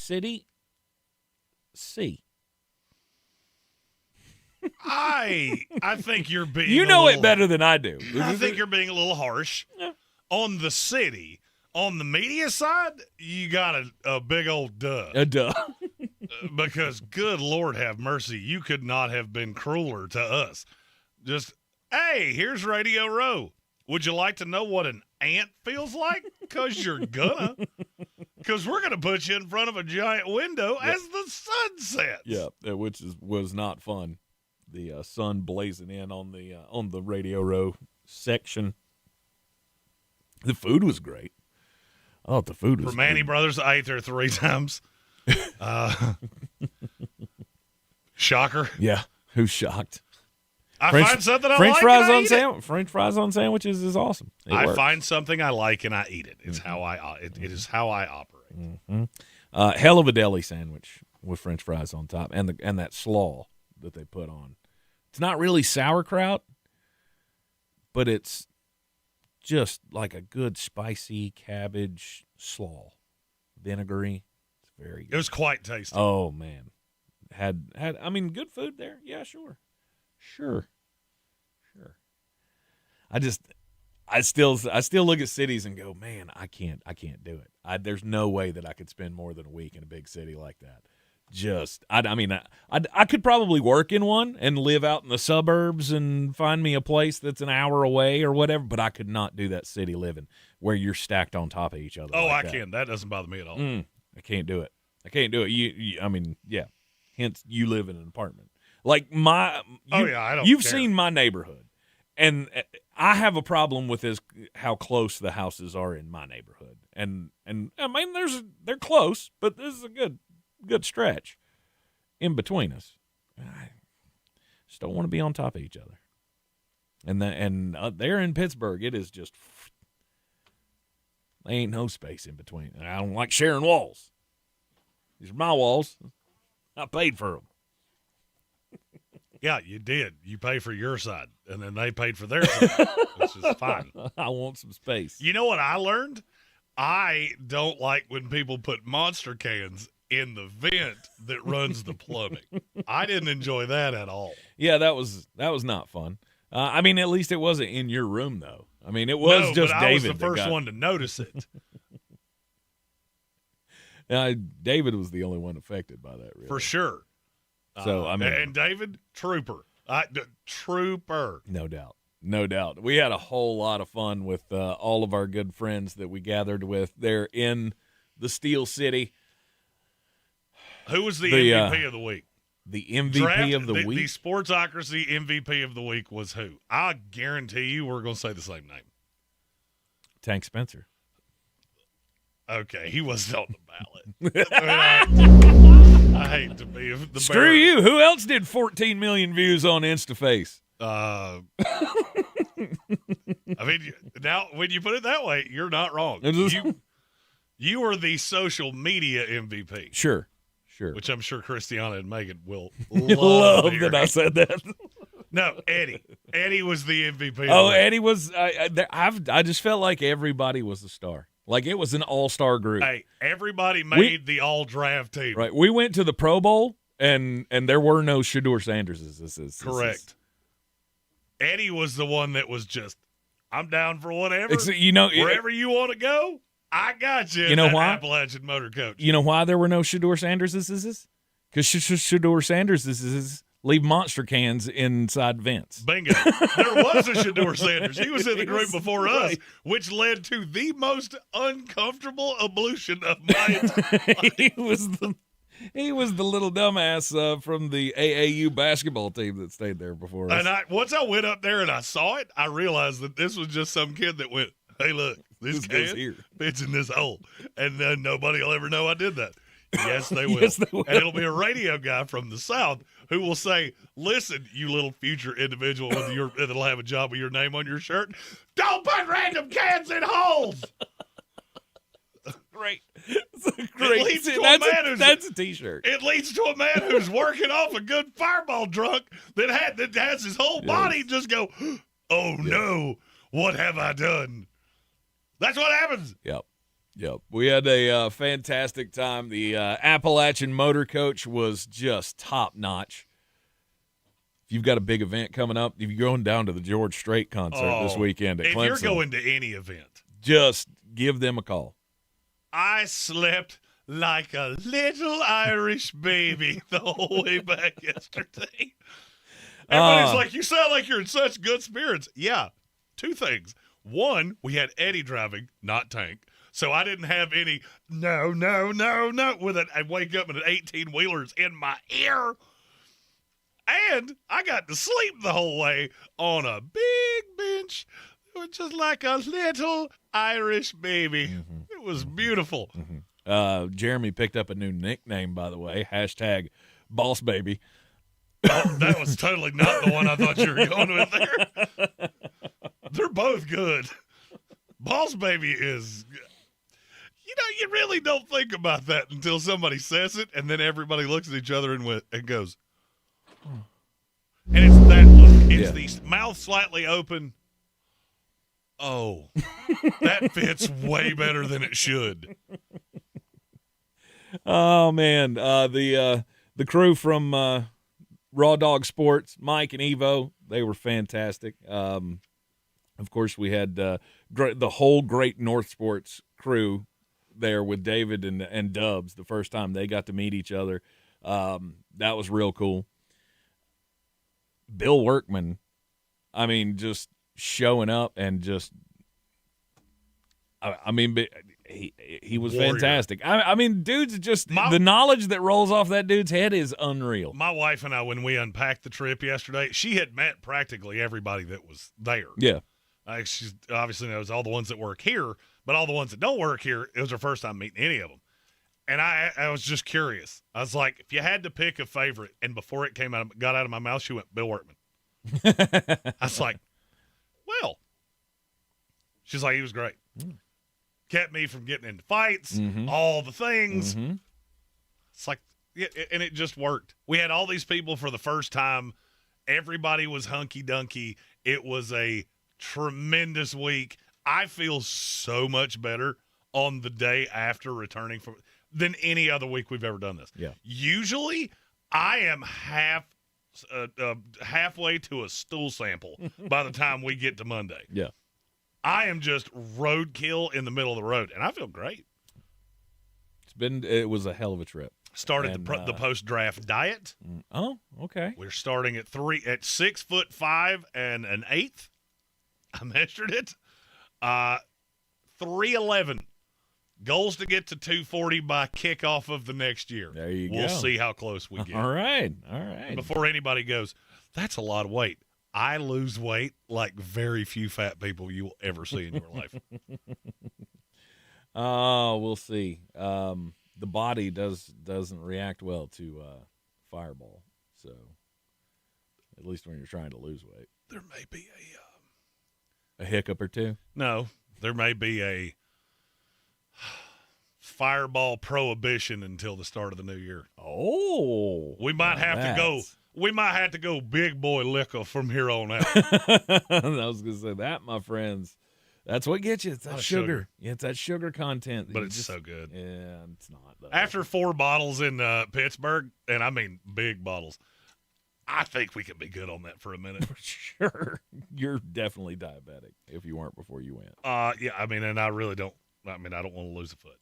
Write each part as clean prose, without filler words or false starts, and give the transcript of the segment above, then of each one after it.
city, C. I think you're being You know it better than I do. I think you're being a little harsh. Yeah. On the city. On the media side, you got a big old duh. A duh. Because, good Lord have mercy, you could not have been crueler to us. Just, hey, here's Radio Row. Would you like to know what an ant feels like? Because you're gonna. Because we're going to put you in front of a giant window as the sun sets. Yeah, which was not fun. The sun blazing in on the Radio Row section. The food was great. Oh, the food was For Manny good. Brothers, I ate there 3 times. Shocker. Yeah, who's shocked? Find something I French like fries and I on eat it. French fries on sandwiches is awesome. I find something I like and I eat it. It's how it is how I operate. Mm-hmm. Hell of a deli sandwich with French fries on top and that slaw that they put on. It's not really sauerkraut, but it's just like a good spicy cabbage slaw, vinegary. It's very good. It was quite tasty. Oh man, had I mean good food there? Yeah, sure. I still look at cities and go, man, I can't do it. There's no way that I could spend more than a week in a big city like that. I could probably work in one and live out in the suburbs and find me a place that's an hour away or whatever, but I could not do that city living where you're stacked on top of each other. Oh, like I can. That doesn't bother me at all. I can't do it. Hence you live in an apartment. Like I don't You've care. seen my neighborhood, and I have a problem with how close the houses are in my neighborhood. And I mean, they're close, but this is a good stretch in between us. I just don't want to be on top of each other. And there in Pittsburgh, it is just there ain't no space in between. And I don't like sharing walls. These are my walls. I paid for them. Yeah, you did. You pay for your side, and then they paid for their side, which is fine. I want some space. You know what I learned? I don't like when people put Monster cans in the vent that runs the plumbing. I didn't enjoy that at all. Yeah, that was not fun. I mean, at least it wasn't in your room, though. I mean, it was just but David. I was the first one to notice it. David was the only one affected by that, really. For sure. So, I mean, and David, trooper. Trooper. No doubt. We had a whole lot of fun with all of our good friends that we gathered with there in the Steel City. Who was the MVP of the week? The MVP of the week? The Sportsocracy MVP of the week was who? I guarantee you we're going to say the same name. Tank Spencer. Okay, he wasn't on the ballot. I hate to be the Screw bearer. you. Who else did 14 million views on InstaFace? I mean, now when you put it that way, you're not wrong. You are the social media MVP. Sure. Which I'm sure Christiana and Megan will love that I said that. No, Eddie. Eddie was the MVP. Oh, Eddie was. I just felt like everybody was a star. Like it was an all-star group. Hey, everybody made the all-draft team. Right. We went to the Pro Bowl, and there were no Shedeur Sanderses. Correct. Eddie was the one that was just, I'm down for whatever. Wherever you want to go, I got you. You know why? Appalachian Motor Coach. You know why there were no Shedeur Sanderses? Because Shedeur Sanderses leave monster cans inside vents. Bingo. There was a Shedeur Sanders. He was in the group before us, which led to the most uncomfortable ablution of my entire life. He was the little dumbass from the AAU basketball team that stayed there before us. And once I went up there and I saw it, I realized that this was just some kid that went, hey, look, this can fits in this hole. And then nobody will ever know I did that. Yes, they will. Yes, they will. And it'll be a radio guy from the South who will say, listen, you little future individual that'll have a job with your name on your shirt, don't put random cans in holes. Great. That's a T-shirt. It leads to a man who's working off a good Fireball drunk that has his whole body just go, oh, no, what have I done? That's what happens. Yep. Yep. We had a fantastic time. The Appalachian Motor Coach was just top-notch. If you've got a big event coming up, if you're going down to the George Strait concert this weekend at Clemson. If you're going to any event, just give them a call. I slept like a little Irish baby the whole way back yesterday. Everybody's like, you sound like you're in such good spirits. Yeah, two things. One, we had Eddie driving, not Tank. So I didn't have any no with it. I wake up and an 18-wheeler's in my ear. And I got to sleep the whole way on a big bench, just like a little Irish baby. Mm-hmm. It was beautiful. Mm-hmm. Jeremy picked up a new nickname, by the way, # Boss Baby. Oh, that was totally not the one I thought you were going with there. They're both good. Boss Baby is, you really don't think about that until somebody says it, and then everybody looks at each other and goes, and it's that look. It's the mouth slightly open. Oh, that fits way better than it should. Oh, man. The crew from Raw Dog Sports, Mike and Evo, they were fantastic. Of course, we had the whole Great North Sports crew there with David and Dubs the first time they got to meet each other. That was real cool. Bill Workman, I mean, just showing up and just, he was Warrior. Fantastic. I mean, dude's just, the knowledge that rolls off that dude's head is unreal. My wife and I, when we unpacked the trip yesterday, she had met practically everybody that was there. Yeah. She obviously knows all the ones that work here, but all the ones that don't work here, it was her first time meeting any of them. And I was just curious. I was like, if you had to pick a favorite, and before it got out of my mouth, she went, Bill Workman. I was like, well. She's like, he was great. Kept me from getting into fights, all the things. Mm-hmm. It's like, yeah, and it just worked. We had all these people for the first time. Everybody was hunky-dunky. It was a tremendous week. I feel so much better on the day after returning from than any other week we've ever done this. Yeah. Usually, I am halfway to a stool sample by the time we get to Monday. Yeah. I am just roadkill in the middle of the road, and I feel great. It was a hell of a trip. Started the post-draft diet. Oh, okay. We're starting at 6'5" and an 1/8. I measured it. 311. Goals to get to 240 by kickoff of the next year. There you go. We'll see how close we get. All right. Before anybody goes, that's a lot of weight. I lose weight like very few fat people you will ever see in your life. Oh, we'll see. The body doesn't react well to Fireball, so at least when you're trying to lose weight. There may be a hiccup or two. No, there may be a Fireball prohibition until the start of the new year. Oh, we might have to go. We might have to go big boy liquor from here on out. I was going to say that, my friends. That's what gets you. It's that sugar. Yeah, it's that sugar content. But it's so good. Yeah, it's not, though. After 4 bottles in Pittsburgh, and I mean big bottles, I think we could be good on that for a minute. For sure. You're definitely diabetic if you weren't before you went. Yeah, I mean, and I really don't. I mean, I don't want to lose a foot.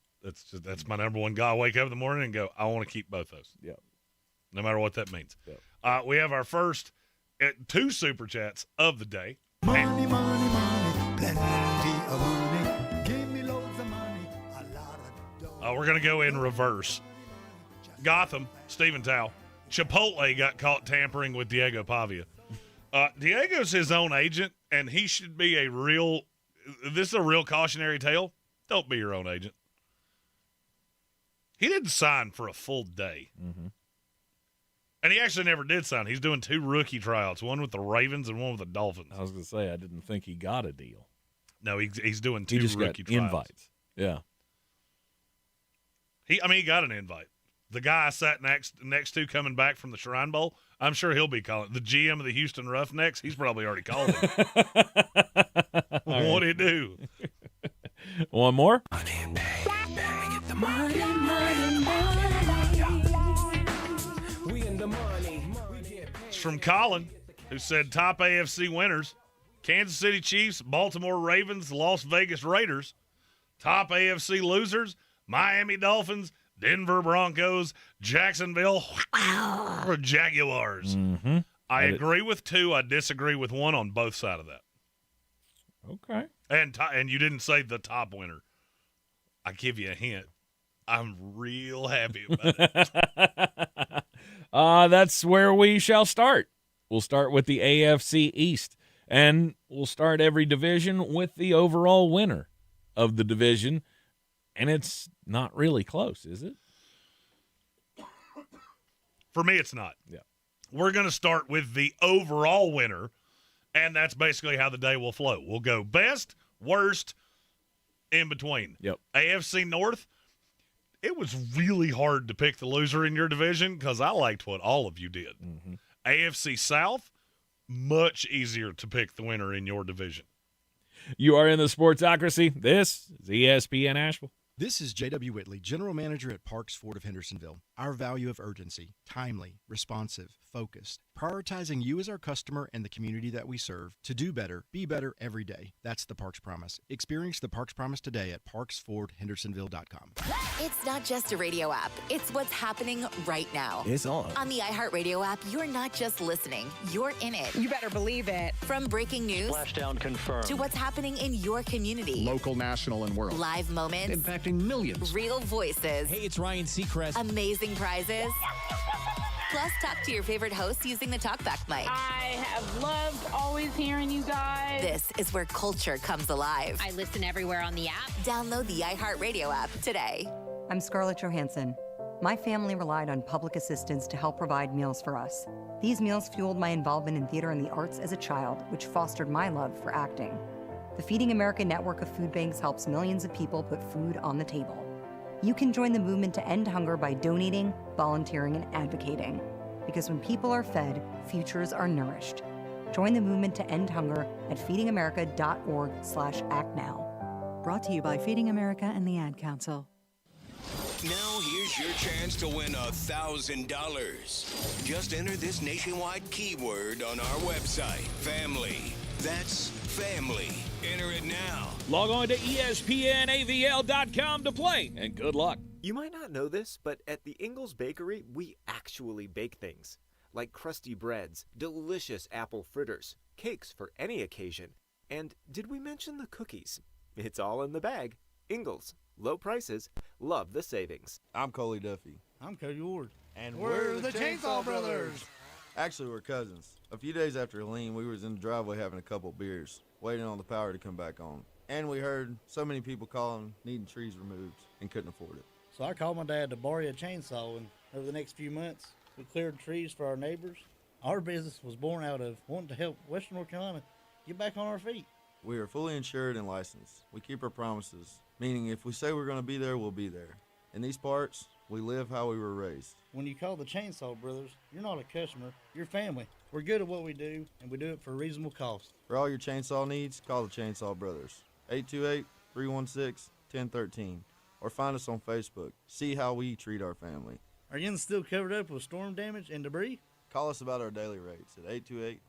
That's my number one goal. I wake up in the morning and go, I want to keep both those. Yep. No matter what that means. Yep. We have our first 2 super chats of the day. Money, money, money, plenty of money. Give me loads of money, a lot of dough. We're going to go in reverse. Gotham, Stephen Tao. Chipotle got caught tampering with Diego Pavia. Diego's his own agent, and he should be this is a real cautionary tale. Don't be your own agent. He didn't sign for a full day. Mm-hmm. And he actually never did sign. He's doing 2 rookie tryouts, one with the Ravens and one with the Dolphins. I was going to say, I didn't think he got a deal. No, he's doing 2 rookie got tryouts. Invites. Yeah. He got an invite. The guy I sat next to coming back from the Shrine Bowl, I'm sure he'll be calling. The GM of the Houston Roughnecks, he's probably already called him. What'd he do? One more. It's from Colin, who said top AFC winners: Kansas City Chiefs, Baltimore Ravens, Las Vegas Raiders. Top AFC losers: Miami Dolphins, Denver Broncos, Jacksonville Jaguars. Mm-hmm. I agree with 2. I disagree with 1 on both sides of that. Okay. And you didn't say the top winner. I give you a hint. I'm real happy about it. That's where we shall start. We'll start with the AFC East, and we'll start every division with the overall winner of the division, and it's not really close, is it? For me, it's not. Yeah. We're going to start with the overall winner, and that's basically how the day will flow. We'll go best, worst, in between. Yep. AFC North, it was really hard to pick the loser in your division because I liked what all of you did. Mm-hmm. AFC South, much easier to pick the winner in your division. You are in the Sportsocracy. This is ESPN Asheville. This is J.W. Whitley, General Manager at Parks Ford of Hendersonville. Our value of urgency, timely, responsive, focused, prioritizing you as our customer and the community that we serve to do better, be better every day. That's the Parks Promise. Experience the Parks Promise today at parksfordhendersonville.com. It's not just a radio app. It's what's happening right now. It's on. On the iHeart Radio app, you're not just listening. You're in it. You better believe it. From breaking news Splashdown confirmed. to what's happening in your community. Local, national, and world. Live moments. Impacting millions. Real voices. Hey, it's Ryan Seacrest. Amazing prizes. Plus, talk to your favorite hosts using the TalkBack mic. I have loved always hearing you guys. This is where culture comes alive. I listen everywhere on the app. Download the iHeart Radio app today. I'm Scarlett Johansson. My family relied on public assistance to help provide meals for us. These meals fueled my involvement in theater and the arts as a child, which fostered my love for acting. The Feeding America network of food banks helps millions of people put food on the table. You can join the movement to end hunger by donating, volunteering, and advocating. Because when people are fed, futures are nourished. Join the movement to end hunger at feedingamerica.org/actnow. Brought to you by Feeding America and the Ad Council. Now here's your chance to win $1,000. Just enter this nationwide keyword on our website, family. That's family. Enter it now. Log on to ESPNAVL.com to play, and good luck. You might not know this, but at the Ingalls Bakery, we actually bake things. Like crusty breads, delicious apple fritters, cakes for any occasion. And did we mention the cookies? It's all in the bag. Ingalls. Low prices. Love the savings. I'm Coley Duffy. I'm Cody Ward. And we're the Chainsaw Brothers. Actually, we're cousins. A few days after Helene, we was in the driveway having a couple beers, waiting on the power to come back on. And we heard so many people calling, needing trees removed, and couldn't afford it. So I called my dad to borrow a chainsaw, and over the next few months, we cleared trees for our neighbors. Our business was born out of wanting to help Western North Carolina get back on our feet. We are fully insured and licensed. We keep our promises, meaning if we say we're going to be there, we'll be there. In these parts, we live how we were raised. When you call the Chainsaw Brothers, you're not a customer, you're family. We're good at what we do, and we do it for a reasonable cost. For all your chainsaw needs, call the Chainsaw Brothers. 828-316-1013. Or find us on Facebook. See how we treat our family. Are you still covered up with storm damage and debris? Call us about our daily rates at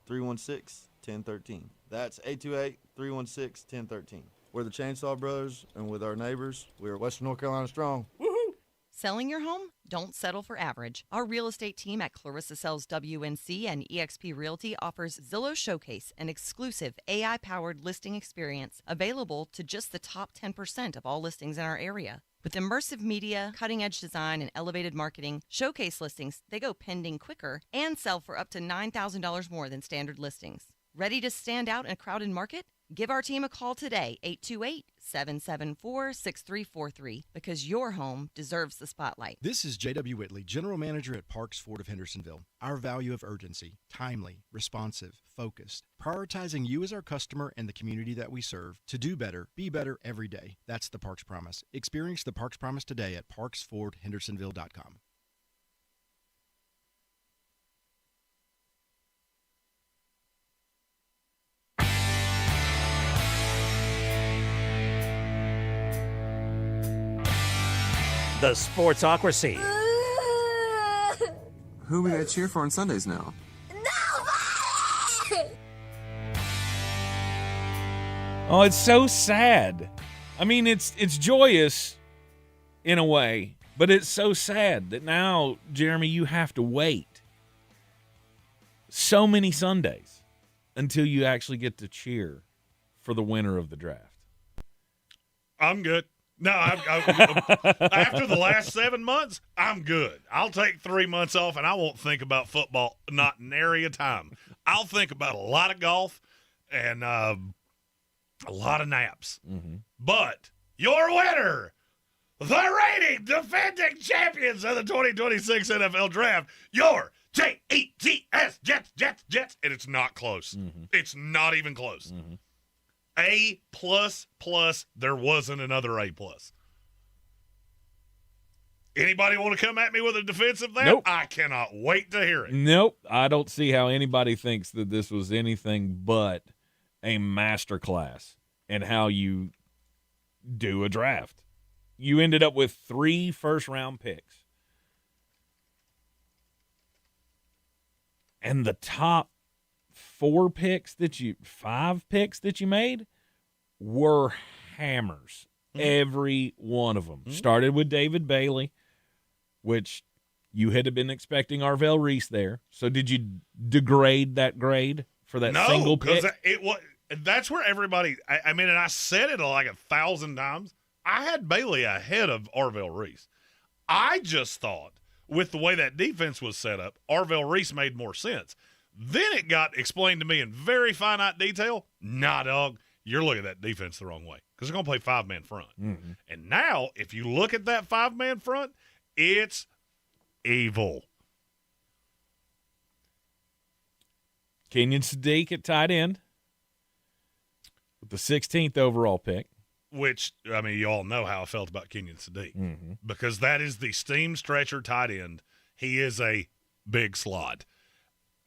828-316-1013. That's 828-316-1013. We're the Chainsaw Brothers, and with our neighbors, we're Western North Carolina strong. Woohoo! Selling your home? Don't settle for average. Our real estate team at Clarissa Sells WNC and eXp Realty offers Zillow Showcase, an exclusive AI-powered listing experience available to just the top 10% of all listings in our area. With immersive media, cutting-edge design, and elevated marketing, Showcase listings, they go pending quicker and sell for up to $9,000 more than standard listings. Ready to stand out in a crowded market? Give our team a call today, 828-774-6343, because your home deserves the spotlight. This is J.W. Whitley, General Manager at Parks Ford of Hendersonville. Our value of urgency, timely, responsive, focused, prioritizing you as our customer and the community that we serve to do better, be better every day. That's the Parks Promise. Experience the Parks Promise today at parksfordhendersonville.com. The Sportsocracy. Who are we going to cheer for on Sundays now? Oh, it's so sad. I mean, it's joyous in a way, but it's so sad that now, Jeremy, you have to wait so many Sundays until you actually get to cheer for the winner of the draft. I'm good. No, after the last 7 months, I'm good. I'll take 3 months off, and I won't think about football not nary a time. I'll think about a lot of golf and a lot of naps. Mm-hmm. But your winner, the reigning defending champions of the 2026 NFL Draft, your Jets, Jets, and it's not close. Mm-hmm. It's not even close. Mm-hmm. A++, there wasn't another A+. Anybody want to come at me with a defense of that? Nope. I cannot wait to hear it. Nope. I don't see how anybody thinks that this was anything but a masterclass in how you do a draft. You ended up with 3 first-round picks. And the top 5 picks that you made were hammers. Every one of them. Started with David Bailey, which you had been expecting Arvell Reese there. So did you degrade that grade for that single pick? No, because that's where everybody – I mean, and I said it like 1,000 times. I had Bailey ahead of Arvell Reese. I just thought with the way that defense was set up, Arvell Reese made more sense. Then it got explained to me in very finite detail. Nah, dog, you're looking at that defense the wrong way because they're going to play 5-man front. Mm-hmm. And now, if you look at that 5-man front, it's evil. Kenyon Sadiq at tight end with the 16th overall pick. Which, I mean, you all know how I felt about Kenyon Sadiq Mm-hmm. because that is the steam stretcher tight end. He is a big slot.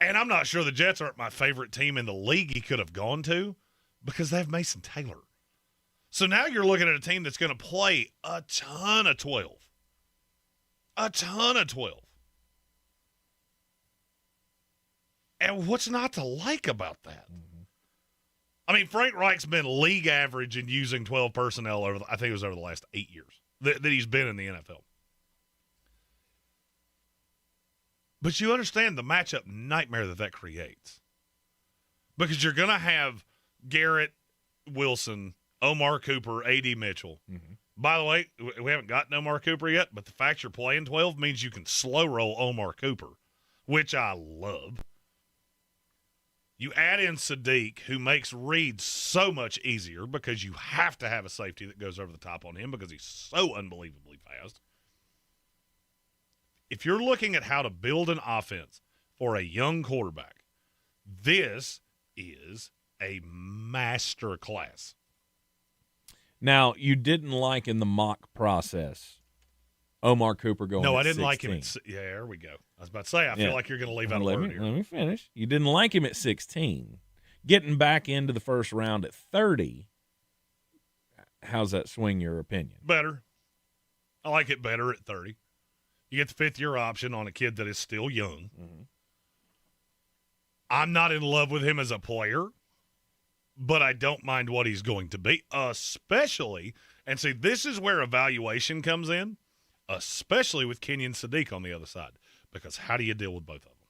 And I'm not sure the Jets aren't my favorite team in the league he could have gone to because they have Mason Taylor. So now you're looking at a team that's going to play a ton of 12. A ton of 12. And what's not to like about that? Mm-hmm. I mean, Frank Reich's been league average in using 12 personnel over the last 8 years that he's been in the NFL. But you understand the matchup nightmare that creates. Because you're going to have Garrett, Wilson, Omar Cooper, A.D. Mitchell. Mm-hmm. By the way, we haven't gotten Omar Cooper yet, but the fact you're playing 12 means you can slow roll Omar Cooper, which I love. You add in Sadiq, who makes reads so much easier because you have to have a safety that goes over the top on him because he's so unbelievably fast. If you're looking at how to build an offense for a young quarterback, this is a master class. Now, you didn't like in the mock process Omar Cooper going No, at I didn't 16. like him yeah, there we go. I was about to say, I feel like you're going to leave out a word here. Let me finish. You didn't like him at 16. Getting back into the first round at 30, how's that swing your opinion? Better. I like it better at 30. You get the fifth-year option on a kid that is still young. Mm-hmm. I'm not in love with him as a player, but I don't mind what he's going to be, especially, and see, this is where evaluation comes in, especially with Kenyon Sadiq on the other side, because how do you deal with both of them?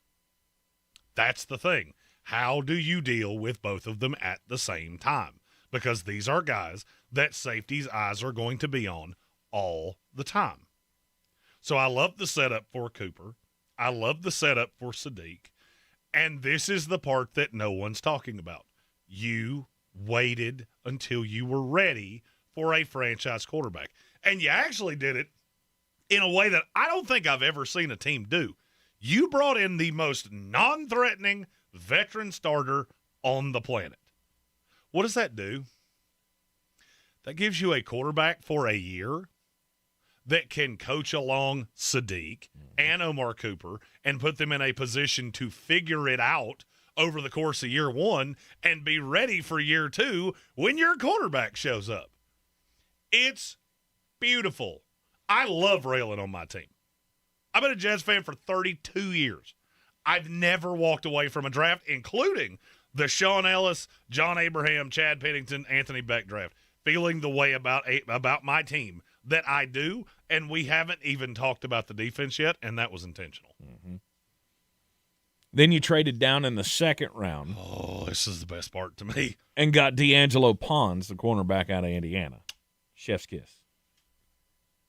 That's the thing. How do you deal with both of them at the same time? Because these are guys that safety's eyes are going to be on all the time. So I love the setup for Cooper. I love the setup for Sadiq. And this is the part that no one's talking about. You waited until you were ready for a franchise quarterback. And you actually did it in a way that I don't think I've ever seen a team do. You brought in the most non-threatening veteran starter on the planet. What does that do? That gives you a quarterback for a year that can coach along Sadiq and Omar Cooper and put them in a position to figure it out over the course of year one and be ready for year two when your quarterback shows up. It's beautiful. I love railing on my team. I've been a Jets fan for 32 years. I've never walked away from a draft, including the Sean Ellis, John Abraham, Chad Pennington, Anthony Beck draft, feeling the way about my team that I do, and we haven't even talked about the defense yet, and that was intentional. Mm-hmm. Then you traded down in the second round. Oh, this is the best part to me. And got D'Angelo Pons, the cornerback out of Indiana. Chef's kiss.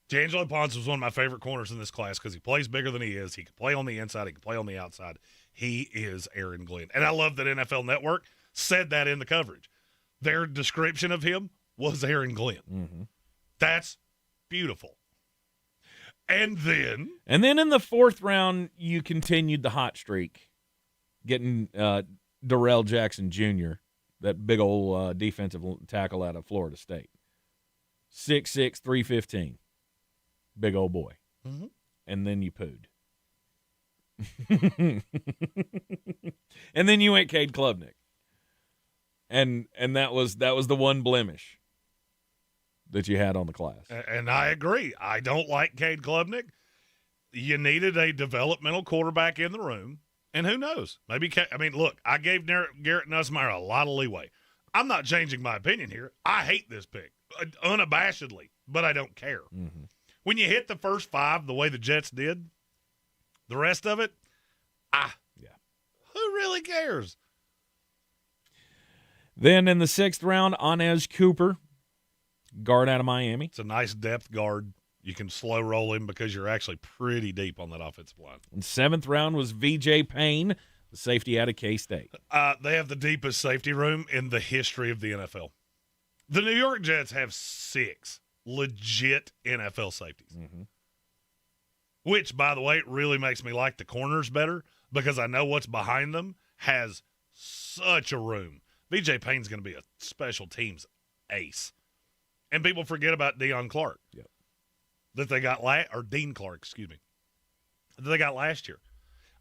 D'Angelo Pons was one of my favorite corners in this class because he plays bigger than he is. He can play on the inside. He can play on the outside. He is Aaron Glenn. And I love that NFL Network said that in the coverage. Their description of him was Aaron Glenn. Mm-hmm. That's beautiful. And then in the fourth round, you continued the hot streak, getting Darrell Jackson Jr., that big old defensive tackle out of Florida State. 6'6", 315. Big old boy. Mm-hmm. And then you pooed. And then you went Cade Klubnik. And that was the one blemish that you had on the class. And I agree. I don't like Cade Klubnik. You needed a developmental quarterback in the room. And who knows? Maybe look, I gave Garrett Nussmeier a lot of leeway. I'm not changing my opinion here. I hate this pick, unabashedly, but I don't care. Mm-hmm. When you hit the first five the way the Jets did, the rest of it, who really cares? Then in the sixth round, Anez Cooper, guard out of Miami. It's a nice depth guard. You can slow roll him because you're actually pretty deep on that offensive line. And seventh round was VJ Payne, the safety out of K-State. They have the deepest safety room in the history of the NFL. The New York Jets have 6 legit NFL safeties. Mm-hmm. Which, by the way, really makes me like the corners better because I know what's behind them has such a room. VJ Payne's going to be a special teams ace. And people forget about Deon Clark. Yep. That they got Dean Clark, excuse me. That they got last year.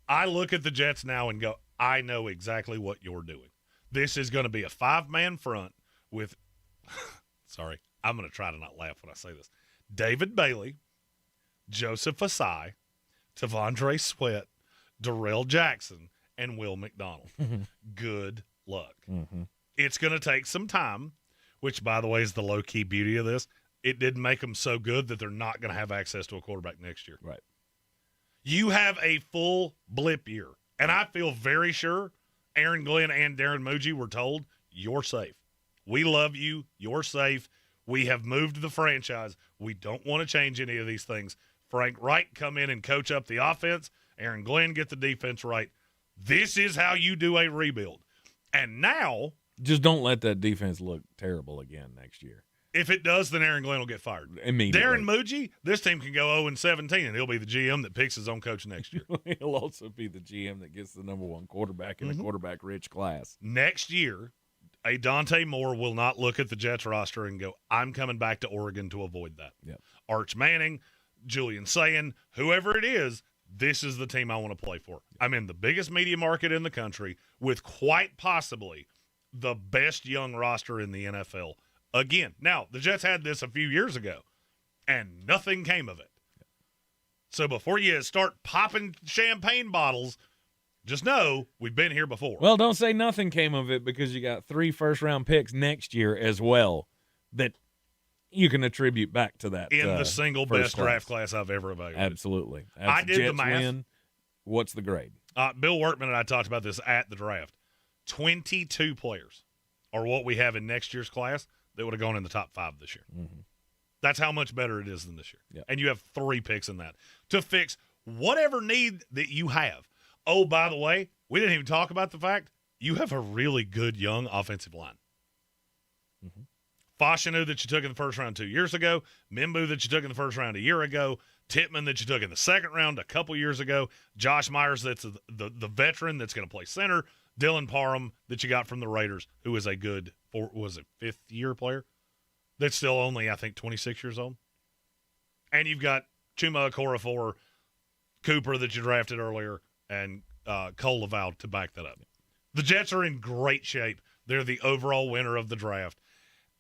I look at the Jets now and go, I know exactly what you're doing. This is going to be a 5-man front with sorry, I'm going to try to not laugh when I say this. David Bailey, Joseph Asai, Tavondre Sweat, Darrell Jackson, and Will McDonald. Good luck. Mm-hmm. It's going to take some time, which, by the way, is the low-key beauty of this. It didn't make them so good that they're not going to have access to a quarterback next year. Right. You have a full blip year, and I feel very sure Aaron Glenn and Darren Muji were told, you're safe. We love you. You're safe. We have moved the franchise. We don't want to change any of these things. Frank Wright come in and coach up the offense. Aaron Glenn get the defense right. This is how you do a rebuild. And now, just don't let that defense look terrible again next year. If it does, then Aaron Glenn will get fired. Immediately. Darren Muji, this team can go 0-17, and he'll be the GM that picks his own coach next year. He'll also be the GM that gets the number one quarterback in a quarterback-rich class. Next year, a Dante Moore will not look at the Jets roster and go, I'm coming back to Oregon to avoid that. Yep. Arch Manning, Julian Sayin, whoever it is, this is the team I want to play for. I'm in the biggest media market in the country with quite possibly the best young roster in the NFL. Again, now, the Jets had this a few years ago, and nothing came of it. So before you start popping champagne bottles, just know we've been here before. Well, don't say nothing came of it because you got 3 first-round picks next year as well that you can attribute back to that. In the single best draft class I've ever evaluated. Absolutely. I did the math. Win, what's the grade? Bill Workman and I talked about this at the draft. 22 players are what we have in next year's class that would have gone in the top 5 this year. Mm-hmm. That's how much better it is than this year. Yep. And you have 3 picks in that to fix whatever need that you have. Oh, by the way, we didn't even talk about the fact you have a really good young offensive line. Mm-hmm. Fashanu that you took in the first round 2 years ago, Mimbu that you took in the first round a year ago, Tittman that you took in the second round a couple years ago, Josh Myers that's the veteran that's going to play center, Dylan Parham that you got from the Raiders, who is a good, fifth-year player that's still only, I think, 26 years old. And you've got Chuma Okorafor, Cooper that you drafted earlier, and Cole Laval to back that up. The Jets are in great shape. They're the overall winner of the draft.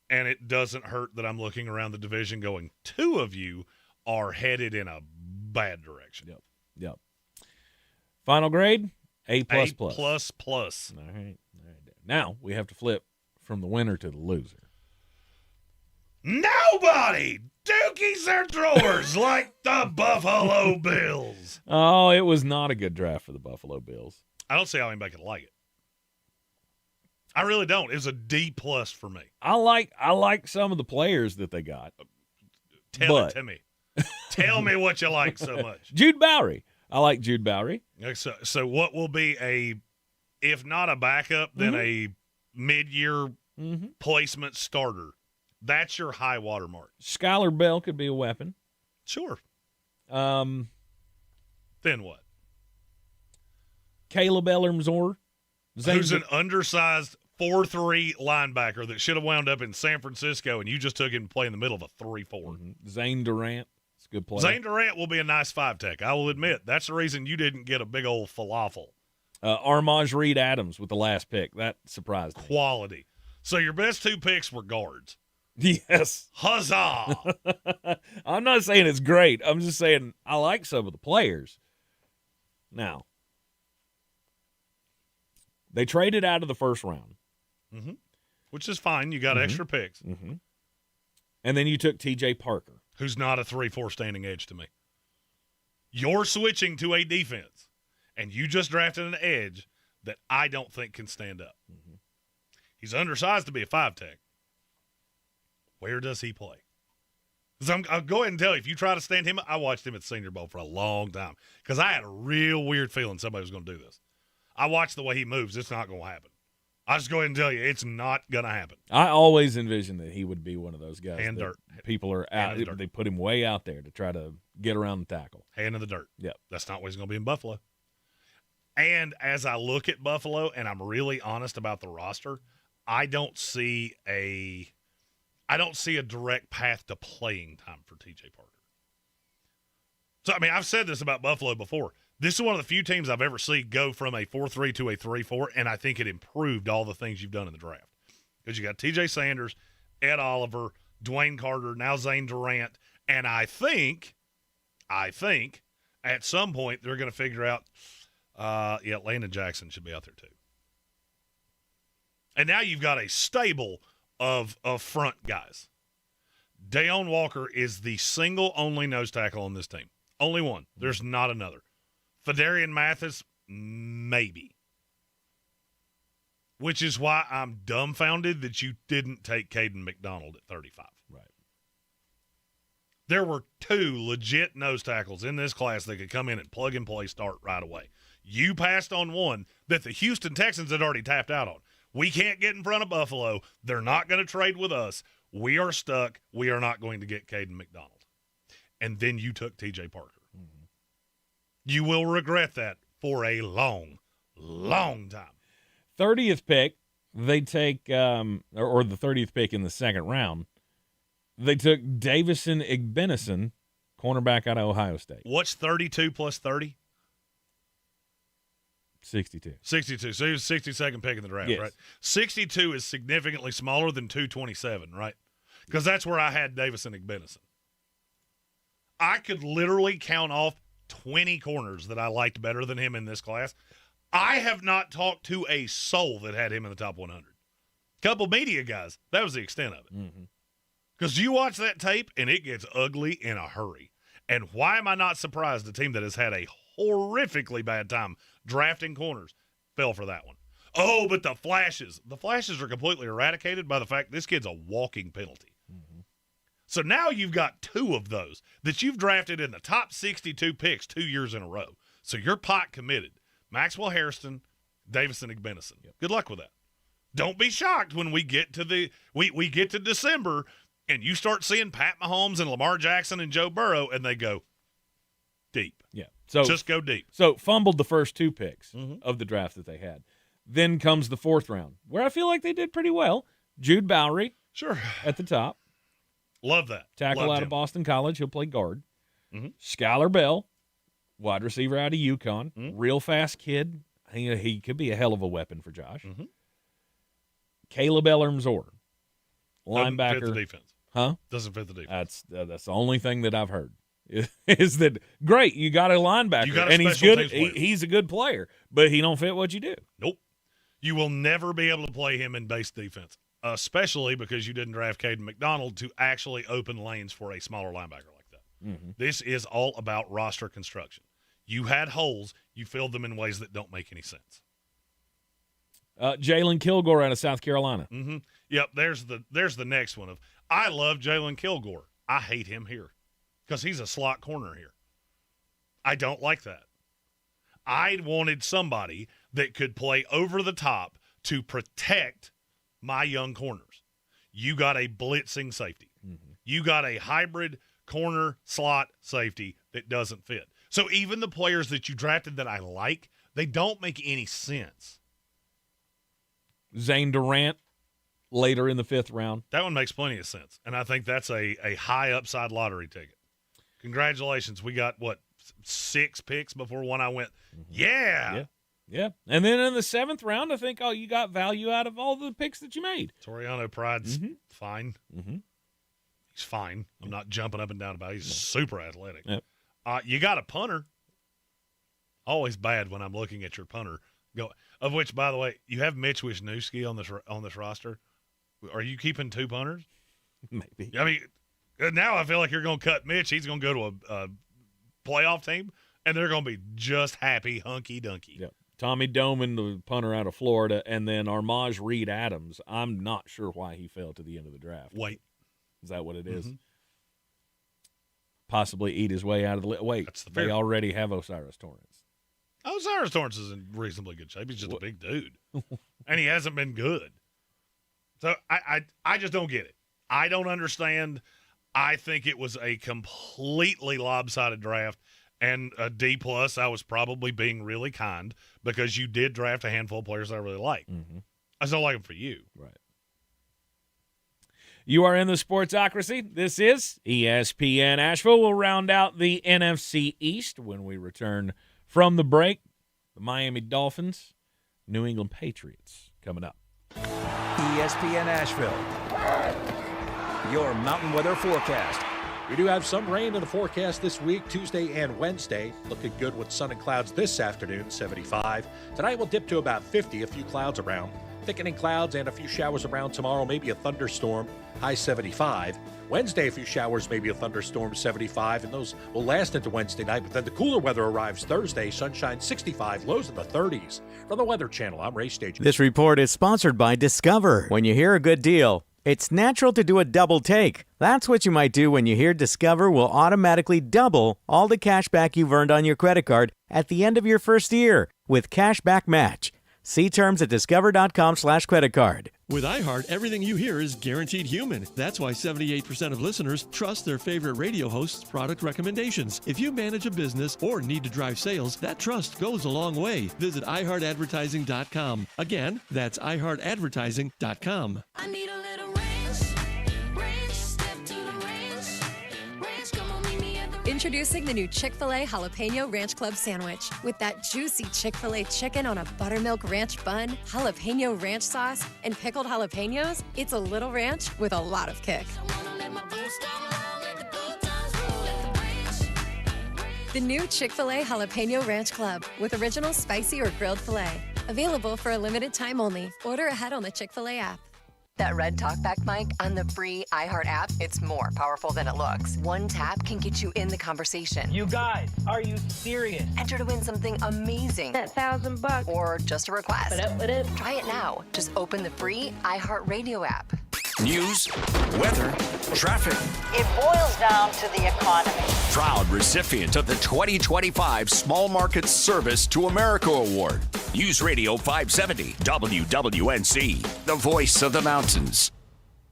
And it doesn't hurt that I'm looking around the division going, 2 of you are headed in a bad direction. Yep. Final grade, A++. A++. All right. Now we have to flip from the winner to the loser. Nobody dookies their drawers like the Buffalo Bills. Oh, it was not a good draft for the Buffalo Bills. I don't see how anybody could like it. I really don't. It was a D+ for me. I like some of the players that they got. Tell it to me. Tell me what you like so much. Jude Bowery. I like Jude Bowery. So what will be if not a backup, then a mid-year placement starter? That's your high water mark. Skylar Bell could be a weapon. Sure. Then what? Caleb Ellermzor. Who's an undersized 4'3" linebacker that should have wound up in San Francisco, and you just took him to play in the middle of a 3-4. Zane Durant. It's a good player. Zane Durant will be a nice 5-tech. I will admit. That's the reason you didn't get a big old falafel. Armaj Reed Adams with the last pick. That surprised me. Quality. So your best 2 picks were guards. Yes. Huzzah! I'm not saying it's great. I'm just saying I like some of the players. Now, they traded out of the first round. Which is fine. You got extra picks. And then you took T.J. Parker. Who's not a 3-4 standing edge to me. You're switching to a defense, and you just drafted an edge that I don't think can stand up. He's undersized to be a 5-tech. Where does he play? Because I'll go ahead and tell you, if you try to stand him, I watched him at Senior Bowl for a long time because I had a real weird feeling somebody was going to do this. I watched the way he moves. It's not going to happen. I'll just go ahead and tell you, it's not going to happen. I always envisioned that he would be one of those guys. Hand dirt. People are out. They put him way out there to try to get around the tackle. Hand in the dirt. Yep. That's not what he's going to be in Buffalo. And as I look at Buffalo, and I'm really honest about the roster, I don't see a direct path to playing time for T.J. Parker. So, I mean, I've said this about Buffalo before. This is one of the few teams I've ever seen go from a 4-3 to a 3-4, and I think it improved all the things you've done in the draft. Because you got T.J. Sanders, Ed Oliver, Dwayne Carter, now Zane Durant, and I think at some point they're going to figure out, Landon Jackson should be out there too. And now you've got a stable of front guys. Dayon Walker is the single only nose tackle on this team. Only one. There's not another. Fedarian Mathis, maybe. Which is why I'm dumbfounded that you didn't take Caden McDonald at 35. Right. There were 2 legit nose tackles in this class that could come in and plug and play start right away. You passed on one that the Houston Texans had already tapped out on. We can't get in front of Buffalo. They're not going to trade with us. We are stuck. We are not going to get Caden McDonald. And then you took T.J. Parker. You will regret that for a long, long time. 30th pick, they take, or the 30th pick in the second round, they took Davison Igbenison, cornerback out of Ohio State. What's 32 plus 30? 62. 62. So he was 62nd pick in the draft, yes. Right? 62 is significantly smaller than 227, right? Because that's where I had Davison Igbenison. I could literally count off 20 corners that I liked better than him in this class. I have not talked to a soul that had him in the top 100. Couple media guys, that was the extent of it. Because you watch that tape, and it gets ugly in a hurry. And why am I not surprised a team that has had a horrifically bad time drafting corners fell for that one? Oh, but the flashes. The flashes are completely eradicated by the fact this kid's a walking penalty. So now you've got 2 of those that you've drafted in the top 62 picks 2 years in a row. So you're pot committed. Maxwell Hairston, Davison Igbenison. Yep. Good luck with that. Don't be shocked when we get to we get to December and you start seeing Pat Mahomes and Lamar Jackson and Joe Burrow, and they go deep. Yeah. So just go deep. So fumbled the first 2 picks of the draft that they had. Then comes the 4th round, where I feel like they did pretty well. Jude Bowery, sure, at the top. Love that. Tackle Loved out him. of Boston College. He'll play guard. Skylar Bell, wide receiver out of UConn. Real fast kid. He could be a hell of a weapon for Josh. Caleb Ellermzor, linebacker. Doesn't fit the defense. Huh? Doesn't fit the defense. That's the only thing that I've heard is that great? You got a linebacker, You got a and he's special good. teams player. He's a good player, but he don't fit what you do. Nope. You will never be able to play him in base defense, especially because you didn't draft Caden McDonald to actually open lanes for a smaller linebacker like that. Mm-hmm. This is all about roster construction. You had holes. You filled them in ways that don't make any sense. Jalen Kilgore out of South Carolina. Mm-hmm. Yep, there's the next one. I love Jalen Kilgore. I hate him here because he's a slot corner here. I don't like that. I wanted somebody that could play over the top to protect my young corners. You got a blitzing safety. Mm-hmm. You got a hybrid corner slot safety that doesn't fit. So even the players that you drafted that I like, they don't make any sense. Zane Durant later in the 5th round. That one makes plenty of sense, and I think that's a high upside lottery ticket. Congratulations. We got, 6 picks before one I went, yeah. Yeah. And then in the 7th round, I think you got value out of all the picks that you made. Toriano Pride's fine. Mm-hmm. He's fine. I'm not jumping up and down about it. He's super athletic. Yep. You got a punter. Always bad when I'm looking at your punter. Of which, by the way, you have Mitch Wisniewski on this roster. Are you keeping 2 punters? Maybe. I mean, now I feel like you're going to cut Mitch. He's going to go to a playoff team, and they're going to be just happy, hunky-dunky. Yep. Tommy Doman, the punter out of Florida, and then Armaj Reed Adams. I'm not sure why he fell to the end of the draft. Wait. Is that what it is? Mm-hmm. Possibly eat his way out of the wait. That's the they fear. already have Osiris Torrance. Osiris Torrance is in reasonably good shape. He's just a big dude. And he hasn't been good. So I just don't get it. I don't understand. I think it was a completely lopsided draft. And a D+, I was probably being really kind because you did draft a handful of players I really like. Mm-hmm. I still like them for you. Right. You are in the Sportsocracy. This is ESPN Asheville. We'll round out the NFC East when we return from the break. The Miami Dolphins, New England Patriots coming up. ESPN Asheville, your mountain weather forecast. We do have some rain in the forecast this week, Tuesday and Wednesday. Looking good with sun and clouds this afternoon, 75. Tonight we'll dip to about 50, a few clouds around. Thickening clouds and a few showers around tomorrow, maybe a thunderstorm, high 75. Wednesday, a few showers, maybe a thunderstorm, 75, and those will last into Wednesday night. But then the cooler weather arrives Thursday, sunshine 65, lows in the 30s. From the Weather Channel, I'm Ray Stages. This report is sponsored by Discover. When you hear a good deal, it's natural to do a double take. That's what you might do when you hear Discover will automatically double all the cash back you've earned on your credit card at the end of your first year with Cashback Match. See terms at discover.com/creditcard. With iHeart, everything you hear is guaranteed human. That's why 78% of listeners trust their favorite radio host's product recommendations. If you manage a business or need to drive sales, that trust goes a long way. Visit iHeartAdvertising.com. Again, that's iHeartAdvertising.com. I need a little ranch, step to the ranch, come on, meet me at the Introducing the new Chick-fil-A Jalapeno Ranch Club Sandwich. With that juicy Chick-fil-A chicken on a buttermilk ranch bun, jalapeno ranch sauce, and pickled jalapenos, it's a little ranch with a lot of kick. The new Chick-fil-A Jalapeno Ranch Club with original spicy or grilled filet. Available for a limited time only. Order ahead on the Chick-fil-A app. That red talkback mic on the free iHeart app, it's more powerful than it looks. One tap can get you in the conversation. You guys, are you serious? Enter to win something amazing. That $1,000. Or just a request. What up? Try it now. Just open the free iHeart Radio app. News, weather, traffic. It boils down to the economy. Proud recipient of the 2025 Small Market Service to America Award. News Radio 570 WWNC, the voice of the mountains.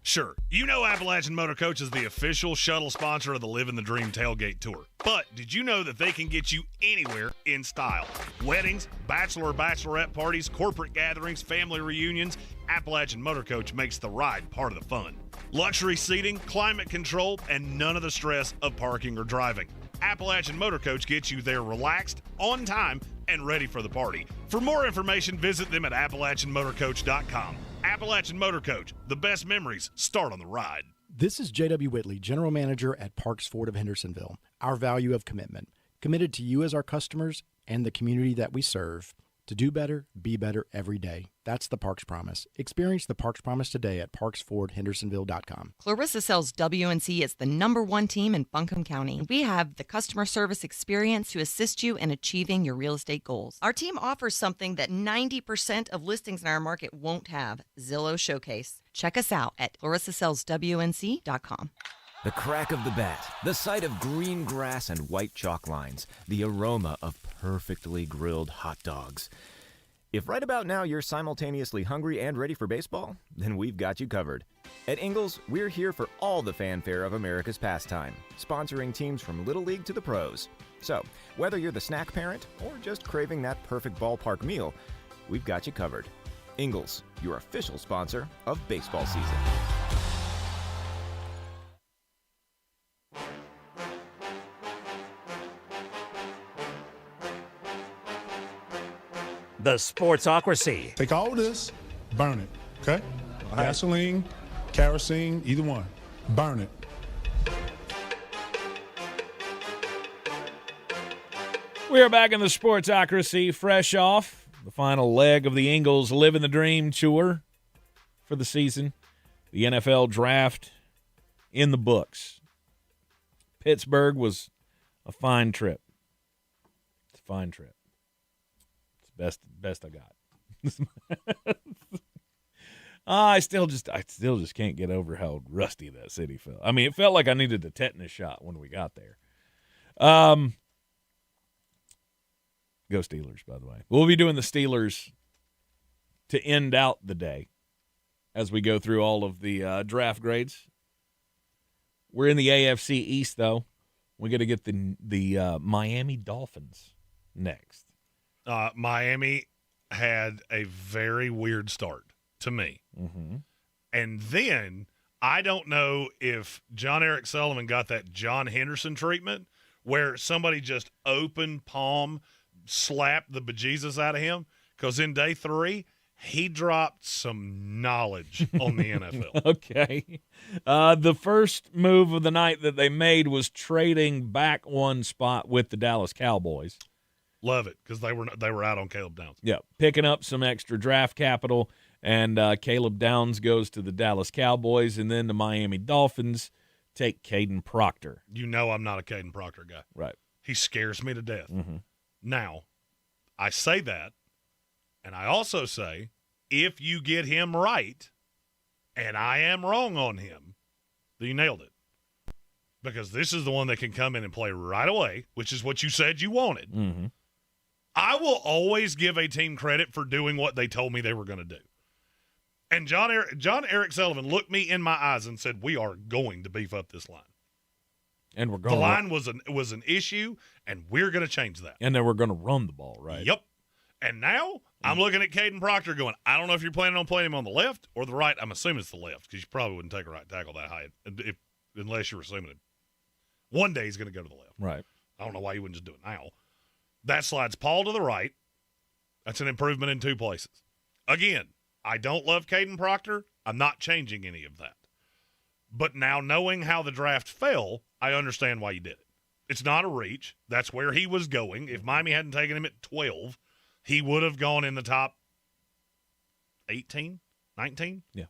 Sure, you know Appalachian Motor Coach is the official shuttle sponsor of the Living the Dream Tailgate Tour. But did you know that they can get you anywhere in style? Weddings, bachelorette parties, corporate gatherings, family reunions, Appalachian Motor Coach makes the ride part of the fun. Luxury seating, climate control, and none of the stress of parking or driving. Appalachian Motor Coach gets you there relaxed, on time, and ready for the party. For more information, visit them at AppalachianMotorCoach.com. Appalachian Motor Coach, the best memories start on the ride. This is J.W. Whitley, General Manager at Parks Ford of Hendersonville. Our value of commitment. Committed to you as our customers and the community that we serve. To do better, be better every day. That's the Parks Promise. Experience the Parks Promise today at parksfordhendersonville.com. Clarissa Sells WNC is the #1 team in Buncombe County. We have the customer service experience to assist you in achieving your real estate goals. Our team offers something that 90% of listings in our market won't have, Zillow Showcase. Check us out at clarissasellswnc.com. The crack of the bat, the sight of green grass and white chalk lines, the aroma of perfectly grilled hot dogs. If right about now you're simultaneously hungry and ready for baseball, then we've got you covered. At Ingles, we're here for all the fanfare of America's pastime, sponsoring teams from Little League to the pros. So, whether you're the snack parent or just craving that perfect ballpark meal, we've got you covered. Ingles, your official sponsor of baseball season. The Sportsocracy. Take all this, burn it, okay? Gasoline, kerosene, either one. Burn it. We are back in the Sportsocracy, fresh off the final leg of the Ingles Living the Dream tour for the season. The NFL draft in the books. Pittsburgh was a fine trip. It's a fine trip. Best I got. I still just can't get over how rusty that city felt. I mean, it felt like I needed a tetanus shot when we got there. Go Steelers, by the way. We'll be doing the Steelers to end out the day as we go through all of the draft grades. We're in the AFC East, though. We got to get the Miami Dolphins next. Miami had a very weird start to me. Mm-hmm. And then I don't know if John Eric Sullivan got that John Henderson treatment where somebody just open palm slapped the bejesus out of him, because in day 3, he dropped some knowledge on the NFL. Okay. The first move of the night that they made was trading back one spot with the Dallas Cowboys. Love it, because they were out on Caleb Downs. Yeah, picking up some extra draft capital, and Caleb Downs goes to the Dallas Cowboys, and then the Miami Dolphins take Caden Proctor. You know I'm not a Caden Proctor guy. Right. He scares me to death. Mm-hmm. Now, I say that, and I also say, if you get him right, and I am wrong on him, then you nailed it. Because this is the one that can come in and play right away, which is what you said you wanted. Mm-hmm. I will always give a team credit for doing what they told me they were going to do. And John Eric Sullivan looked me in my eyes and said, "We are going to beef up this line." And we're going. The line was an issue, and we're going to change that. And then we're going to run the ball, right? Yep. And now I'm looking at Caden Proctor going, I don't know if you're planning on playing him on the left or the right. I'm assuming it's the left, because you probably wouldn't take a right tackle that high unless you're assuming it. One day he's going to go to the left. Right. I don't know why you wouldn't just do it now. That slides Paul to the right. That's an improvement in 2 places. Again, I don't love Caden Proctor. I'm not changing any of that. But now knowing how the draft fell, I understand why you did it. It's not a reach. That's where he was going. If Miami hadn't taken him at 12, he would have gone in the top 18, 19. Yeah.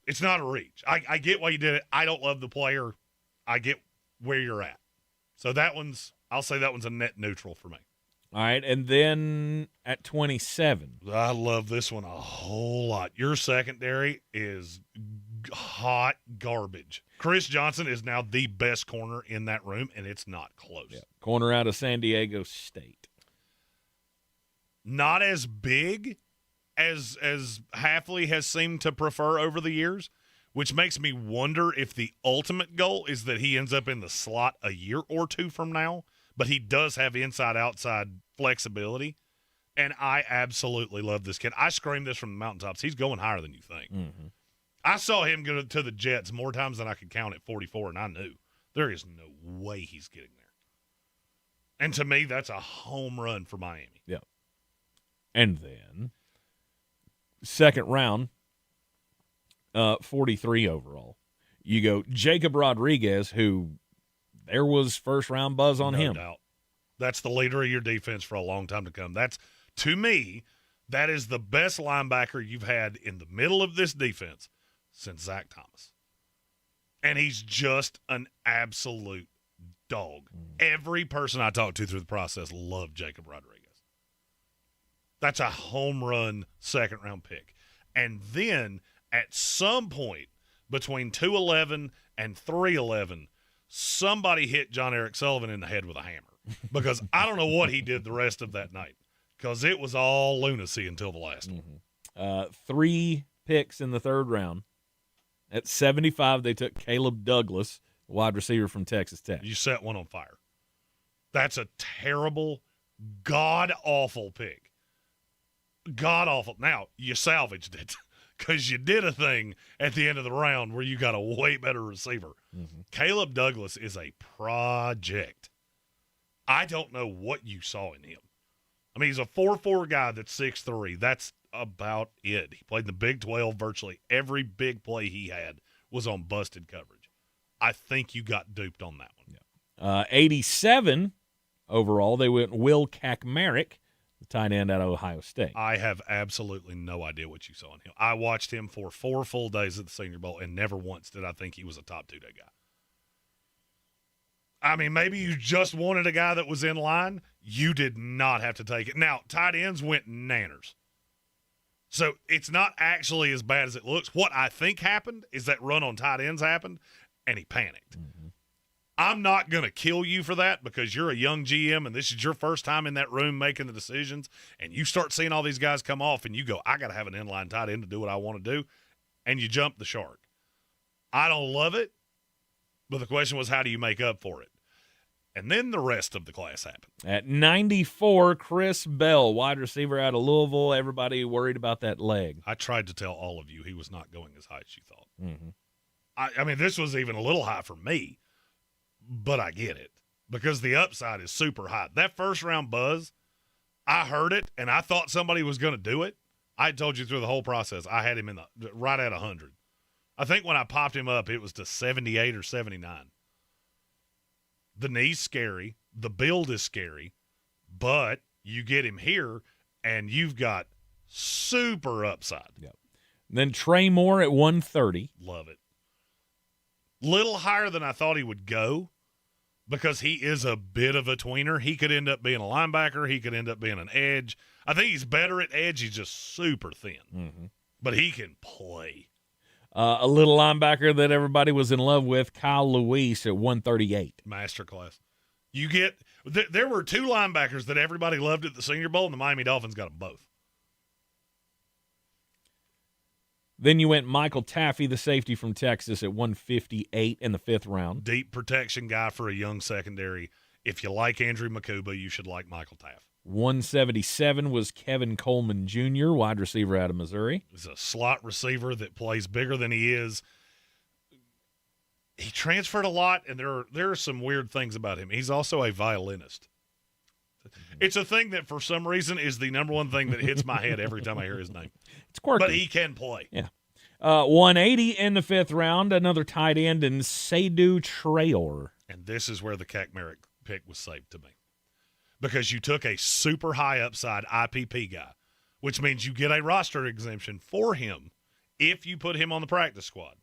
It's not a reach. I get why you did it. I don't love the player. I get where you're at. So I'll say that one's a net neutral for me. All right, and then at 27. I love this one a whole lot. Your secondary is hot garbage. Chris Johnson is now the best corner in that room, and it's not close. Yeah. Corner out of San Diego State. Not as big as Hafley has seemed to prefer over the years, which makes me wonder if the ultimate goal is that he ends up in the slot a year or 2 from now, but he does have inside-outside flexibility, and I absolutely love this kid. I screamed this from the mountaintops. He's going higher than you think. Mm-hmm. I saw him go to the Jets more times than I could count at 44, and I knew there is no way he's getting there. And to me, that's a home run for Miami. Yeah. And then, second round, 43 overall. You go Jacob Rodriguez, who there was first-round buzz on him. No doubt. That's the leader of your defense for a long time to come. That's, to me, that is the best linebacker you've had in the middle of this defense since Zach Thomas. And he's just an absolute dog. Every person I talked to through the process loved Jacob Rodriguez. That's a home run second-round pick. And then at some point between 211 and 311, somebody hit John Eric Sullivan in the head with a hammer because I don't know what he did the rest of that night because it was all lunacy until the last one. 3 picks in the third round. At 75, they took Caleb Douglas, wide receiver from Texas Tech. You set one on fire. That's a terrible, god-awful pick. God-awful. Now, you salvaged it because you did a thing at the end of the round where you got a way better receiver. Caleb Douglas is a project. I don't know what you saw in him. I mean, he's a 4'4" guy that's 6'3". That's about it. He played in the Big 12. Virtually every big play he had was on busted coverage. I think you got duped on that one. 87 overall, they went Will Kachmarek, the tight end out of Ohio State. I have absolutely no idea what you saw in him. I watched him for 4 full days at the Senior Bowl, and never once did I think he was a top 2-day guy. I mean, maybe you just wanted a guy that was in line. You did not have to take it. Now, tight ends went nanners. So it's not actually as bad as it looks. What I think happened is that run on tight ends happened, and he panicked. I'm not going to kill you for that because you're a young GM, and this is your first time in that room making the decisions, and you start seeing all these guys come off, and you go, I got to have an inline tight end to do what I want to do, and you jump the shark. I don't love it, but the question was, how do you make up for it? And then the rest of the class happened. At 94, Chris Bell, wide receiver out of Louisville. Everybody worried about that leg. I tried to tell all of you he was not going as high as you thought. I mean, this was even a little high for me, but I get it because the upside is super high. That first-round buzz, I heard it, and I thought somebody was going to do it. I told you through the whole process, I had him in the right at 100. I think when I popped him up, it was to 78 or 79. The knee's scary. The build is scary. But you get him here, and you've got super upside. Yep. Then Trey Moore at 130. Love it. Little higher than I thought he would go because he is a bit of a tweener. He could end up being a linebacker. He could end up being an edge. I think he's better at edge. He's just super thin. But he can play. A little linebacker that everybody was in love with, Kyle Lewis at 138. Masterclass. You get there were 2 linebackers that everybody loved at the Senior Bowl, and the Miami Dolphins got them both. Then you went Michael Taffy, the safety from Texas, at 158 in the 5th round. Deep protection guy for a young secondary. If you like Andrew Makuba, you should like Michael Taff. 177 was Kevin Coleman Jr., wide receiver out of Missouri. He's a slot receiver that plays bigger than he is. He transferred a lot, and there are some weird things about him. He's also a violinist. It's a thing that, for some reason, is the number one thing that hits my head every time I hear his name. It's quirky. But he can play. Yeah. 180 in the 5th round, another tight end in Seydou Traore. And this is where the Kachmarek pick was saved to me. Because you took a super high upside IPP guy, which means you get a roster exemption for him if you put him on the practice squad.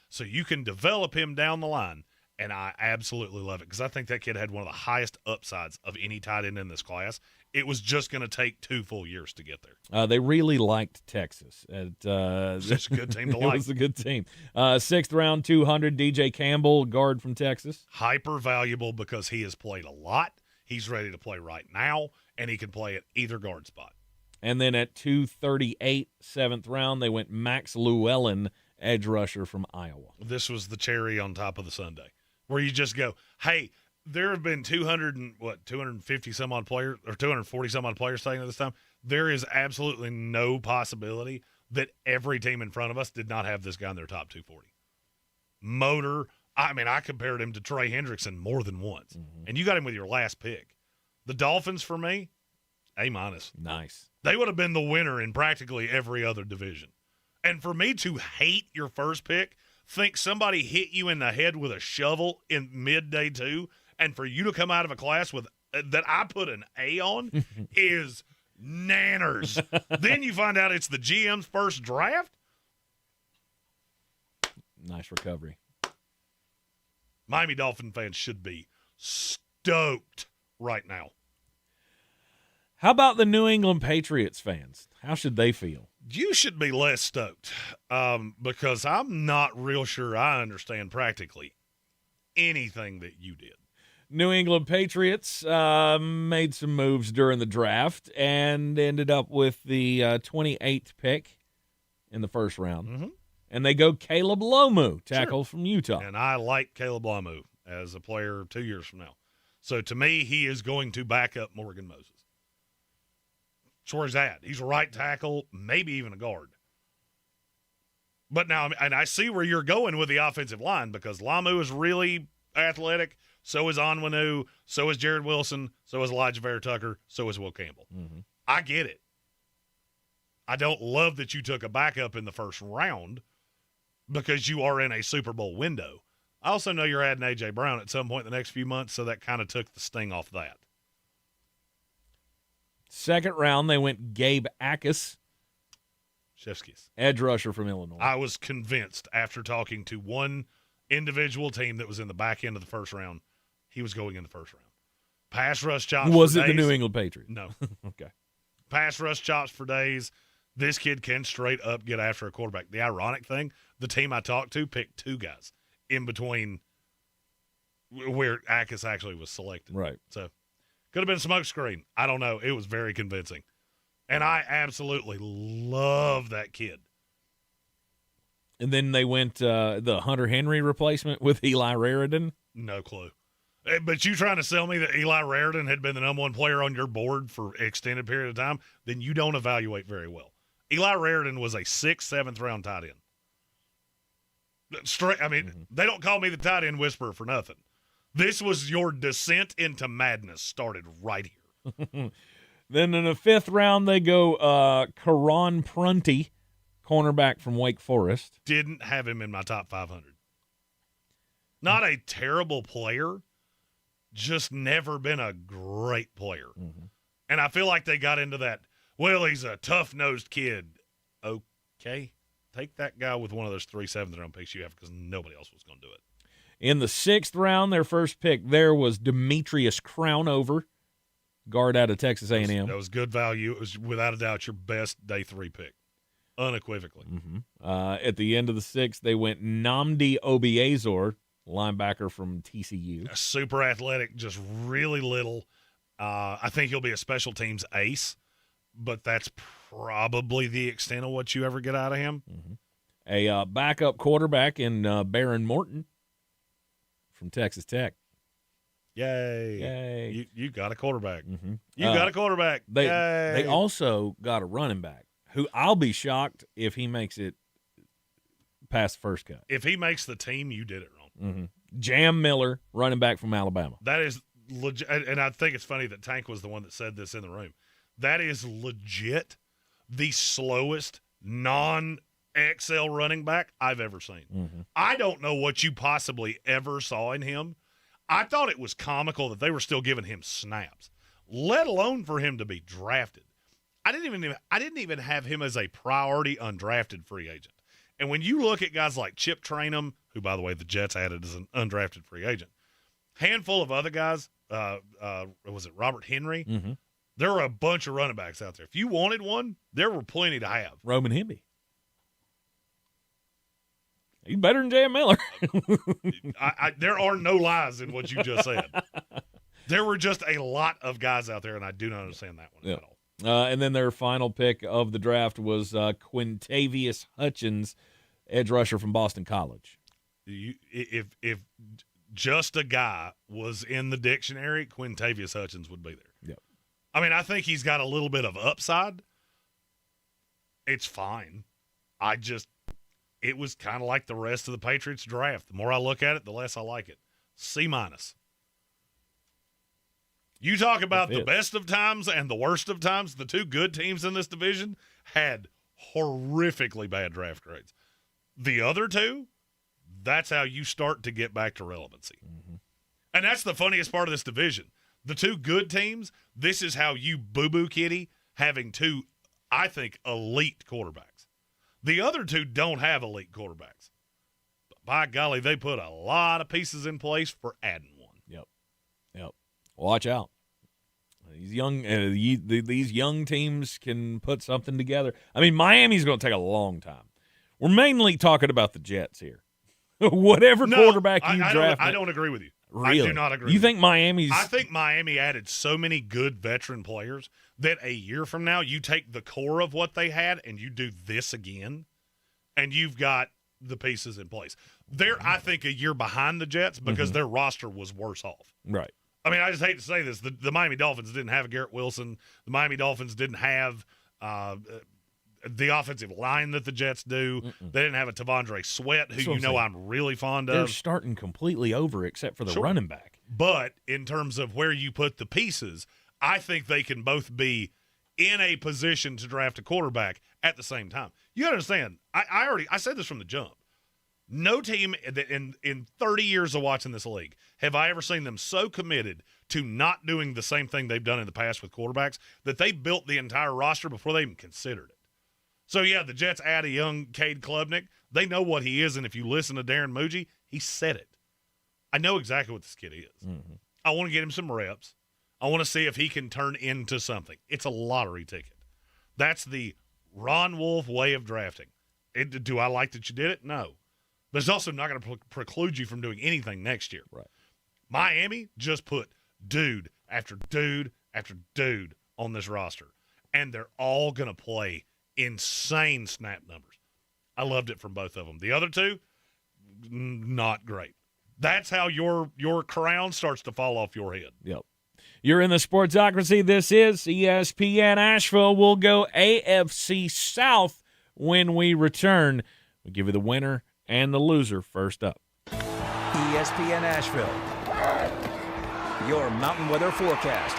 So you can develop him down the line, and I absolutely love it because I think that kid had one of the highest upsides of any tight end in this class. It was just going to take 2 full years to get there. They really liked Texas. It's a good team to like. It was a good team. 6th round, 200, DJ Campbell, guard from Texas. Hyper valuable because he has played a lot. He's ready to play right now, and he can play at either guard spot. And then at 238, 7th round, they went Max Llewellyn, edge rusher from Iowa. This was the cherry on top of the sundae, where you just go, hey, there have been 250 some odd players or 240 some odd players taken at this time. There is absolutely no possibility that every team in front of us did not have this guy in their top 240. Motor. I mean, I compared him to Trey Hendrickson more than once. And you got him with your last pick. The Dolphins, for me, A-. Nice. They would have been the winner in practically every other division. And for me to hate your first pick, think somebody hit you in the head with a shovel in midday 2, and for you to come out of a class with that I put an A on is nanners. Then you find out it's the GM's first draft. Nice recovery. Miami Dolphin fans should be stoked right now. How about the New England Patriots fans? How should they feel? You should be less stoked because I'm not real sure I understand practically anything that you did. New England Patriots made some moves during the draft and ended up with the 28th pick in the first round. Mm-hmm. And they go Caleb Lomu, tackle from Utah. And I like Caleb Lomu as a player 2 years from now. So to me, he is going to back up Morgan Moses. That's where he's at. He's a right tackle, maybe even a guard. But now, and I see where you're going with the offensive line because Lomu is really athletic. So is Onwenu. So is Jared Wilson. So is Elijah Vera Tucker. So is Will Campbell. Mm-hmm. I get it. I don't love that you took a backup in the first round because you are in a Super Bowl window. I also know you're adding A.J. Brown at some point in the next few months, so that kind of took the sting off that. Second round, they went Gabe Akis, Shevskis, edge rusher from Illinois. I was convinced after talking to one individual team that was in the back end of the first round, he was going in the first round. Pass rush chops Was for it days. the New England Patriots? No. Okay. Pass rush chops for days. This kid can straight up get after a quarterback. The ironic thing, the team I talked to picked 2 guys in between where Akis actually was selected. Right. So could have been a smoke screen. I don't know. It was very convincing. And I absolutely love that kid. And then they went the Hunter Henry replacement with Eli Raridan. No clue. But you trying to sell me that Eli Raridan had been the number 1 player on your board for an extended period of time, then you don't evaluate very well. Eli Raridan was a 6th, 7th round tight end. Straight. I mean, They don't call me the tight end whisperer for nothing. This was your descent into madness started right here. Then in the 5th round, they go Karan Prunty, cornerback from Wake Forest. Didn't have him in my top 500. Not a terrible player, just never been a great player. Mm-hmm. And I feel like they got into that, well, he's a tough-nosed kid. Okay. Take that guy with one of those 3 7th-round picks you have because nobody else was going to do it. In the 6th round, their first pick there was Demetrius Crownover, guard out of Texas A&M. That was good value. It was, without a doubt, your best day 3 pick, unequivocally. Mm-hmm. At the end of the 6th, they went Nnamdi Obiazor, linebacker from TCU. Super athletic, just really little. I think he'll be a special teams ace, but that's probably the extent of what you ever get out of him. Mm-hmm. A backup quarterback in Baron Morton from Texas Tech. Yay. Yay. You got a quarterback. Mm-hmm. You got a quarterback. They also got a running back who I'll be shocked if he makes it past the first cut. If he makes the team, you did it wrong. Mm-hmm. Jam Miller, running back from Alabama. That is legit. And I think it's funny that Tank was the one that said this in the room. That is legit the slowest non-XL running back I've ever seen. Mm-hmm. I don't know what you possibly ever saw in him. I thought it was comical that they were still giving him snaps, let alone for him to be drafted. I didn't even have him as a priority undrafted free agent. And when you look at guys like Chip Trainum, who, by the way, the Jets added as an undrafted free agent, handful of other guys, was it Robert Henry? Mm-hmm. There were a bunch of running backs out there. If you wanted one, there were plenty to have. Roman Hemby. He's better than Jam Miller. There are no lies in what you just said. There were just a lot of guys out there, and I do not understand that one at all. And then their final pick of the draft was Quintavious Hutchins, edge rusher from Boston College. If just a guy was in the dictionary, Quintavious Hutchins would be there. Yep. I mean, I think he's got a little bit of upside. It's fine. It was kind of like the rest of the Patriots draft. The more I look at it, the less I like it. C-. You talk about the best of times and the worst of times. The 2 good teams in this division had horrifically bad draft grades. The other two, that's how you start to get back to relevancy. Mm-hmm. And that's the funniest part of this division. The two good teams, this is how you boo-boo kitty having two, I think, elite quarterbacks. The other two don't have elite quarterbacks. But by golly, they put a lot of pieces in place for adding one. Yep. Watch out. These young teams can put something together. I mean, Miami's going to take a long time. We're mainly talking about the Jets here. Whatever quarterback you draft. I don't agree with you. Really? I do not agree. You think Miami's? I think Miami added so many good veteran players that a year from now you take the core of what they had and you do this again, and you've got the pieces in place. They're, I think, a year behind the Jets because their roster was worse off. Right. I mean, I just hate to say this. The Miami Dolphins didn't have Garrett Wilson. The Miami Dolphins didn't have the offensive line that the Jets do. They didn't have a Tavondre Sweat, who I'm really fond of. They're starting completely over except for the running back. But in terms of where you put the pieces, I think they can both be in a position to draft a quarterback at the same time. You understand, I said this from the jump. No team in 30 years of watching this league have I ever seen them so committed to not doing the same thing they've done in the past with quarterbacks that they built the entire roster before they even considered it. So, yeah, the Jets add a young Cade Klubnik. They know what he is, and if you listen to Darren Muji, he said it. I know exactly what this kid is. I want to get him some reps. I want to see if he can turn into something. It's a lottery ticket. That's the Ron Wolf way of drafting. Do I like that you did it? No. But it's also not going to preclude you from doing anything next year. Right. Miami just put dude after dude after dude on this roster, and they're all going to play insane snap numbers. I loved it from both of them. The other two, not great. That's how your crown starts to fall off your head. Yep. You're in the Sportsocracy. This is ESPN Asheville. We'll go AFC South when we return. We'll give you the winner and the loser first up. ESPN Asheville. Your mountain weather forecast.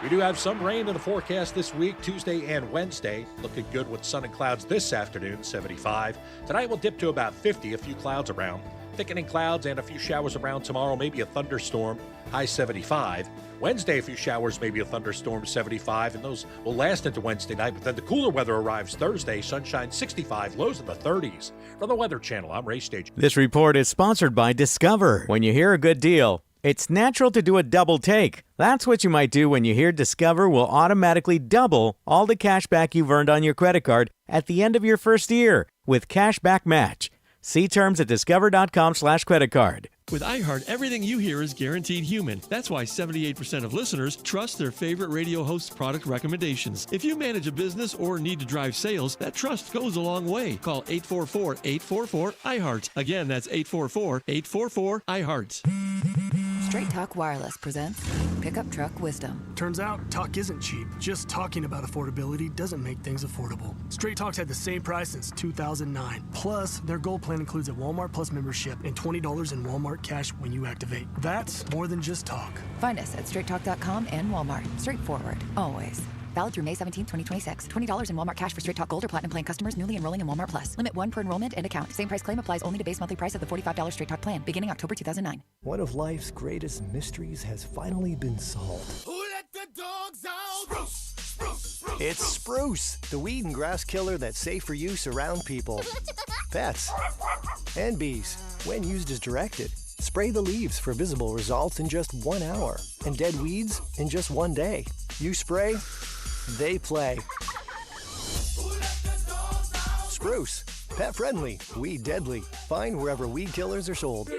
We do have some rain in the forecast this week, Tuesday and Wednesday. Looking good with sun and clouds this afternoon, 75. Tonight will dip to about 50, a few clouds around. Thickening clouds and a few showers around tomorrow, maybe a thunderstorm, high 75. Wednesday, a few showers, maybe a thunderstorm, 75, and those will last into Wednesday night. But then the cooler weather arrives Thursday, sunshine 65, lows in the 30s. From the Weather Channel, I'm Ray Stage. This report is sponsored by Discover. When you hear a good deal, it's natural to do a double take. That's what you might do when you hear Discover will automatically double all the cash back you've earned on your credit card at the end of your first year with Cashback Match. See terms at discover.com/creditcard. With iHeart, everything you hear is guaranteed human. That's why 78% of listeners trust their favorite radio host's product recommendations. If you manage a business or need to drive sales, that trust goes a long way. Call 844-844-iHeart. Again, that's 844-844-iHeart. Straight Talk Wireless presents Pickup Truck Wisdom. Turns out, talk isn't cheap. Just talking about affordability doesn't make things affordable. Straight Talk's had the same price since 2009. Plus, their Gold plan includes a Walmart Plus membership and $20 in Walmart cash when you activate. That's more than just talk. Find us at straighttalk.com and Walmart. Straightforward, always. Valid through May 17, 2026. $20 in Walmart cash for Straight Talk Gold or Platinum plan customers newly enrolling in Walmart Plus. Limit 1 per enrollment and account. Same price claim applies only to base monthly price of the $45 Straight Talk plan, beginning October 2009. One of life's greatest mysteries has finally been solved. Who let the dogs out? Spruce, spruce, spruce. It's spruce, the weed and grass killer that's safe for use around people, pets, and bees when used as directed. Spray the leaves for visible results in just 1 hour, and dead weeds in just 1 day. You spray, they play. Spruce, pet friendly, weed deadly. Find wherever weed killers are sold.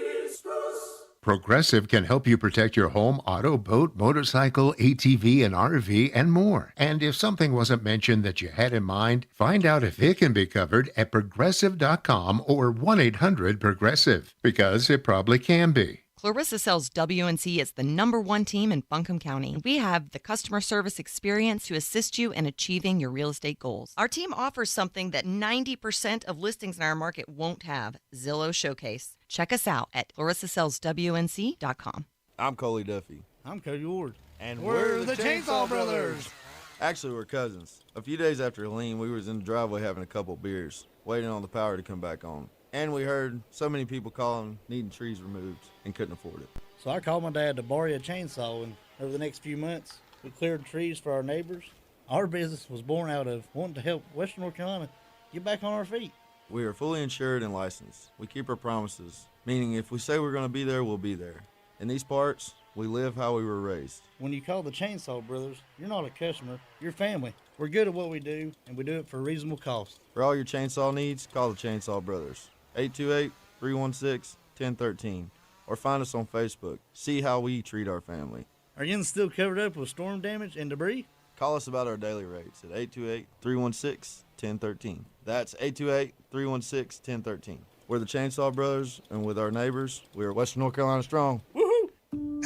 Progressive can help you protect your home, auto, boat, motorcycle, ATV, and RV, and more. And if something wasn't mentioned that you had in mind, find out if it can be covered at Progressive.com or 1-800-PROGRESSIVE, because it probably can be. Clarissa sells WNC as the #1 team in Buncombe County. We have the customer service experience to assist you in achieving your real estate goals. Our team offers something that 90% of listings in our market won't have, Zillow Showcase. Check us out at clarissasellswnc.com. I'm Coley Duffy. I'm Cody Ward. And we're the Chainsaw Brothers. Actually, we're cousins. A few days after Helene, we was in the driveway having a couple beers, waiting on the power to come back on. And we heard so many people calling, needing trees removed, and couldn't afford it. So I called my dad to borrow a chainsaw, and over the next few months, we cleared trees for our neighbors. Our business was born out of wanting to help Western North Carolina get back on our feet. We are fully insured and licensed. We keep our promises, meaning if we say we're going to be there, we'll be there. In these parts, we live how we were raised. When you call the Chainsaw Brothers, you're not a customer, you're family. We're good at what we do, and we do it for a reasonable cost. For all your chainsaw needs, call the Chainsaw Brothers. 828-316-1013. Or find us on Facebook. See how we treat our family. Are you still covered up with storm damage and debris? Call us about our daily rates at 828-316-1013. That's 828-316-1013. We're the Chainsaw Brothers, and with our neighbors, we are Western North Carolina strong. Woohoo!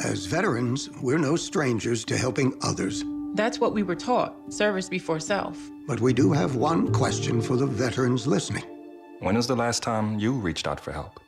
As veterans, we're no strangers to helping others. That's what we were taught, service before self. But we do have one question for the veterans listening. When was the last time you reached out for help?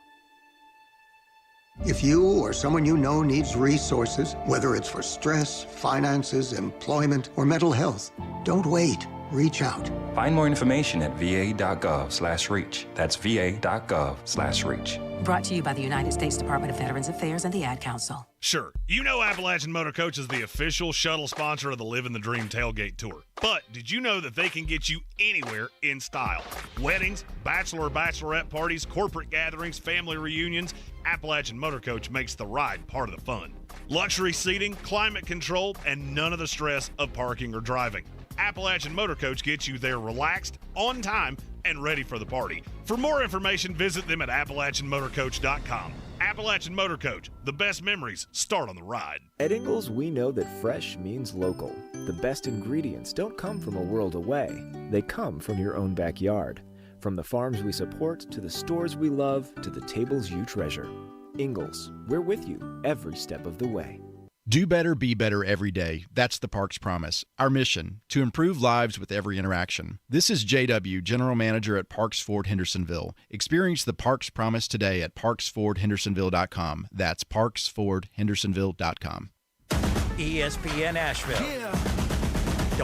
If you or someone you know needs resources, whether it's for stress, finances, employment, or mental health, don't wait. Reach out. Find more information at va.gov/reach. That's va.gov/reach. Brought to you by the United States Department of Veterans Affairs and the Ad Council. Sure, you know Appalachian Motor Coach is the official shuttle sponsor of the Living the Dream Tailgate Tour. But did you know that they can get you anywhere in style? Weddings, bachelor or bachelorette parties, corporate gatherings, family reunions, Appalachian Motor Coach makes the ride part of the fun. Luxury seating, climate control, and none of the stress of parking or driving. Appalachian Motor Coach gets you there relaxed, on time, and ready for the party. For more information, visit them at AppalachianMotorCoach.com. Appalachian Motor Coach, the best memories start on the ride. At Ingalls, we know that fresh means local. The best ingredients don't come from a world away. They come from your own backyard. From the farms we support, to the stores we love, to the tables you treasure. Ingalls, we're with you every step of the way. Do better, be better every day. That's the Parks Promise. Our mission, to improve lives with every interaction. This is JW, General Manager at Parks Ford Hendersonville. Experience the Parks Promise today at parksfordhendersonville.com. That's parksfordhendersonville.com. ESPN Asheville. Yeah.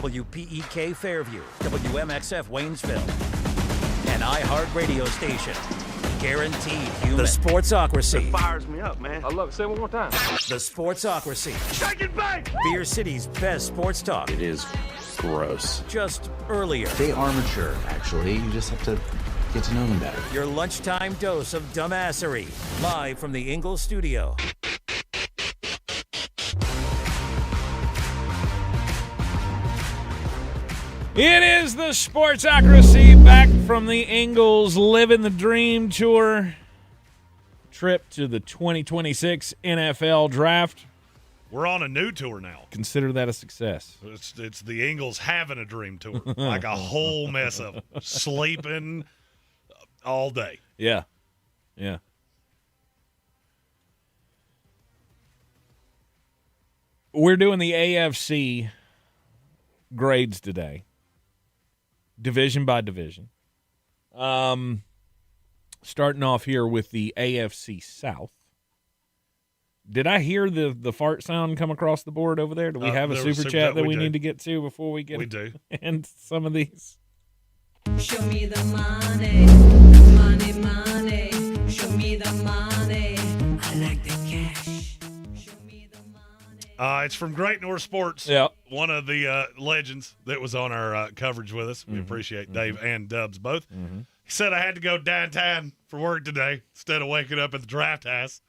WPEK Fairview. WMXF Waynesville. An iHeart radio station. Guaranteed human. The Sportsocracy. It fires me up, man. I love it. Say it one more time. The Sportsocracy. Shake it back! Beer City's best sports talk. It is gross. Just earlier. They are mature, actually. You just have to get to know them better. Your lunchtime dose of dumbassery. Live from the Ingalls studio. It is the Sportsocracy back from the Ingalls Living the Dream Tour. Trip to the 2026 NFL Draft. We're on a new tour now. Consider that a success. It's the Ingalls having a dream tour. Like a whole mess of them. Sleeping all day. Yeah. Yeah. We're doing the AFC grades today. Division by division. Starting off here with the AFC South. Did I hear the fart sound come across the board over there? Do we have a super chat that we need to get to before we get We do. and some of these? Show me the money, money, money. Show me the money. I like the cash. It's from Great North Sports. Yep. One of the legends that was on our coverage with us. We appreciate Dave and Dubs both. Mm-hmm. He said I had to go downtown for work today instead of waking up at the draft house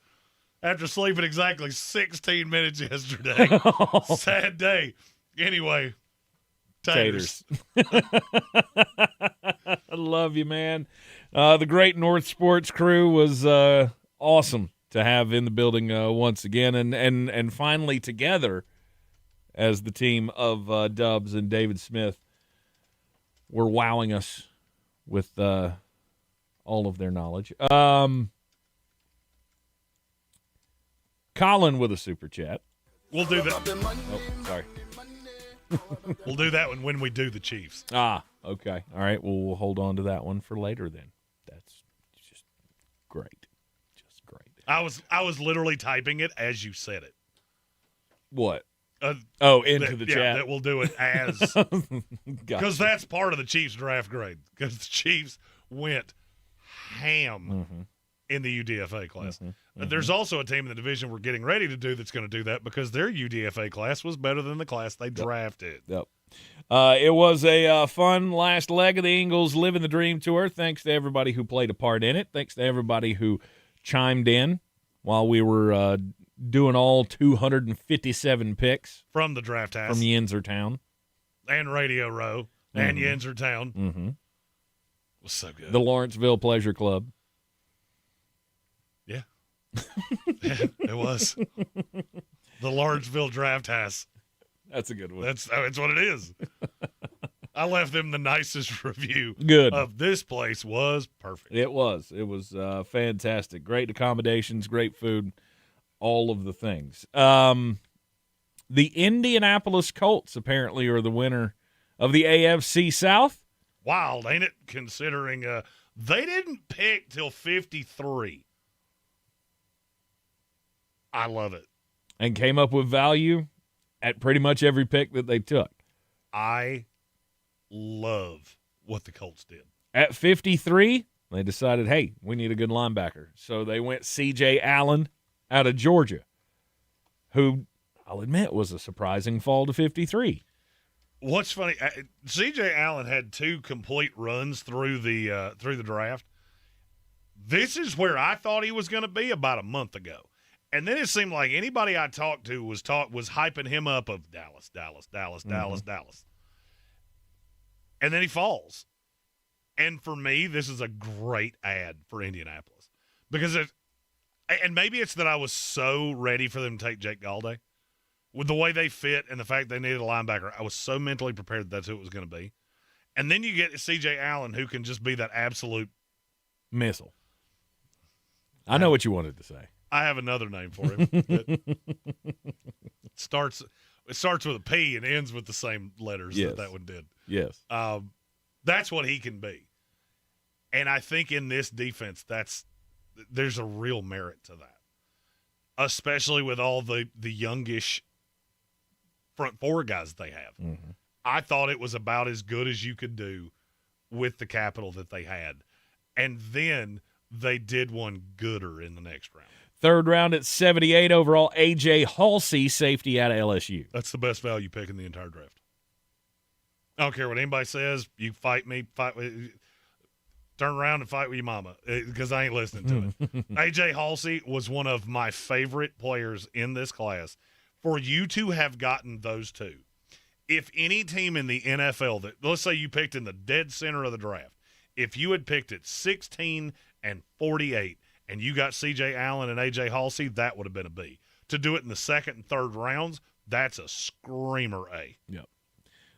after sleeping exactly 16 minutes yesterday. Sad day. Anyway, taters. I love you, man. The Great North Sports crew was awesome to have in the building once again, and finally together as the team of Dubs and David Smith were wowing us with all of their knowledge. Colin with a super chat. We'll do that. Oh, sorry. We'll do that one when we do the Chiefs. Ah, okay. All right. Well, we'll hold on to that one for later then. That's just great. I was literally typing it as you said it. What? Into the chat. That will do it as because that's part of the Chiefs draft grade. Because the Chiefs went ham in the UDFA class. There's also a team in the division we're getting ready to do that's going to do that because their UDFA class was better than the class they drafted. Yep. It was a fun last leg of the Eagles Living the Dream Tour. Thanks to everybody who played a part in it. Thanks to everybody who chimed in while we were doing all 257 picks from the draft house, from Yinzertown, and Radio Row, and Yinzertown. It was so good. The Lawrenceville Pleasure Club. Yeah, yeah, it was the Lawrenceville Draft House. That's a good one. That's what it is. I left them the nicest review. Good. Of this place was perfect. It was. It was fantastic. Great accommodations, great food. All of the things. The Indianapolis Colts apparently are the winner of the AFC South. Wild, ain't it? Considering they didn't pick till 53. I love it. And came up with value at pretty much every pick that they took. I love what the Colts did. At 53, they decided, hey, we need a good linebacker. So they went C.J. Allen out of Georgia, who I'll admit was a surprising fall to 53. What's funny, C.J. Allen had 2 complete runs through the draft. This is where I thought he was going to be about a month ago. And then it seemed like anybody I talked to was hyping him up of Dallas. And then he falls. And for me, this is a great ad for Indianapolis. Because and maybe it's that I was so ready for them to take Jake Galday. With the way they fit and the fact they needed a linebacker, I was so mentally prepared that's who it was going to be. And then you get C.J. Allen, who can just be that absolute missile. I know what you wanted to say. I have another name for him. It starts with a P and ends with the same letters that one did. Yes. That's what he can be. And I think in this defense, there's a real merit to that, especially with all the youngish front 4 guys they have. I thought it was about as good as you could do with the capital that they had. And then they did one gooder in the next round. 3rd round at 78 overall, A.J. Halsey, safety out of LSU. That's the best value pick in the entire draft. I don't care what anybody says. You fight me, turn around and fight with your mama because I ain't listening to it. A.J. Halsey was one of my favorite players in this class. For you to have gotten those 2, if any team in the NFL that, let's say you picked in the dead center of the draft, if you had picked at 16 and 48 and you got C.J. Allen and A.J. Halsey, that would have been a B. To do it in the 2nd and 3rd rounds, that's a screamer A. Yep.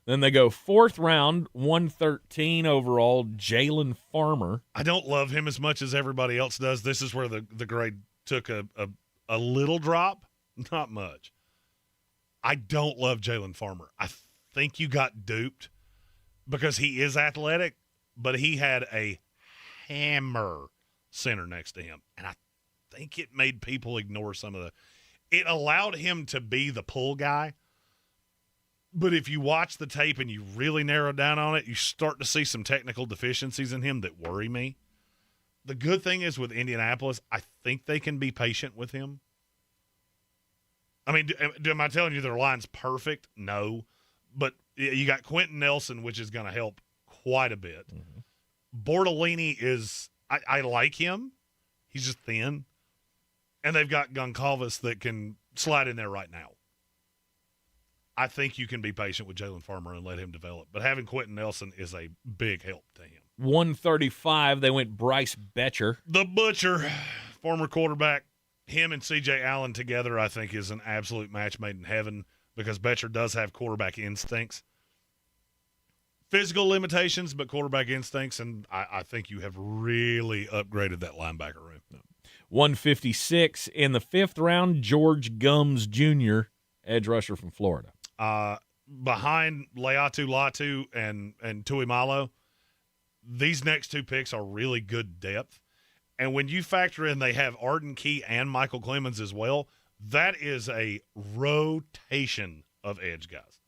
Then they go 4th round, 113 overall, Jalen Farmer. I don't love him as much as everybody else does. This is where the grade took a little drop, not much. I don't love Jalen Farmer. I think you got duped because he is athletic, but he had a hammer center next to him. And I think it made people ignore some of it allowed him to be the pull guy. But if you watch the tape and you really narrow down on it, you start to see some technical deficiencies in him that worry me. The good thing is with Indianapolis, I think they can be patient with him. I mean, am I telling you their line's perfect? No. But you got Quentin Nelson, which is going to help quite a bit. Bortolini is I like him. He's just thin. And they've got Goncalves that can slide in there right now. I think you can be patient with Jalen Farmer and let him develop. But having Quentin Nelson is a big help to him. 135, they went Bryce Betcher. The Butcher, former quarterback. Him and C.J. Allen together, I think, is an absolute match made in heaven because Betcher does have quarterback instincts. Physical limitations, but quarterback instincts, and I think you have really upgraded that linebacker room. 156 in the 5th round, George Gums Jr., edge rusher from Florida. Behind Leatu Latu and Tuimalo, these next 2 picks are really good depth. And when you factor in they have Arden Key and Michael Clemens as well, that is a rotation of edge guys.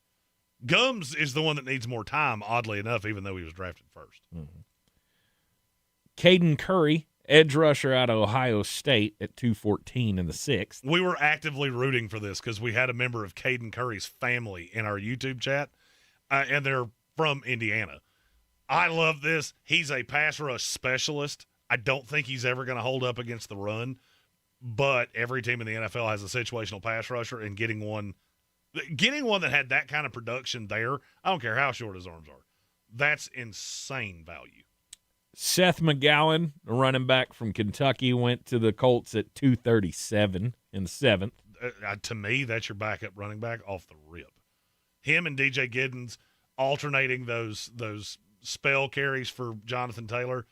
Gums is the one that needs more time, oddly enough, even though he was drafted first. Mm-hmm. Caden Curry, edge rusher out of Ohio State at 214 in the 6th. We were actively rooting for this because we had a member of Caden Curry's family in our YouTube chat, and they're from Indiana. I love this. He's a pass rush specialist. I don't think he's ever going to hold up against the run, but every team in the NFL has a situational pass rusher, and getting one that had that kind of production there, I don't care how short his arms are, that's insane value. Seth McGowan, a running back from Kentucky, went to the Colts at 237 in the 7th. To me, that's your backup running back off the rip. Him and DJ Giddens alternating those spell carries for Jonathan Taylor,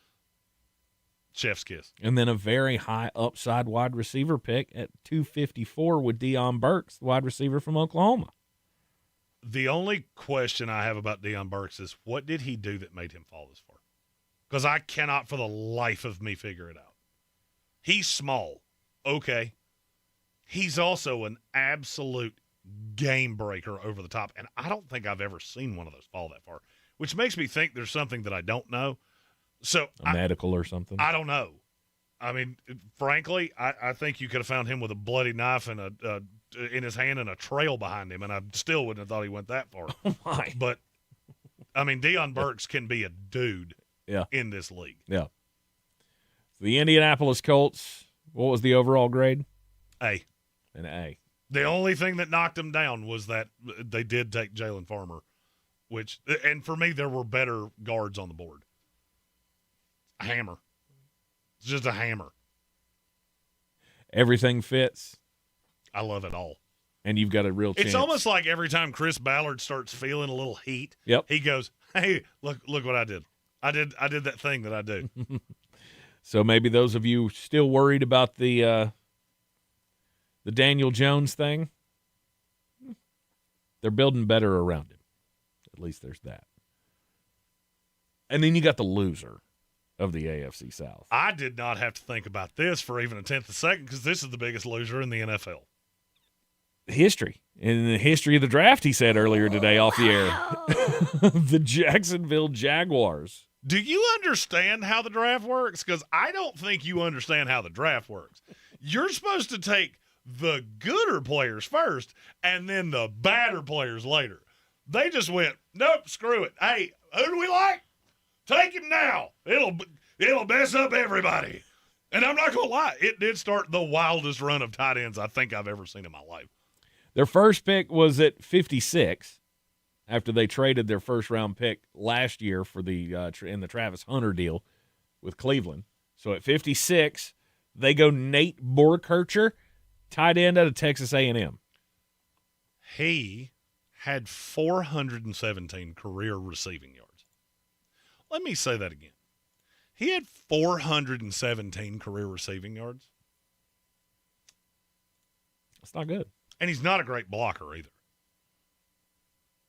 chef's kiss. And then a very high upside wide receiver pick at 254 with Deion Burks, the wide receiver from Oklahoma. The only question I have about Deion Burks is, what did he do that made him fall this far? Because I cannot for the life of me figure it out. He's small. Okay. He's also an absolute game breaker over the top, and I don't think I've ever seen one of those fall that far, which makes me think there's something that I don't know. So medical or something? I don't know. I mean, frankly, I think you could have found him with a bloody knife and in his hand and a trail behind him, and I still wouldn't have thought he went that far. Oh, my. But, I mean, Deion Burks can be a dude in this league. Yeah. The Indianapolis Colts, what was the overall grade? A. An A. The only thing that knocked them down was that they did take Jalen Farmer, and for me, there were better guards on the board. A hammer. It's just a hammer. Everything fits. I love it all. And you've got a real chance. It's almost like every time Chris Ballard starts feeling a little heat, he goes, "Hey, look what I did. I did that thing that I do." So maybe those of you still worried about the Daniel Jones thing, they're building better around him. At least there's that. And then you got the loser of the AFC South. I did not have to think about this for even a tenth of a second because this is the biggest loser in the NFL. History. In the history of the draft, he said earlier today off the air. The Jacksonville Jaguars. Do you understand how the draft works? Because I don't think you understand how the draft works. You're supposed to take the gooder players first and then the badder players later. They just went, nope, screw it. Hey, who do we like? Take him now. It'll mess up everybody. And I'm not going to lie, it did start the wildest run of tight ends I think I've ever seen in my life. Their first pick was at 56 after they traded their first-round pick last year for in the Travis Hunter deal with Cleveland. So at 56, they go Nate Borkircher, tight end out of Texas A&M. He had 417 career receiving yards. Let me say that again. He had 417 career receiving yards. That's not good. And he's not a great blocker either.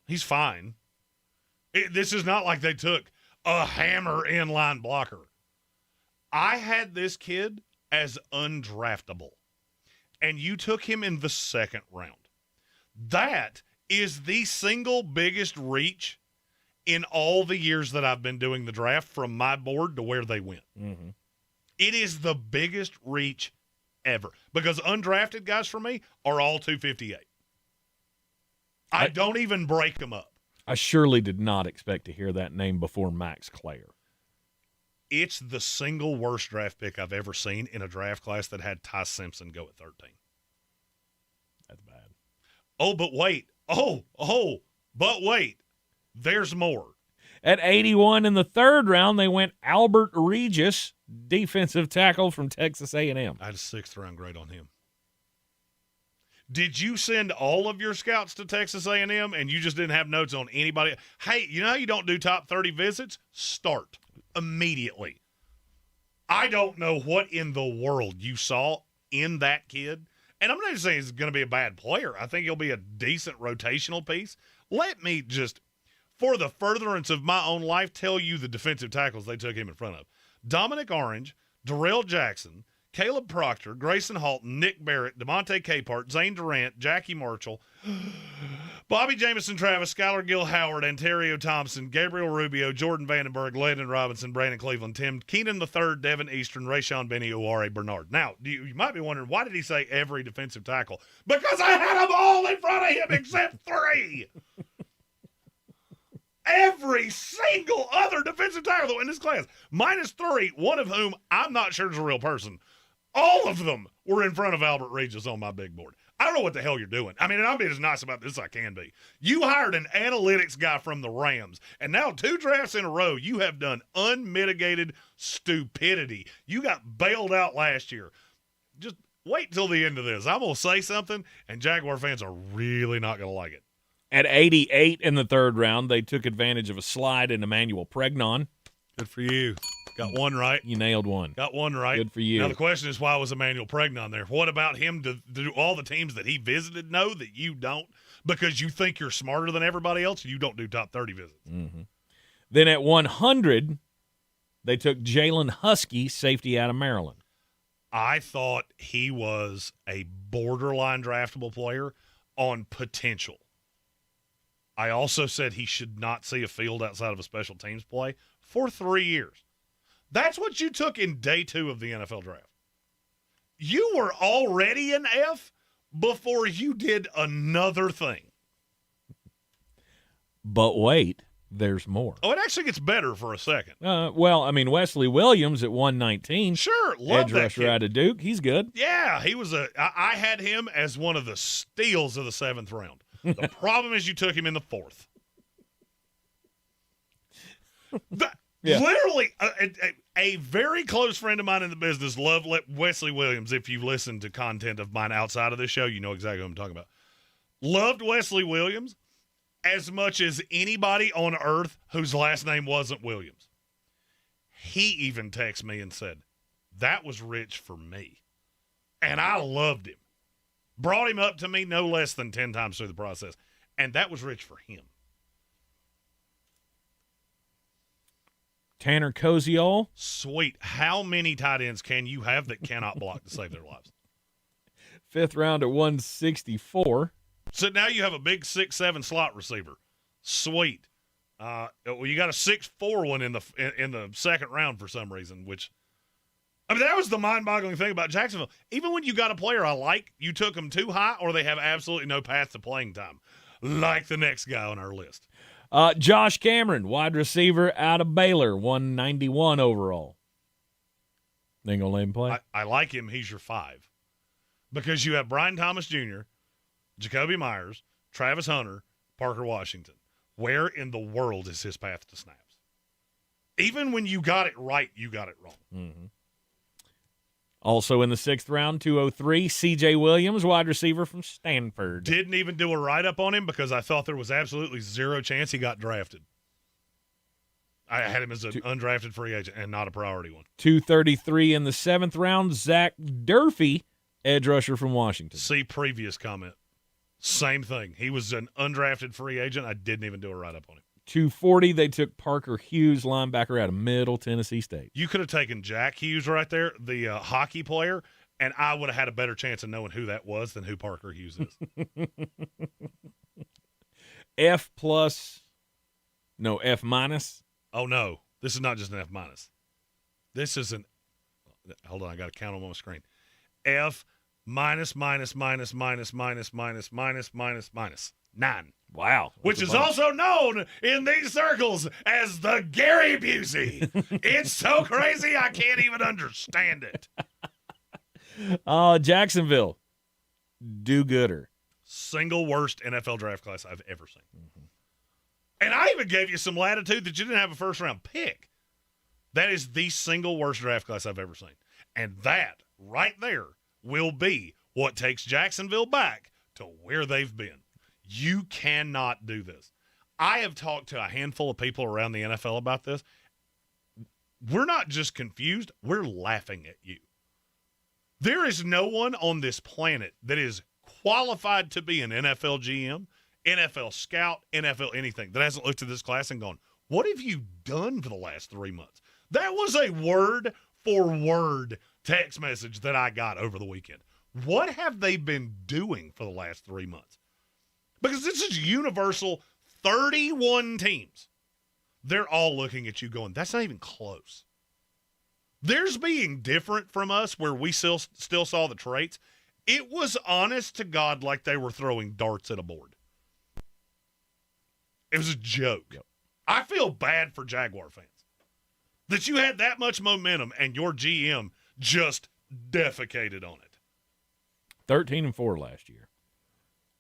He's fine. This is not like they took a hammer inline blocker. I had this kid as undraftable, and you took him in the second round. That is the single biggest reach in all the years that I've been doing the draft from my board to where they went. Mm-hmm. It is the biggest reach ever because undrafted guys for me are all 258. I don't even break them up. I surely did not expect to hear that name before Max Clare. It's the single worst draft pick I've ever seen in a draft class that had Ty Simpson go at 13. That's bad. Oh, but wait. But wait. There's more. At 81 in the third round, they went Albert Regis, defensive tackle from Texas A&M. I had a 6th round grade on him. Did you send all of your scouts to Texas A&M and you just didn't have notes on anybody? Hey, you know how you don't do top 30 visits? Start immediately. I don't know what in the world you saw in that kid. And I'm not saying he's going to be a bad player. I think he'll be a decent rotational piece. Let me just, for the furtherance of my own life, tell you the defensive tackles they took him in front of. Dominic Orange, Darrell Jackson, Caleb Proctor, Grayson Halton, Nick Barrett, DeMonte Capehart, Zane Durant, Jackie Marshall, Bobby Jameson, Travis, Skylar Gill Howard, Ontario Thompson, Gabriel Rubio, Jordan Vandenberg, Landon Robinson, Brandon Cleveland, Tim Keenan III, Devin Eastern, Rayshon Benny, Uware Bernard. Now, you might be wondering, why did he say every defensive tackle? Because I had them all in front of him except 3. Every single other defensive tackle in this class, minus 3, one of whom I'm not sure is a real person. All of them were in front of Albert Regis on my big board. I don't know what the hell you're doing. I mean, and I'm being as nice about this as I can be. You hired an analytics guy from the Rams, and now 2 drafts in a row, you have done unmitigated stupidity. You got bailed out last year. Just wait till the end of this. I'm going to say something, and Jaguar fans are really not going to like it. At 88 in the 3rd round, they took advantage of a slide in Emmanuel Pregnon. Good for you. Got one right. You nailed one. Got one right. Good for you. Now the question is, why was Emmanuel Pregnon there? What about him? Do all the teams that he visited know that you don't? Because you think you're smarter than everybody else and you don't do top 30 visits. Mm-hmm. Then at 100, they took Jalen Husky, safety out of Maryland. I thought he was a borderline draftable player on potential. I also said he should not see a field outside of a special teams play for 3 years. That's what you took in day 2 of the NFL draft. You were already an F before you did another thing. But wait, there's more. Oh, it actually gets better for a second. Well, I mean, Wesley Williams at 119. Sure, love edge that rusher kid. out of Duke. He's good. Yeah, he was I had him as one of the steals of the 7th round. The problem is you took him in the 4th. Yeah. Literally, a very close friend of mine in the business loved Wesley Williams. If you've listened to content of mine outside of this show, you know exactly what I'm talking about. Loved Wesley Williams as much as anybody on earth whose last name wasn't Williams. He even texted me and said, that was rich for me. And I loved him. Brought him up to me no less than 10 times through the process. And that was rich for him. Tanner Koziol. Sweet. How many tight ends can you have that cannot block to save their lives? 5th round at 164. So now you have a big 6'7" slot receiver. Sweet. Well, you got a 6'4" one in the 2nd round for some reason, which, I mean, that was the mind-boggling thing about Jacksonville. Even when you got a player I like, you took them too high or they have absolutely no path to playing time, like the next guy on our list. Josh Cameron, wide receiver out of Baylor, 191 overall. They ain't going to let him play? I like him. He's your 5. Because you have Brian Thomas Jr., Jacoby Myers, Travis Hunter, Parker Washington. Where in the world is his path to snaps? Even when you got it right, you got it wrong. Mm-hmm. Also in the 6th round, 203, C.J. Williams, wide receiver from Stanford. Didn't even do a write-up on him because I thought there was absolutely zero chance he got drafted. I had him as an undrafted free agent and not a priority one. 233 in the 7th round, Zach Durfee, edge rusher from Washington. See previous comment. Same thing. He was an undrafted free agent. I didn't even do a write-up on him. 240, they took Parker Hughes, linebacker out of Middle Tennessee State. You could have taken Jack Hughes right there, the hockey player, and I would have had a better chance of knowing who that was than who Parker Hughes is. F minus. Oh, no. This is not just an F minus. This is an – hold on. I got to count them on my screen. F minus. 9. Wow. Which is also known in these circles as the Gary Busey. It's so crazy I can't even understand it. Jacksonville, do-gooder. Single worst NFL draft class I've ever seen. Mm-hmm. And I even gave you some latitude that you didn't have a first-round pick. That is the single worst draft class I've ever seen. And that right there will be what takes Jacksonville back to where they've been. You cannot do this. I have talked to a handful of people around the NFL about this. We're not just confused. We're laughing at you. There is no one on this planet that is qualified to be an NFL GM, NFL scout, NFL anything that hasn't looked at this class and gone, what have you done for the last 3 months? That was a word-for-word text message that I got over the weekend. What have they been doing for the last 3 months? Because this is universal, 31 teams. They're all looking at you going, that's not even close. Theirs being different from us where we still saw the traits. It was honest to God like they were throwing darts at a board. It was a joke. Yep. I feel bad for Jaguar fans that you had that much momentum and your GM just defecated on it. 13-4 last year.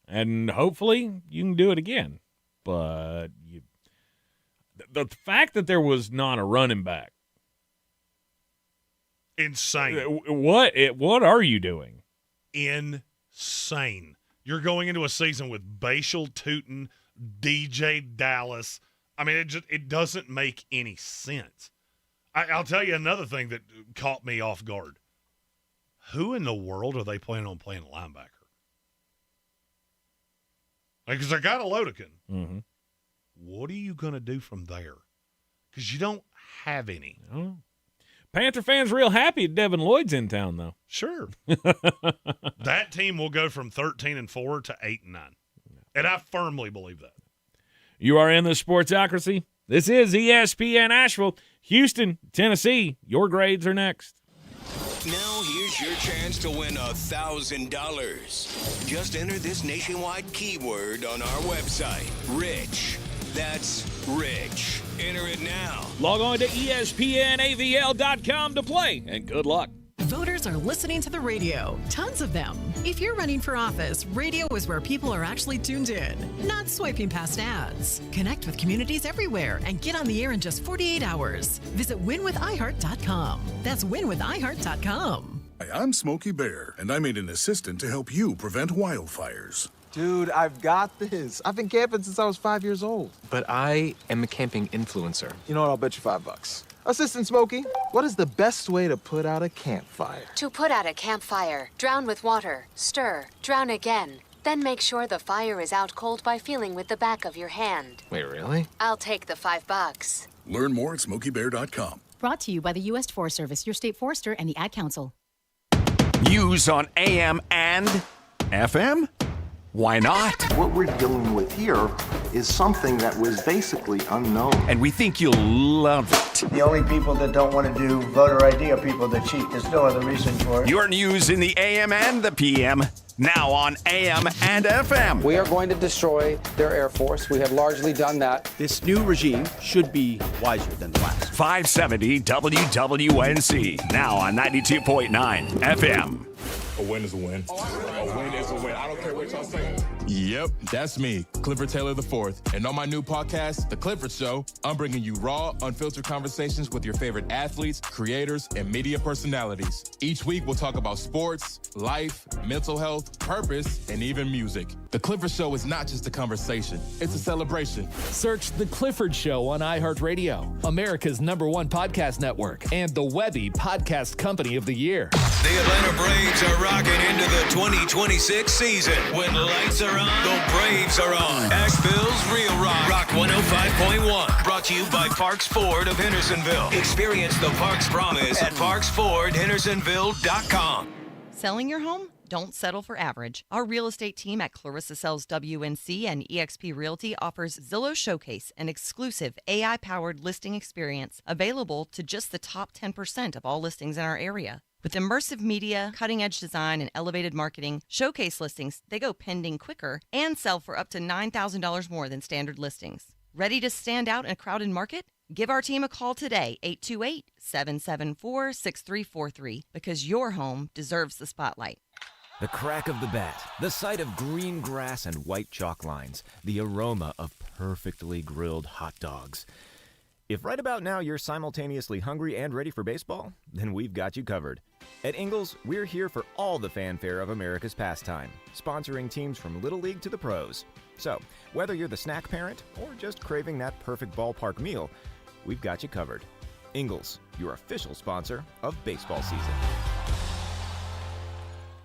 And hopefully you can do it again. But the fact that there was not a running back. Insane. What are you doing? Insane. You're going into a season with Bashal Tootin, DJ Dallas. I mean, it doesn't make any sense. I'll tell you another thing that caught me off guard. Who in the world are they planning on playing linebacker? Because I got a Lodekin. Mm-hmm. What are you going to do from there? Because you don't have any. Oh. Panther fans real happy Devin Lloyd's in town, though. Sure. That team will go from 13-4 to 8-9. And I firmly believe that. You are in the Sportsocracy. This is ESPN Asheville. Houston, Tennessee, your grades are next. Now here's your chance to win $1,000. Just enter this nationwide keyword on our website, Rich. That's Rich. Enter it now. Log on to ESPNAVL.com to play, and good luck. Voters are listening to the radio. Tons of them. If you're running for office, radio is where people are actually tuned in, not swiping past ads. Connect with communities everywhere and get on the air in just 48 hours. Visit winwithiheart.com. That's winwithiheart.com. Hi, I'm Smokey Bear, and I made an assistant to help you prevent wildfires. Dude, I've got this. I've been camping since I was 5 years old. But I am a camping influencer. You know what? I'll bet you $5. Assistant Smokey, what is the best way to put out a campfire? To put out a campfire, drown with water, stir, drown again. Then make sure the fire is out cold by feeling with the back of your hand. Wait, really? I'll take the $5. Learn more at SmokeyBear.com. Brought to you by the U.S. Forest Service, your state forester, and the Ad Council. News on AM and FM? Why not? What we're dealing with here is something that was basically unknown. And we think you'll love it. The only people that don't want to do voter ID are people that cheat. There's no other reason for it. Your news in the AM and the PM. Now on AM and FM. We are going to destroy their Air Force. We have largely done that. This new regime should be wiser than the last. 570 WWNC. Now on 92.9 FM. A win is a win. A win is a win. I don't care what y'all say. Yep, that's me, Clifford Taylor IV. And on my new podcast, The Clifford Show, I'm bringing you raw, unfiltered conversations with your favorite athletes, creators, and media personalities. Each week, we'll talk about sports, life, mental health, purpose, and even music. The Clifford Show is not just a conversation, it's a celebration. Search The Clifford Show on iHeart Radio, America's #1 podcast network, and the Webby Podcast Company of the Year. The Atlanta Braves are rocking into the 2026 season. When lights are on, the Braves are on. Asheville's Real Rock 105.1. Brought to you by Parks Ford of Hendersonville. Experience the Parks Promise at parksfordhendersonville.com. Selling your home? Don't settle for average. Our real estate team at Clarissa Sells WNC and eXp Realty offers Zillow Showcase, an exclusive AI-powered listing experience available to just the top 10% of all listings in our area. With immersive media, cutting-edge design, and elevated marketing, Showcase listings, they go pending quicker and sell for up to $9,000 more than standard listings. Ready to stand out in a crowded market? Give our team a call today, 828-774-6343, because your home deserves the spotlight. The crack of the bat, the sight of green grass and white chalk lines, the aroma of perfectly grilled hot dogs. If right about now you're simultaneously hungry and ready for baseball, then we've got you covered. At Ingles, we're here for all the fanfare of America's pastime, sponsoring teams from Little League to the pros. So, whether you're the snack parent or just craving that perfect ballpark meal, we've got you covered. Ingles, your official sponsor of baseball season.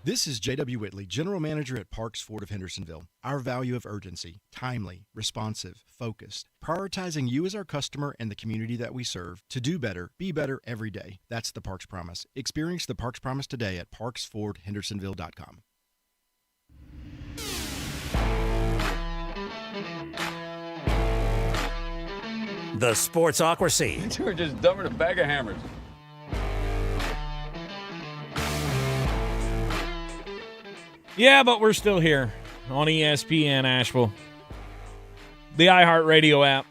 This is J.W. Whitley, General Manager at Parks Ford of Hendersonville. Our value of urgency, timely, responsive, focused, prioritizing you as our customer and the community that we serve to do better, be better every day. That's the Parks Promise. Experience the Parks Promise today at parksfordhendersonville.com. The Sportsocracy. You two are just dumber than a bag of hammers. Yeah, but we're still here on ESPN Asheville, the iHeart Radio app,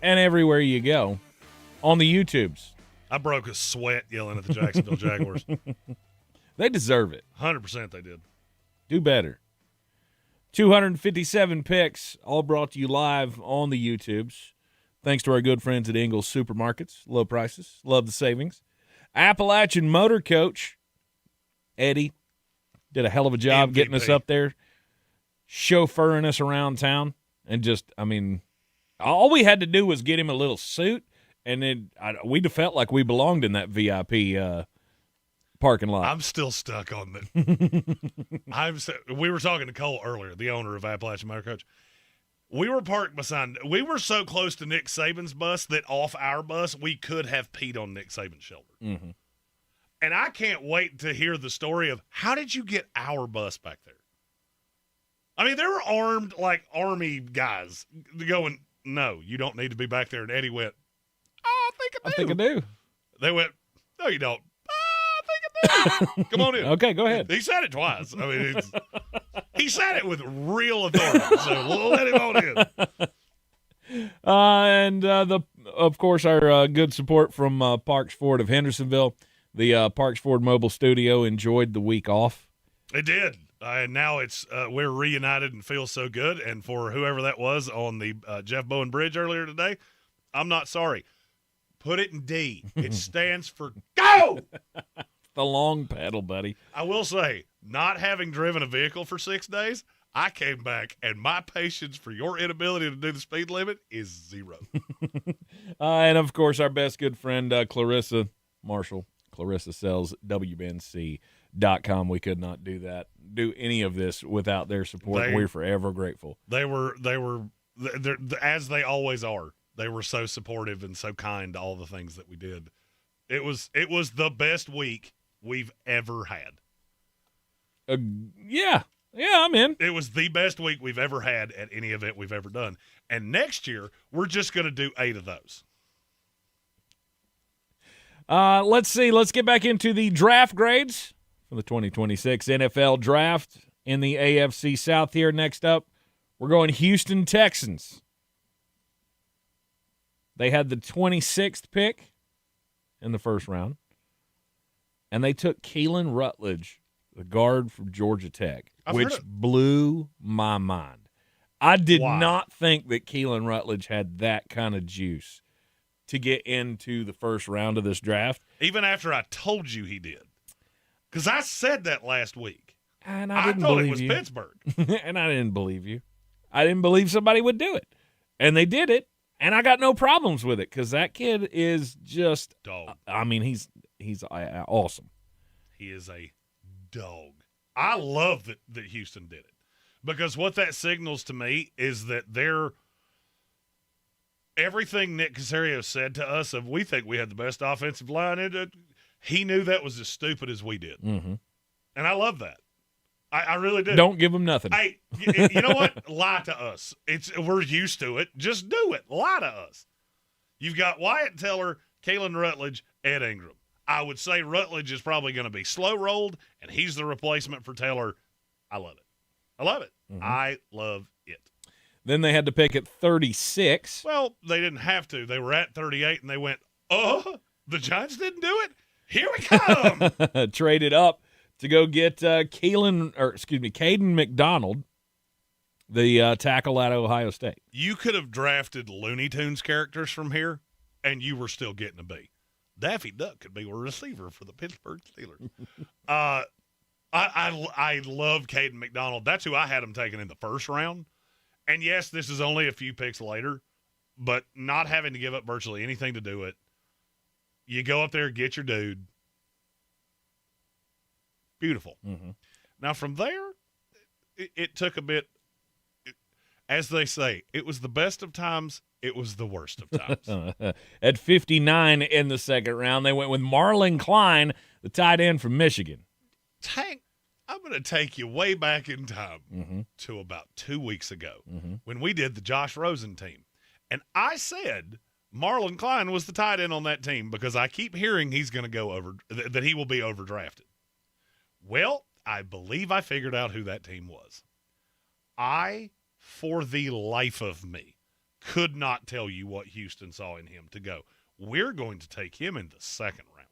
and everywhere you go on the YouTubes. I broke a sweat yelling at the Jacksonville Jaguars. They deserve it. 100% they did. Do better. 257 picks, all brought to you live on the YouTubes. Thanks to our good friends at Ingles Supermarkets. Low prices. Love the savings. Appalachian Motor Coach, Eddie, did a hell of a job MVP. getting us up there, chauffeuring us around town. And just, I mean, all we had to do was get him a little suit, and then we'd have felt like we belonged in that VIP parking lot. I'm still stuck on that. We were talking to Cole earlier, the owner of Appalachian Motor Coach. We were parked beside. We were so close to Nick Saban's bus that off our bus we could have peed on Nick Saban's shoulder. Mm-hmm. And I can't wait to hear the story of how did you get our bus back there? I mean, there were armed like army guys going, "No, you don't need to be back there." And Eddie went, "Oh, I think I do." They went, "No, you don't." Come on in. Okay, go ahead. He said it twice. I mean, he said it with real authority, so we'll let him on in. And of course, our good support from Parks Ford of Hendersonville. The Parks Ford Mobile Studio enjoyed the week off. It did. And now it's we're reunited and feel so good. And for whoever that was on the Jeff Bowen Bridge earlier today, I'm not sorry. Put it in D. It stands for go! The long pedal, buddy. I will say, not having driven a vehicle for 6 days, I came back, and my patience for your inability to do the speed limit is zero. And, of course, our best good friend, Clarissa Marshall. Clarissa sells WNC.com. We could not do any of this without their support. We're forever grateful. They were as they always are. They were so supportive and so kind to all the things that we did. It was the best week we've ever had. Yeah, I'm in. It was the best week we've ever had at any event we've ever done. And next year, we're just going to do 8 of those. Let's see. Let's get back into the draft grades for the 2026 NFL Draft in the AFC South here. Next up, we're going Houston Texans. They had the 26th pick in the first round, and they took Keelan Rutledge, the guard from Georgia Tech, which blew my mind. I did not think that Keelan Rutledge had that kind of juice to get into the first round of this draft. Even after I told you he did. Because I said that last week. And I didn't thought believe it was you. Pittsburgh. And I didn't believe you. I didn't believe somebody would do it. And they did it. And I got no problems with it because that kid is just dog. I mean, he's awesome. He is a dog. I love that Houston did it because what that signals to me is that everything Nick Caserio said to us of we think we had the best offensive line in it, he knew that was as stupid as we did. Mm-hmm. And I love that. I really do. Don't give him nothing. Hey, you know what? Lie to us. We're used to it. Just do it. Lie to us. You've got Wyatt Teller, Keelan Rutledge, Ed Ingram. I would say Rutledge is probably going to be slow-rolled, and he's the replacement for Teller. I love it. I love it. Mm-hmm. I love it. Then they had to pick at 36. Well, they didn't have to. They were at 38, and they went, the Giants didn't do it? Here we come. Traded up to go get Caden McDonald, the tackle out of Ohio State. You could have drafted Looney Tunes characters from here, and you were still getting a B. Daffy Duck could be a receiver for the Pittsburgh Steelers. I love Caden McDonald. That's who I had him taken in the first round. And, yes, this is only a few picks later, but not having to give up virtually anything to do it. You go up there, get your dude. Beautiful. Mm-hmm. Now, from there, it took a bit. As they say, it was the best of times. It was the worst of times. At 59 in the second round, they went with Marlon Klein, the tight end from Michigan. Tank, I'm going to take you way back in time to about 2 weeks ago when we did the Josh Rosen team. And I said Marlon Klein was the tight end on that team because I keep hearing he's going to go that he will be overdrafted. Well, I believe I figured out who that team was. I, for the life of me, could not tell you what Houston saw in him to go, we're going to take him in the second round.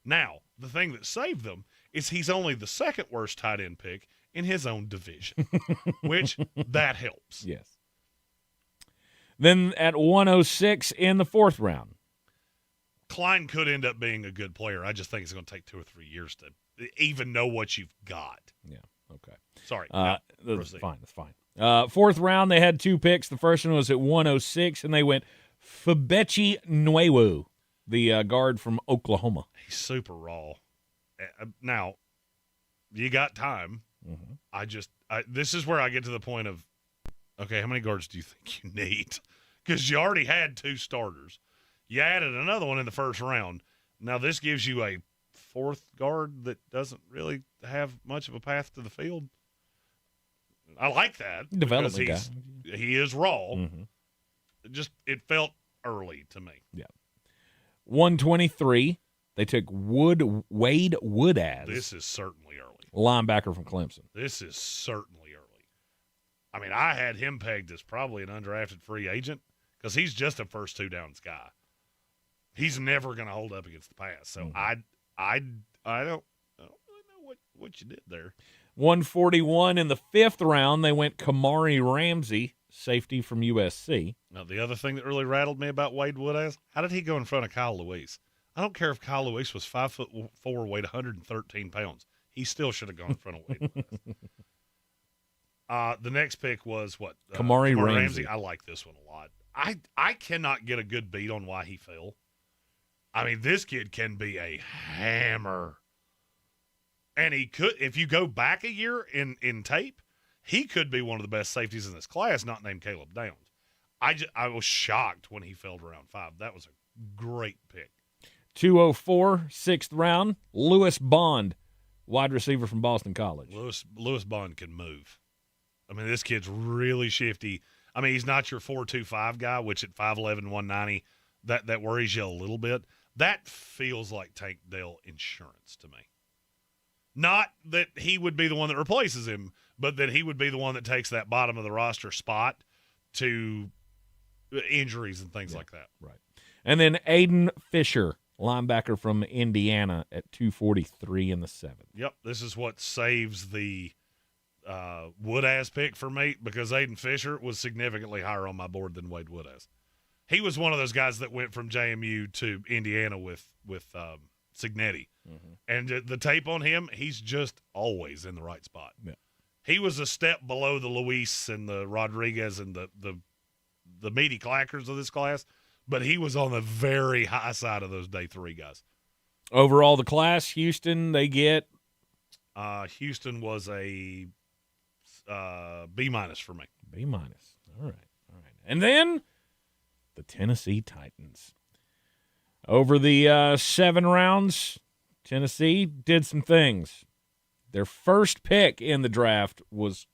Now, the thing that saved them is he's only the second worst tight end pick in his own division, which that helps. Yes. Then at 106 in the fourth round. Klein could end up being a good player. I just think it's going to take 2 or 3 years to even know what you've got. Yeah, okay. Sorry. That's fine. That's fine. Fourth round, they had 2 picks. The first one was at 106, and they went Febechi Nwewu, the guard from Oklahoma. He's super raw. Now, you got time. Mm-hmm. This is where I get to the point of, okay, how many guards do you think you need? Because you already had 2 starters. You added another one in the first round. Now this gives you a 4th guard that doesn't really have much of a path to the field. I like that. Development guy. He is raw. Mm-hmm. It felt early to me. Yeah. 123, they took Wade Woodaz. This is certainly early. Linebacker from Clemson. This is certainly early. I mean, I had him pegged as probably an undrafted free agent because he's just a first 2 downs guy. He's never going to hold up against the pass. So I don't really know what you did there. 141 in the 5th round, they went Kamari Ramsey, safety from USC. Now, the other thing that really rattled me about Wade Woodaz, how did he go in front of Kyle Lewis? I don't care if Kyle Lewis was 5'4", weighed 113 pounds. He still should have gone in front of Wade Woodaz. The next pick was what? Kamari Ramsey. I like this one a lot. I cannot get a good beat on why he fell. I mean, this kid can be a hammer. And he could, if you go back a year in tape, he could be one of the best safeties in this class, not named Caleb Downs. I was shocked when he fell to round 5. That was a great pick. 204, 6th round, Lewis Bond, wide receiver from Boston College. Lewis Bond can move. I mean, this kid's really shifty. I mean, he's not your 4.25 guy, which at 5'11", 190, that worries you a little bit. That feels like Tank Dell insurance to me. Not that he would be the one that replaces him, but that he would be the one that takes that bottom of the roster spot to injuries and things like that. Right. And then Aiden Fisher, linebacker from Indiana at 243 in the 7th. Yep, this is what saves the Woodaz pick for me because Aiden Fisher was significantly higher on my board than Wade Woodaz. He was one of those guys that went from JMU to Indiana with Cignetti. Mm-hmm. And the tape on him, he's just always in the right spot. Yeah. He was a step below the Luis and the Rodriguez and the meaty clackers of this class, but he was on the very high side of those day 3 guys. Overall, the class, Houston, they get? Houston was a B- for me. B-. All right. And then the Tennessee Titans. Over the 7 rounds, Tennessee did some things. Their first pick in the draft was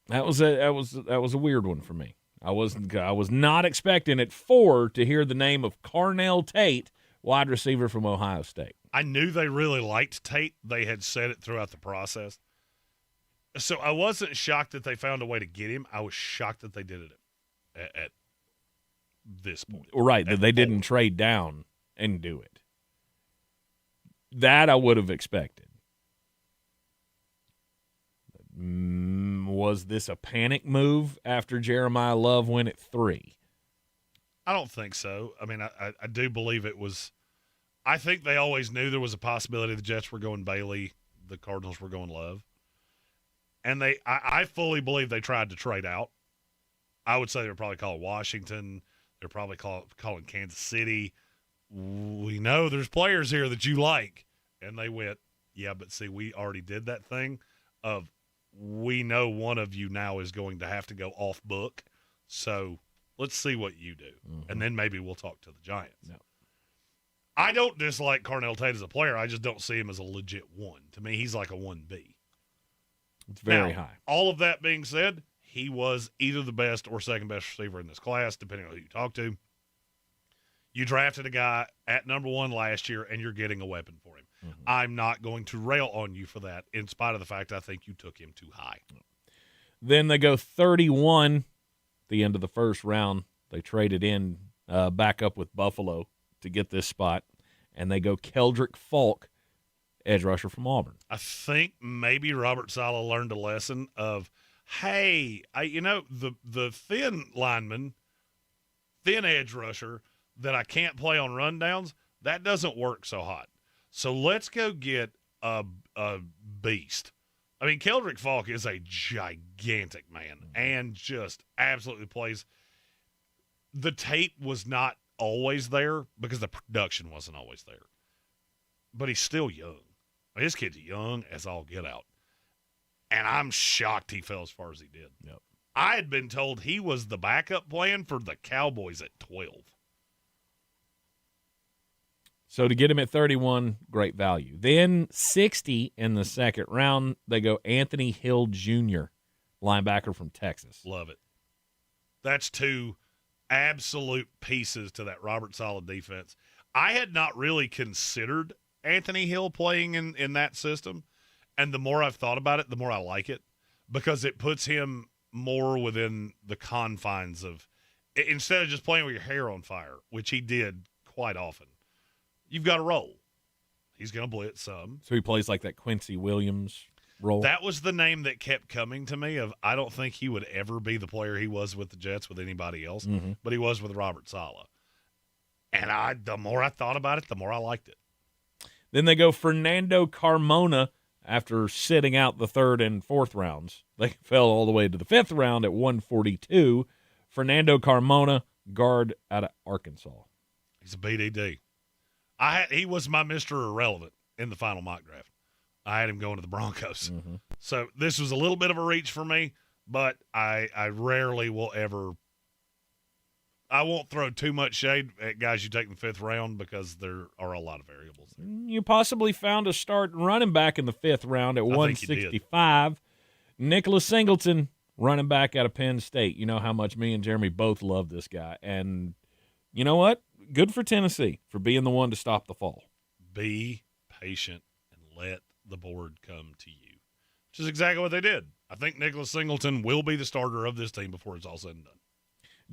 that was a weird one for me. I was not expecting at 4 to hear the name of Carnell Tate, wide receiver from Ohio State. I knew they really liked Tate. They had said it throughout the process. So I wasn't shocked that they found a way to get him. I was shocked that they did it at this point. Right, that they didn't trade down and do it. That I would have expected. Was this a panic move after Jeremiah Love went at 3? I don't think so. I mean, I do believe it was – I think they always knew there was a possibility the Jets were going Bailey, the Cardinals were going Love. And I fully believe they tried to trade out. I would say they were probably calling Washington. They're probably calling Kansas City. We know there's players here that you like. And they went, yeah, but see, we already did that thing of we know one of you now is going to have to go off book. So let's see what you do. Mm-hmm. And then maybe we'll talk to the Giants. No. I don't dislike Carnell Tate as a player. I just don't see him as a legit 1. To me, he's like a 1B. It's very high. All of that being said, he was either the best or second best receiver in this class, depending on who you talk to. You drafted a guy at number 1 last year, and you're getting a weapon for him. Mm-hmm. I'm not going to rail on you for that, in spite of the fact I think you took him too high. Then they go 31, the end of the first round. They traded in back up with Buffalo to get this spot, and they go Keldrick Falk, edge rusher from Auburn. I think maybe Robert Saleh learned a lesson of, hey, the thin lineman, thin edge rusher that I can't play on rundowns, that doesn't work so hot. So let's go get a beast. I mean, Keldrick Falk is a gigantic man and just absolutely plays. The tape was not always there because the production wasn't always there. But he's still young. This kid's young as all get out. And I'm shocked he fell as far as he did. Yep. I had been told he was the backup plan for the Cowboys at 12. So to get him at 31, great value. Then 60 in the second round, they go Anthony Hill Jr., linebacker from Texas. Love it. That's 2 absolute pieces to that Robert Saleh defense. I had not really considered Anthony Hill playing in that system, and the more I've thought about it, the more I like it, because it puts him more within the confines of, instead of just playing with your hair on fire, which he did quite often. You've got to roll. He's going to blitz some. So he plays like that Quincy Williams role? That was the name that kept coming to me of, I don't think he would ever be the player he was with the Jets with anybody else, but he was with Robert Saleh. And the more I thought about it, the more I liked it. Then they go Fernando Carmona after sitting out the 3rd and 4th rounds. They fell all the way to the 5th round at 142. Fernando Carmona, guard out of Arkansas. He's a BDD. He was my Mr. Irrelevant in the final mock draft. I had him going to the Broncos. Mm-hmm. So this was a little bit of a reach for me, but I rarely will ever – I won't throw too much shade at guys you take in the 5th round because there are a lot of variables there. You possibly found a starting running back in the 5th round at 165. Nicholas Singleton, running back out of Penn State. You know how much me and Jeremy both love this guy. And you know what? Good for Tennessee for being the one to stop the fall. Be patient and let the board come to you, which is exactly what they did. I think Nicholas Singleton will be the starter of this team before it's all said and done.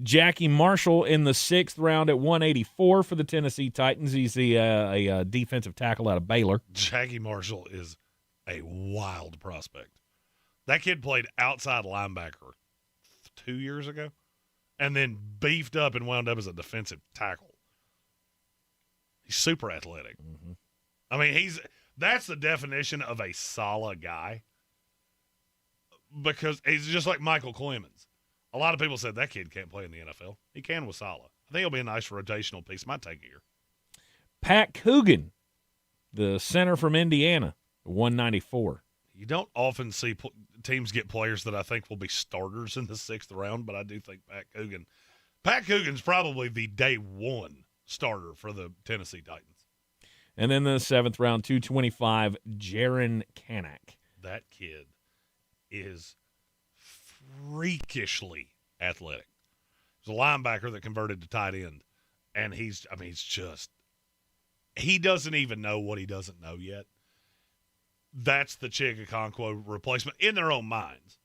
Jackie Marshall in the 6th round at 184 for the Tennessee Titans. He's a defensive tackle out of Baylor. Jackie Marshall is a wild prospect. That kid played outside linebacker 2 years ago and then beefed up and wound up as a defensive tackle. He's super athletic. Mm-hmm. I mean, that's the definition of a solid guy because he's just like Michael Clemens. A lot of people said that kid can't play in the NFL. He can with Saleh. I think he'll be a nice rotational piece. Might take a year. Pat Coogan, the center from Indiana, 194. You don't often see teams get players that I think will be starters in the 6th round, but I do think Pat Coogan's probably the day 1 starter for the Tennessee Titans. And then the 7th round, 225, Jaron Kanak. That kid is freakishly athletic. He's a linebacker that converted to tight end, and he doesn't even know what he doesn't know yet. That's the Chigakonkwo replacement in their own minds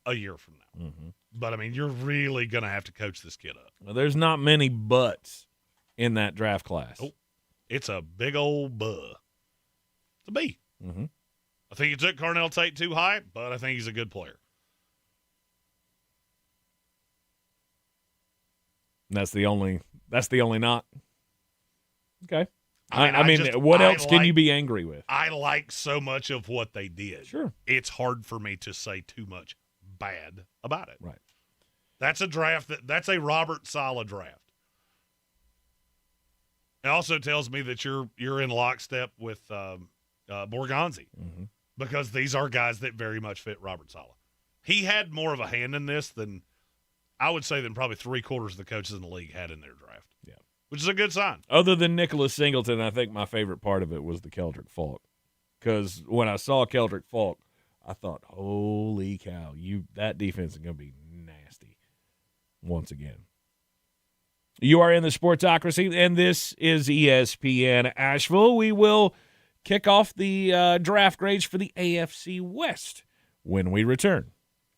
a year from now. Mm-hmm. But, I mean, you're really going to have to coach this kid up. Well, there's not many buts in that draft class. Oh, it's a big old buh. It's a B. Mm-hmm. I think you took Carnell Tate too high, but I think he's a good player. That's the only knock. Okay. I mean, what else can you be angry with? I like so much of what they did. Sure. It's hard for me to say too much bad about it. Right. That's a draft that's a Robert Saleh draft. It also tells me that you're in lockstep with Borgonzi, mm-hmm. because these are guys that very much fit Robert Saleh. He had more of a hand in this than I would say than probably 3/4 of the coaches in the league had in their draft. Yeah, which is a good sign. Other than Nicholas Singleton, I think my favorite part of it was the Keldrick Falk, because when I saw Keldrick Falk, I thought, holy cow, that defense is going to be nasty once again. You are in the Sportsocracy, and this is ESPN Asheville. We will kick off the draft grades for the AFC West when we return.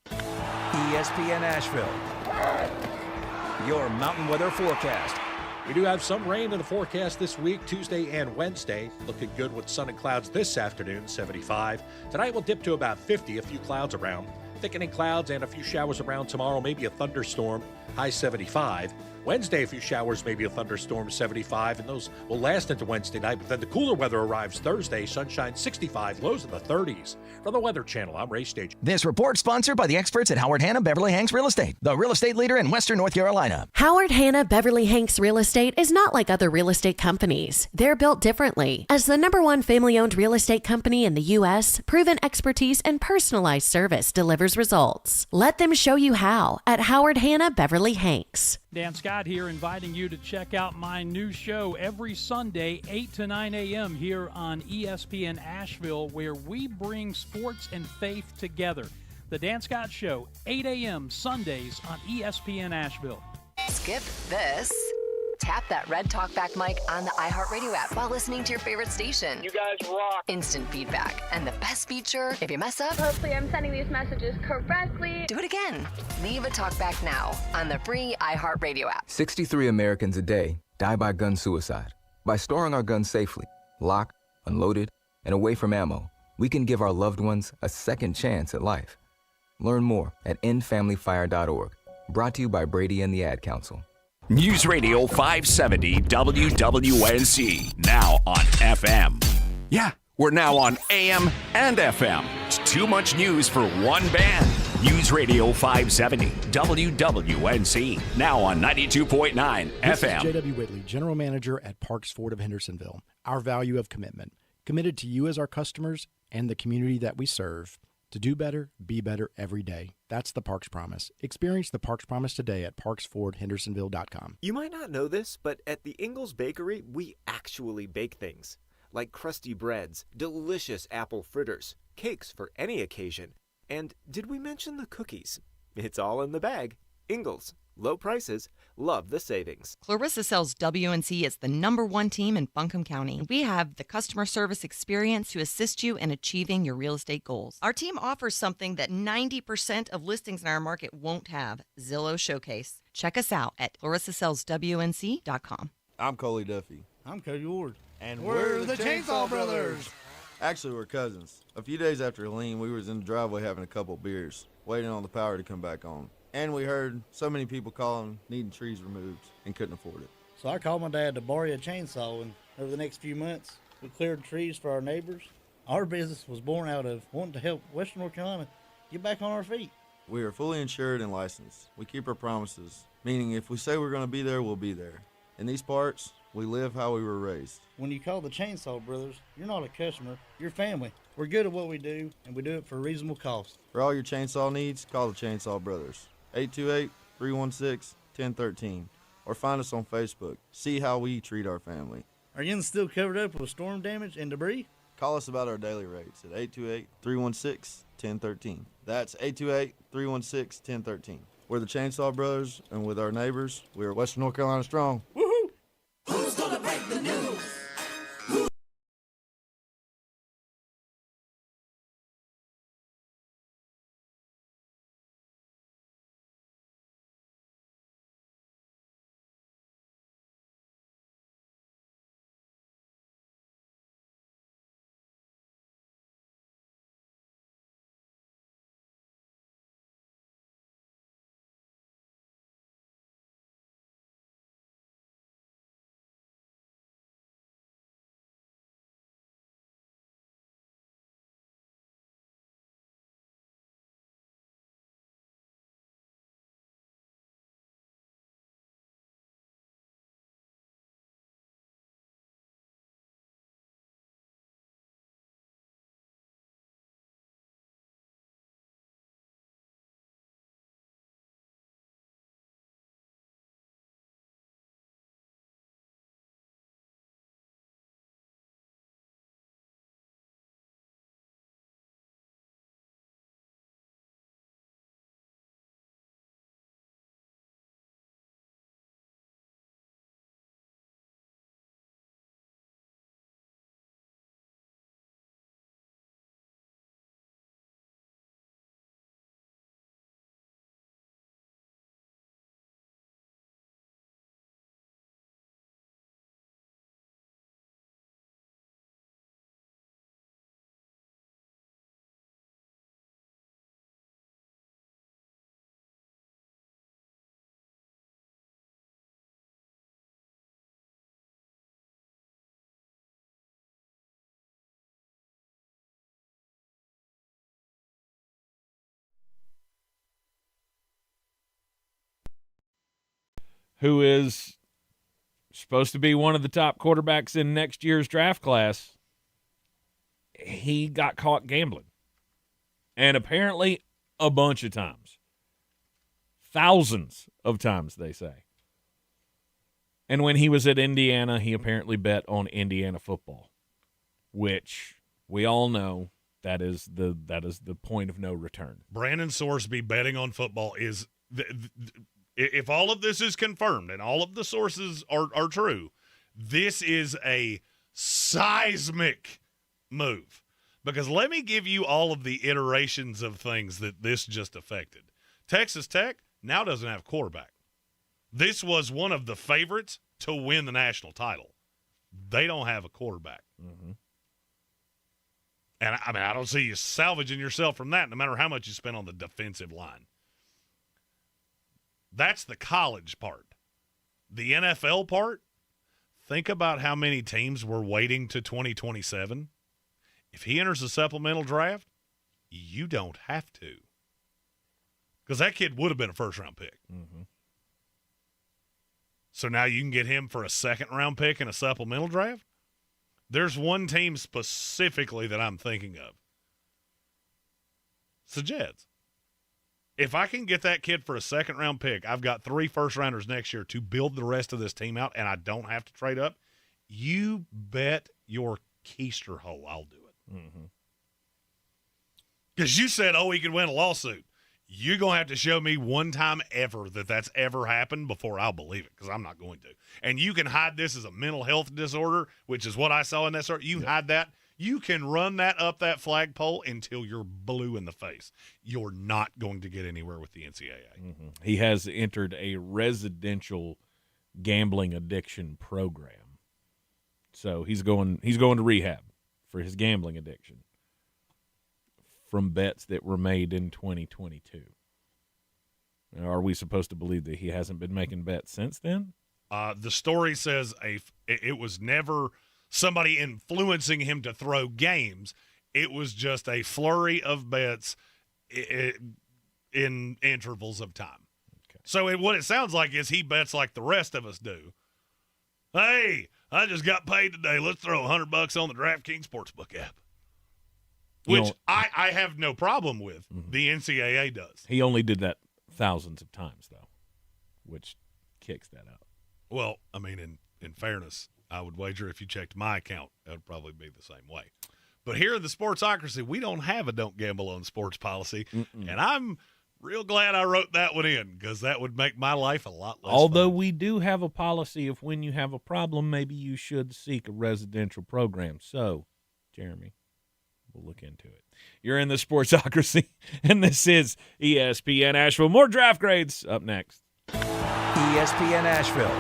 ESPN Asheville, your mountain weather forecast. We do have some rain in the forecast this week, Tuesday and Wednesday. Looking good with sun and clouds this afternoon, 75. Tonight will dip to about 50, a few clouds around. Thickening clouds and a few showers around tomorrow, maybe a thunderstorm, high 75. Wednesday, a few showers, maybe a thunderstorm, 75, and those will last into Wednesday night. But then the cooler weather arrives Thursday, sunshine 65, lows in the 30s. From the Weather Channel, I'm Ray Stage. This report sponsored by the experts at Howard Hanna Beverly Hanks Real Estate, the real estate leader in Western North Carolina. Howard Hanna Beverly Hanks Real Estate is not like other real estate companies. They're built differently. As the #1 family-owned real estate company in the U.S., proven expertise and personalized service delivers results. Let them show you how at Howard Hanna Beverly Hanks. Dan Scott here, inviting you to check out my new show every Sunday, 8 to 9 a.m. here on ESPN Asheville, where we bring sports and faith together. The Dan Scott Show, 8 a.m. Sundays on ESPN Asheville. Skip this. Tap that red talkback mic on the iHeart Radio app while listening to your favorite station. You guys rock. Instant feedback. And the best feature, if you mess up, hopefully I'm sending these messages correctly. Do it again. Leave a talkback now on the free iHeart Radio app. 63 Americans a day die by gun suicide. By storing our guns safely, locked, unloaded, and away from ammo, we can give our loved ones a second chance at life. Learn more at endfamilyfire.org. Brought to you by Brady and the Ad Council. News Radio 570 WWNC, now on FM. Yeah, we're now on AM and FM. It's too much news for one band. News Radio 570 WWNC, now on 92.9 FM. This is J.W. Whitley, General Manager at Parks Ford of Hendersonville. Our value of commitment. Committed to you as our customers and the community that we serve. To do better, be better every day. That's the Parks Promise. Experience the Parks Promise today at parksfordhendersonville.com. You might not know this, but at the Ingalls Bakery, we actually bake things. Like crusty breads, delicious apple fritters, cakes for any occasion. And did we mention the cookies? It's all in the bag. Ingalls. Low prices. Love the savings. Clarissa sells WNC as the #1 team in Buncombe County. We have the customer service experience to assist you in achieving your real estate goals. Our team offers something that 90% of listings in our market won't have, Zillow Showcase. Check us out at clarissasellswnc.com. I'm Coley Duffy. I'm Cody Ward. And we're the Chainsaw Brothers. Actually, we're cousins. A few days after Helene, we was in the driveway having a couple beers, waiting on the power to come back on. And we heard so many people calling, needing trees removed, and couldn't afford it. So I called my dad to borrow a chainsaw, and over the next few months, we cleared trees for our neighbors. Our business was born out of wanting to help Western North Carolina get back on our feet. We are fully insured and licensed. We keep our promises, meaning if we say we're going to be there, we'll be there. In these parts, we live how we were raised. When you call the Chainsaw Brothers, you're not a customer, you're family. We're good at what we do, and we do it for a reasonable cost. For all your chainsaw needs, call the Chainsaw Brothers. 828-316-1013, or find us on Facebook. See how we treat our family. Are you still covered up with storm damage and debris? Call us about our daily rates at 828-316-1013. That's 828-316-1013. We're the Chainsaw Brothers, and with our neighbors, we are Western North Carolina strong. Woohoo! Who's gonna break the news? who is supposed to be one of the top quarterbacks in next year's draft class, he got caught gambling. And apparently a bunch of times. Thousands of times, they say. And when he was at Indiana, he apparently bet on Indiana football, which we all know that is the point of no return. Brandon Sorsby betting on football is if all of this is confirmed and all of the sources are true, this is a seismic move. Because let me give you all of the iterations of things that this just affected. Texas Tech now doesn't have a quarterback. This was one of the favorites to win the national title. They don't have a quarterback. Mm-hmm. And, I mean, I don't see you salvaging yourself from that no matter how much you spend on the defensive line. That's the college part. The NFL part, think about how many teams were waiting to 2027. If he enters the supplemental draft, you don't have to. Because that kid would have been a first-round pick. Mm-hmm. So now you can get him for a second-round pick in a supplemental draft? There's one team specifically that I'm thinking of. It's the Jets. If I can get that kid for a second-round pick, I've got 3 first-rounders next year to build the rest of this team out, and I don't have to trade up. You bet your keister hole I'll do it. Mm-hmm. Because you said, he could win a lawsuit. You're going to have to show me one time ever that that's ever happened before I'll believe it, because I'm not going to. And you can hide this as a mental health disorder, which is what I saw in that story. You hide that. You can run that up that flagpole until you're blue in the face. You're not going to get anywhere with the NCAA. Mm-hmm. He has entered a residential gambling addiction program. So he's going to rehab for his gambling addiction from bets that were made in 2022. Now, are we supposed to believe that he hasn't been making bets since then? The story says it was never somebody influencing him to throw games. It was just a flurry of bets in intervals of time. Okay. So what it sounds like is he bets like the rest of us do. Hey, I just got paid today. Let's throw $100 on the DraftKings Sportsbook app. Which I have no problem with. Mm-hmm. The NCAA does. He only did that thousands of times, though, which kicks that out. Well, I mean, in fairness, I would wager if you checked my account, that would probably be the same way. But here in the Sportsocracy, we don't have a don't gamble on sports policy, and I'm real glad I wrote that one in because that would make my life a lot less Although fun. we do have a policy of when you have a problem, maybe you should seek a residential program. So, Jeremy, we'll look into it. You're in the Sportsocracy, and this is ESPN Asheville. More draft grades up next. ESPN Asheville,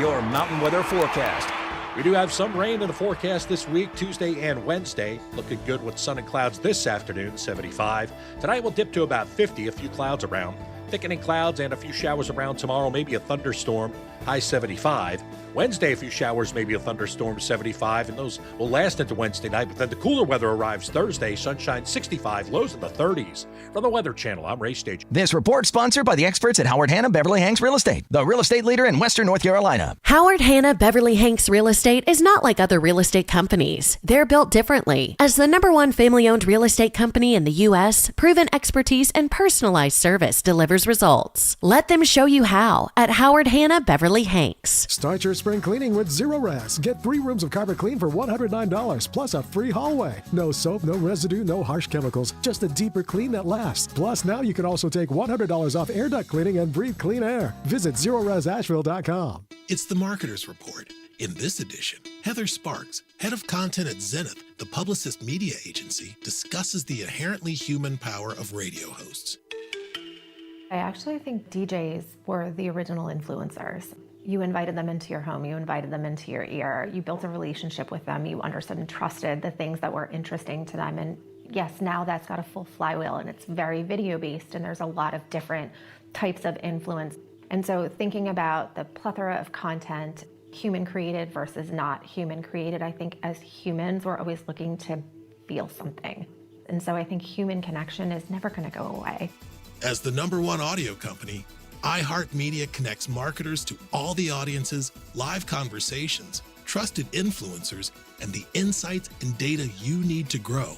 your mountain weather forecast. We do have some rain in the forecast this week, Tuesday and Wednesday. Looking good with sun and clouds this afternoon, 75. Tonight will dip to about 50, a few clouds around. Thickening clouds and a few showers around tomorrow, maybe a thunderstorm, high 75. Wednesday, a few showers, maybe a thunderstorm, 75, and those will last into Wednesday night. But then the cooler weather arrives Thursday, sunshine 65, lows in the 30s. From the Weather Channel, I'm Ray Stage. This report sponsored by the experts at Howard Hanna Beverly Hanks Real Estate, the real estate leader in Western North Carolina. Howard Hanna Beverly Hanks Real Estate is not like other real estate companies. They're built differently. As the #1 family-owned real estate company in the U.S., proven expertise and personalized service delivers results. Let them show you how at Howard Hanna Beverly Hanks. Start your spring cleaning with Zero Res. Get 3 rooms of carpet clean for $109 plus a free hallway. No soap, no residue, no harsh chemicals. Just a deeper clean that lasts. Plus, now you can also take $100 off air duct cleaning and breathe clean air. Visit ZeroResAsheville.com. It's the Marketer's Report. In this edition, Heather Sparks, head of content at Zenith, the Publicist media agency, discusses the inherently human power of radio hosts. I actually think DJs were the original influencers. You invited them into your home, you invited them into your ear, you built a relationship with them, you understood and trusted the things that were interesting to them. And yes, now that's got a full flywheel and it's very video based and there's a lot of different types of influence. And so thinking about the plethora of content, human created versus not human created, I think as humans, we're always looking to feel something. And so I think human connection is never going to go away. As the #1 audio company, iHeart Media connects marketers to all the audiences, live conversations, trusted influencers, and the insights and data you need to grow.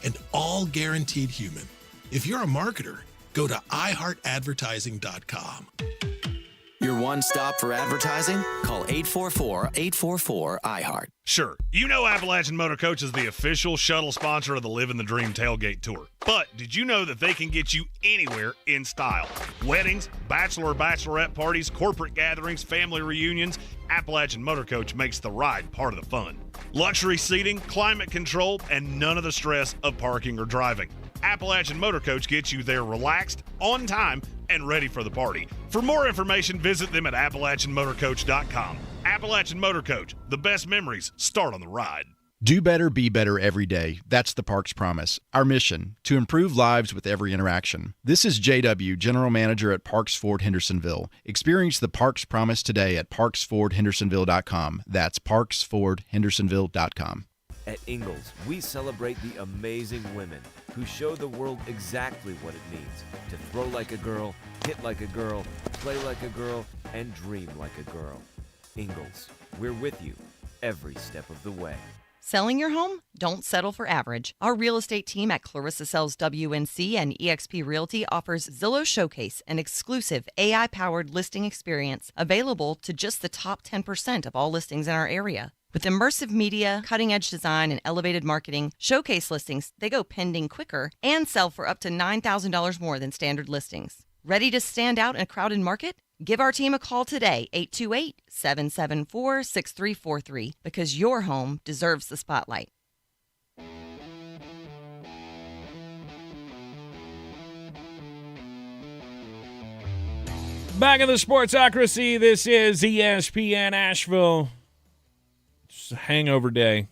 And all guaranteed human. If you're a marketer, go to iHeartAdvertising.com. Your one stop for advertising? Call 844-844-iHeart. Sure, you know Appalachian Motor Coach is the official shuttle sponsor of the Living the Dream Tailgate Tour. But did you know that they can get you anywhere in style? Weddings, bachelor or bachelorette parties, corporate gatherings, family reunions, Appalachian Motor Coach makes the ride part of the fun. Luxury seating, climate control, and none of the stress of parking or driving. Appalachian Motor Coach gets you there relaxed, on time, and ready for the party. For more information, visit them at AppalachianMotorCoach.com. Appalachian Motor Coach, the best memories start on the ride. Do better, be better every day. That's the Parks Promise. Our mission, to improve lives with every interaction. This is JW, General Manager at Parks Ford Hendersonville. Experience the Parks Promise today at ParksFordHendersonville.com. That's ParksFordHendersonville.com. At Ingalls, we celebrate the amazing women who show the world exactly what it means to throw like a girl, hit like a girl, play like a girl, and dream like a girl. Ingalls, we're with you every step of the way. Selling your home? Don't settle for average. Our real estate team at Clarissa Sells WNC and eXp Realty offers Zillow Showcase, an exclusive AI-powered listing experience available to just the top 10% of all listings in our area. With immersive media, cutting-edge design, and elevated marketing, Showcase listings, they go pending quicker and sell for up to $9,000 more than standard listings. Ready to stand out in a crowded market? Give our team a call today, 828-774-6343, because your home deserves the spotlight. Back in the Sportsocracy, this is ESPN Asheville. It's a hangover day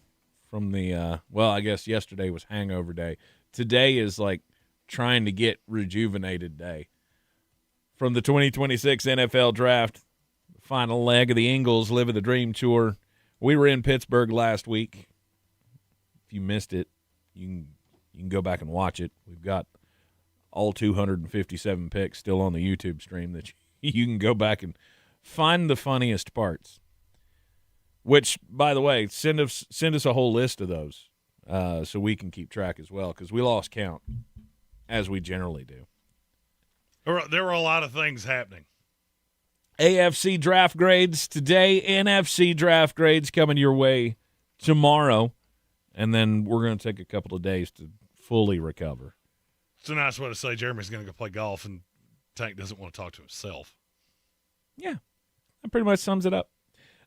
from the, I guess yesterday was hangover day. Today is like trying to get rejuvenated day. From the 2026 NFL Draft, the final leg of the Ingalls Living the Dream Tour. We were in Pittsburgh last week. If you missed it, you can go back and watch it. We've got all 257 picks still on the YouTube stream that you can go back and find the funniest parts. Which, by the way, send us a whole list of those so we can keep track as well, because we lost count, as we generally do. There were a lot of things happening. AFC draft grades today, NFC draft grades coming your way tomorrow, and then we're going to take a couple of days to fully recover. It's a nice way to say Jeremy's going to go play golf, and Tank doesn't want to talk to himself. Yeah, that pretty much sums it up.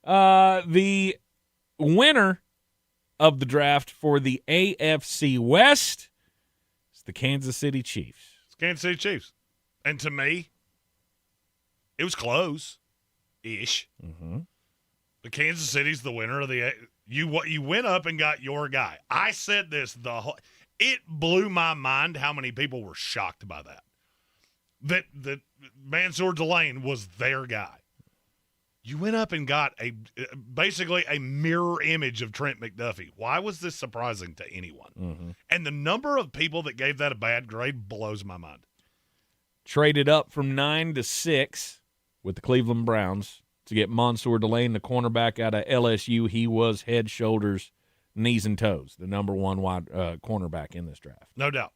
The winner of the draft for the AFC West is the Kansas City Chiefs. It's Kansas City Chiefs. And to me, it was close-ish. Mm-hmm. The Kansas City's the winner of the you went up and got your guy. I said this it blew my mind how many people were shocked by that. That Mansour Delane was their guy. You went up and got basically a mirror image of Trent McDuffie. Why was this surprising to anyone? Mm-hmm. And the number of people that gave that a bad grade blows my mind. Traded up from 9 to 6 with the Cleveland Browns to get Mansour Delane, the cornerback out of LSU. He was head, shoulders, knees, and toes, the number one wide cornerback in this draft. No doubt.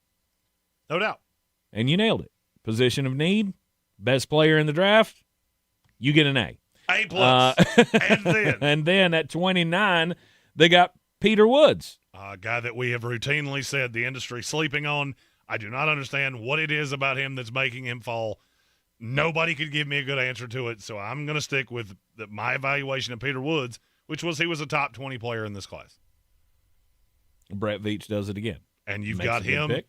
No doubt. And you nailed it. Position of need, best player in the draft, you get an A. A+. And then at 29, they got Peter Woods. A guy that we have routinely said the industry sleeping on. I do not understand what it is about him that's making him fall. Nobody could give me a good answer to it, so I'm going to stick with my evaluation of Peter Woods, which was he was a top 20 player in this class. Brett Veach does it again. And you've got him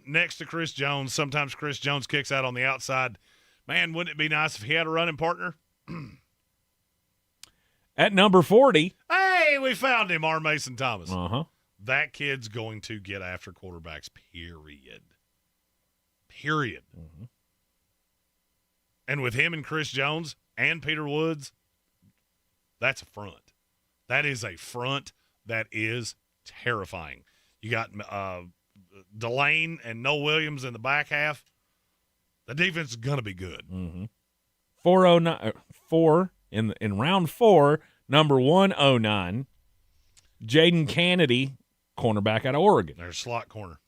next to Chris Jones. Sometimes Chris Jones kicks out on the outside. Man, wouldn't it be nice if he had a running partner? At number 40. Hey, we found him, R. Mason Thomas. Uh-huh. That kid's going to get after quarterbacks, period. Mm-hmm. And with him and Chris Jones and Peter Woods, that's a front. That is a front that is terrifying. You got Delane and Noah Williams in the back half. The defense is going to be good. Mm-hmm. 4 in round 4, number 109, Jaden Kennedy, cornerback out of Oregon. There's slot corner.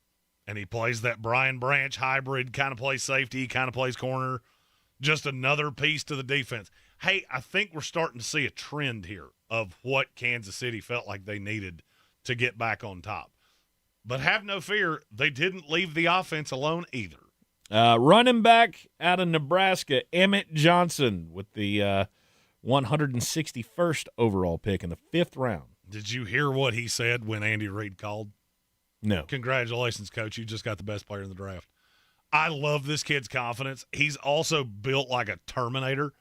And he plays that Brian Branch hybrid, kind of plays safety, kind of plays corner. Just another piece to the defense. Hey, I think we're starting to see a trend here of what Kansas City felt like they needed to get back on top. But have no fear, they didn't leave the offense alone either. Running back out of Nebraska, Emmett Johnson with the 161st overall pick in the 5th round. Did you hear what he said when Andy Reid called? No. Congratulations, Coach. You just got the best player in the draft. I love this kid's confidence. He's also built like a Terminator,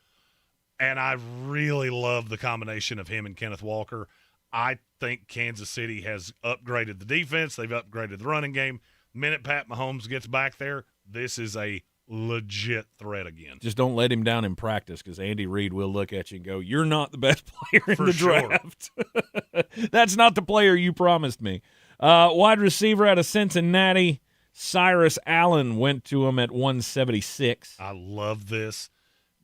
and I really love the combination of him and Kenneth Walker. I think Kansas City has upgraded the defense. They've upgraded the running game. The minute Pat Mahomes gets back there, this is a legit threat again. Just don't let him down in practice, because Andy Reid will look at you and go, "You're not the best player in the draft. That's not the player you promised me." Wide receiver out of Cincinnati, Cyrus Allen, went to him at 176. I love this.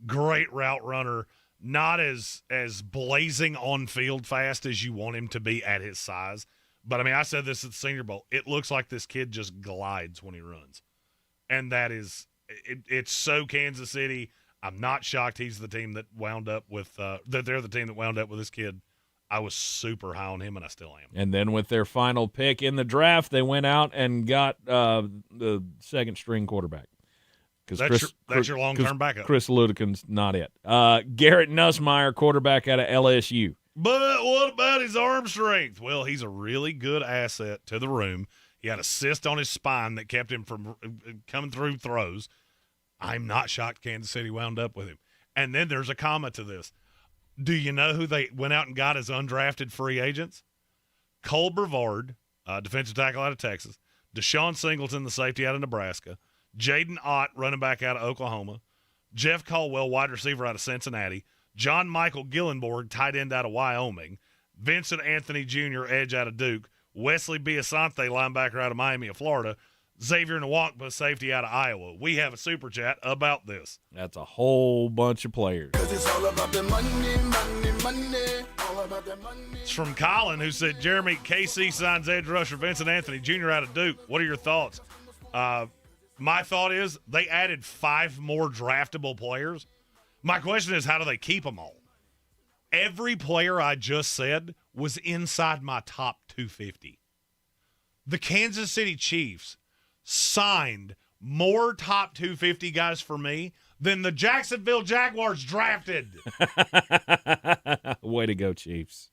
Great route runner. Not as blazing on field fast as you want him to be at his size. But, I mean, I said this at the Senior Bowl. It looks like this kid just glides when he runs. And that is it's so Kansas City. I'm not shocked he's the team that wound up with that they're the team that wound up with this kid. I was super high on him, and I still am. And then with their final pick in the draft, they went out and got the second-string quarterback. That's your long-term backup. Chris Ludekin's not it. Garrett Nussmeier, quarterback out of LSU. But what about his arm strength? Well, he's a really good asset to the room. He had a cyst on his spine that kept him from coming through throws. I'm not shocked Kansas City wound up with him. And then there's a comma to this. Do you know who they went out and got as undrafted free agents? Cole Brevard, defensive tackle out of Texas. Deshaun Singleton, the safety out of Nebraska. Jaden Ott, running back out of Oklahoma. Jeff Caldwell, wide receiver out of Cincinnati. John Michael Gillenborg, tight end out of Wyoming. Vincent Anthony Jr., edge out of Duke. Wesley Biasante, linebacker out of Miami of Florida. Xavier Nwankpa, safety out of Iowa. We have a super chat about this. That's a whole bunch of players. It's from Colin, who said, Jeremy, KC signs edge rusher Vincent Anthony Jr. out of Duke. What are your thoughts? My thought is they added 5 more draftable players. My question is, how do they keep them all? Every player I just said was inside my top 250. The Kansas City Chiefs signed more top 250 guys for me than the Jacksonville Jaguars drafted. Way to go, Chiefs.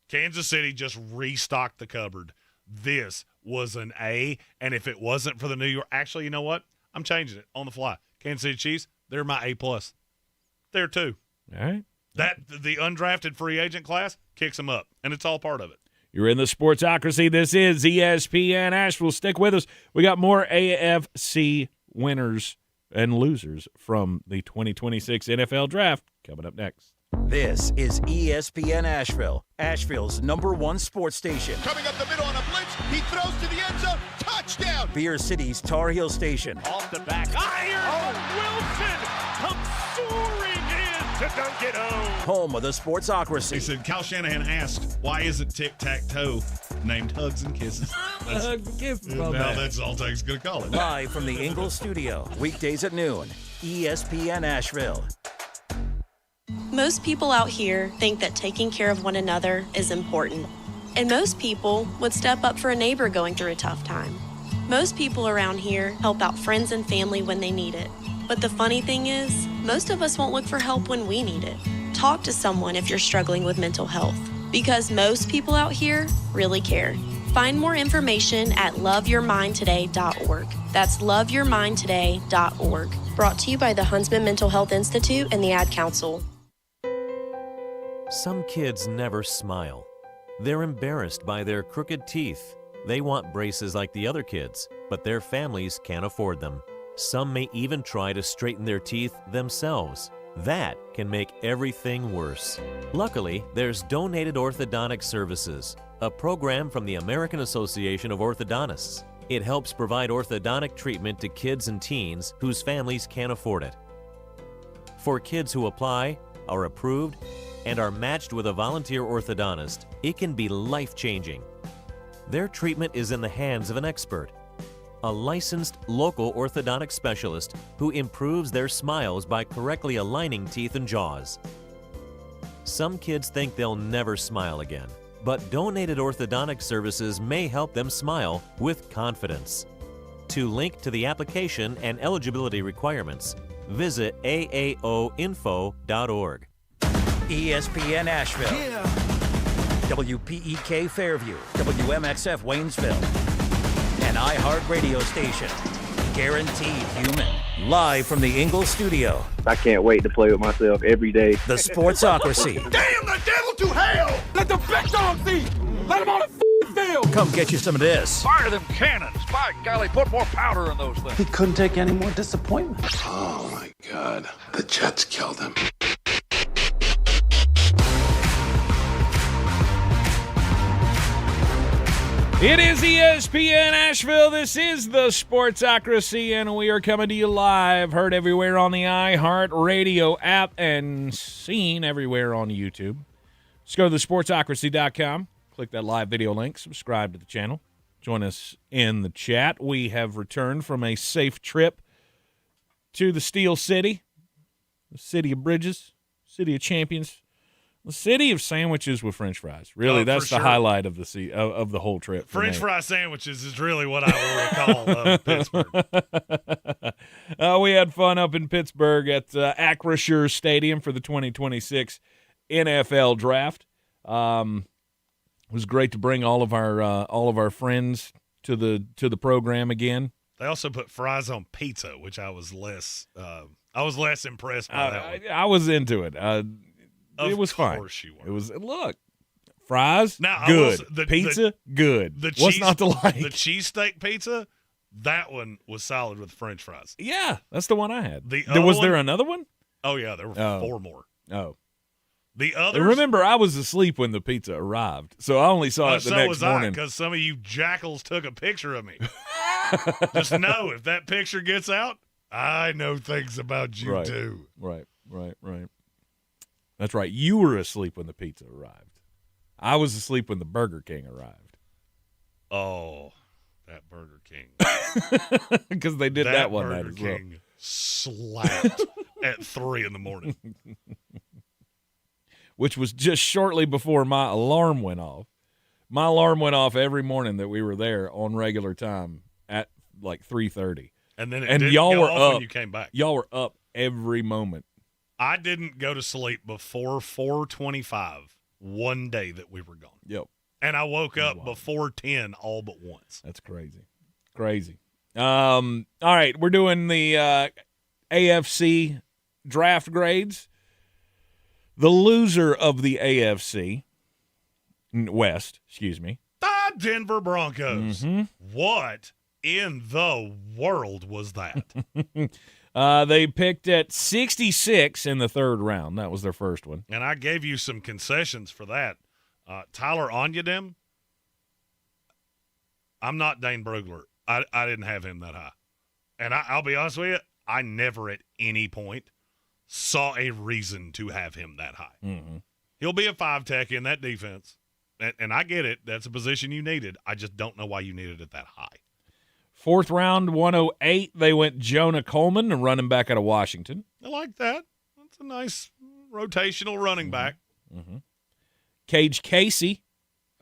Kansas City just restocked the cupboard. This was an A, and if it wasn't for the New York – actually, you know what? I'm changing it on the fly. Kansas City Chiefs, they're my A+. They're 2. All right. The undrafted free agent class kicks them up, and it's all part of it. You're in the Sportsocracy. This is ESPN Asheville. Stick with us. We got more AFC winners and losers from the 2026 NFL Draft coming up next. This is ESPN Asheville, Asheville's #1 sports station. Coming up the middle on a blitz, he throws to the end zone, touchdown! Beer City's Tar Heel station. Off the back, iron Wilson comes soaring in to dunk it home. Home of the Sportsocracy. He said, Kyle Shanahan asked, why isn't tic-tac-toe named Hugs and Kisses? That's all Tech's going to call it. Live from the Ingalls studio, weekdays at noon, ESPN Asheville. Most people out here think that taking care of one another is important. And most people would step up for a neighbor going through a tough time. Most people around here help out friends and family when they need it. But the funny thing is, most of us won't look for help when we need it. Talk to someone if you're struggling with mental health, because most people out here really care. Find more information at loveyourmindtoday.org. That's loveyourmindtoday.org. Brought to you by the Huntsman Mental Health Institute and the Ad Council. Some kids never smile. They're embarrassed by their crooked teeth. They want braces like the other kids, but their families can't afford them. Some may even try to straighten their teeth themselves. That can make everything worse. Luckily, there's Donated Orthodontic Services, a program from the American Association of Orthodontists. It helps provide orthodontic treatment to kids and teens whose families can't afford it. For kids who apply, are approved, and are matched with a volunteer orthodontist, it can be life-changing. Their treatment is in the hands of an expert, a licensed local orthodontic specialist who improves their smiles by correctly aligning teeth and jaws. Some kids think they'll never smile again, but donated orthodontic services may help them smile with confidence. To link to the application and eligibility requirements, visit aaoinfo.org. ESPN Asheville. Yeah. WPEK Fairview. WMXF Waynesville. An iHeart radio station. Guaranteed human. Live from the Ingalls studio. I can't wait to play with myself every day. The Sportsocracy. Damn the devil to hell! Let the big dogs eat! Let them on the field! Come get you some of this. Fire them cannons! By golly, put more powder in those things. He couldn't take any more disappointment. Oh my God. The Jets killed him. It is ESPN Asheville. This is the Sportsocracy, and we are coming to you live, heard everywhere on the iHeart Radio app and seen everywhere on YouTube. Just go to thesportsocracy.com, click that live video link, subscribe to the channel, join us in the chat. We have returned from a safe trip to the Steel City, the city of bridges, city of champions, the city of sandwiches with French fries. Really, that's the highlight of the whole trip. French fry sandwiches is really what I will recall of Pittsburgh. We had fun up in Pittsburgh at Acrisure Stadium for the 2026 NFL Draft. It was great to bring all of our friends to the program again. They also put fries on pizza, which I was less impressed by that one. I was into it. It was fine. Of course you were. It was, look, fries, now, good. Pizza, good. What's not to like? The cheesesteak pizza, that one was solid with French fries. Yeah, that's the one I had. Was there another one? Oh, yeah, there were 4 more. Oh. The others. Remember, I was asleep when the pizza arrived, so I only saw it the next morning. Because some of you jackals took a picture of me. Just know, if that picture gets out, I know things about you, too. Right. That's right. You were asleep when the pizza arrived. I was asleep when the Burger King arrived. Oh, that Burger King. Because they did that one Burger night as well. King slapped at 3 in the morning. Which was just shortly before my alarm went off. My alarm went off every morning that we were there on regular time at like 3:30. And then y'all were up when you came back. Y'all were up every moment. I didn't go to sleep before 4:25 one day that we were gone. Yep. And I woke up before 10 all but once. That's crazy. All right, we're doing the AFC draft grades. The loser of the AFC West, The Denver Broncos. Mm-hmm. What in the world was that? They picked at 66 in the third round. That was their first one. And I gave you some concessions for that. Tyler Onyedem, I'm not Dane Brugler. I didn't have him that high. And I'll be honest with you, I never at any point saw a reason to have him that high. Mm-hmm. He'll be a 5-tech in that defense. And I get it. That's a position you needed. I just don't know why you needed it that high. Fourth round, 108, they went Jonah Coleman, a running back out of Washington. I like that. That's a nice rotational running back. Mm-hmm. Cage Casey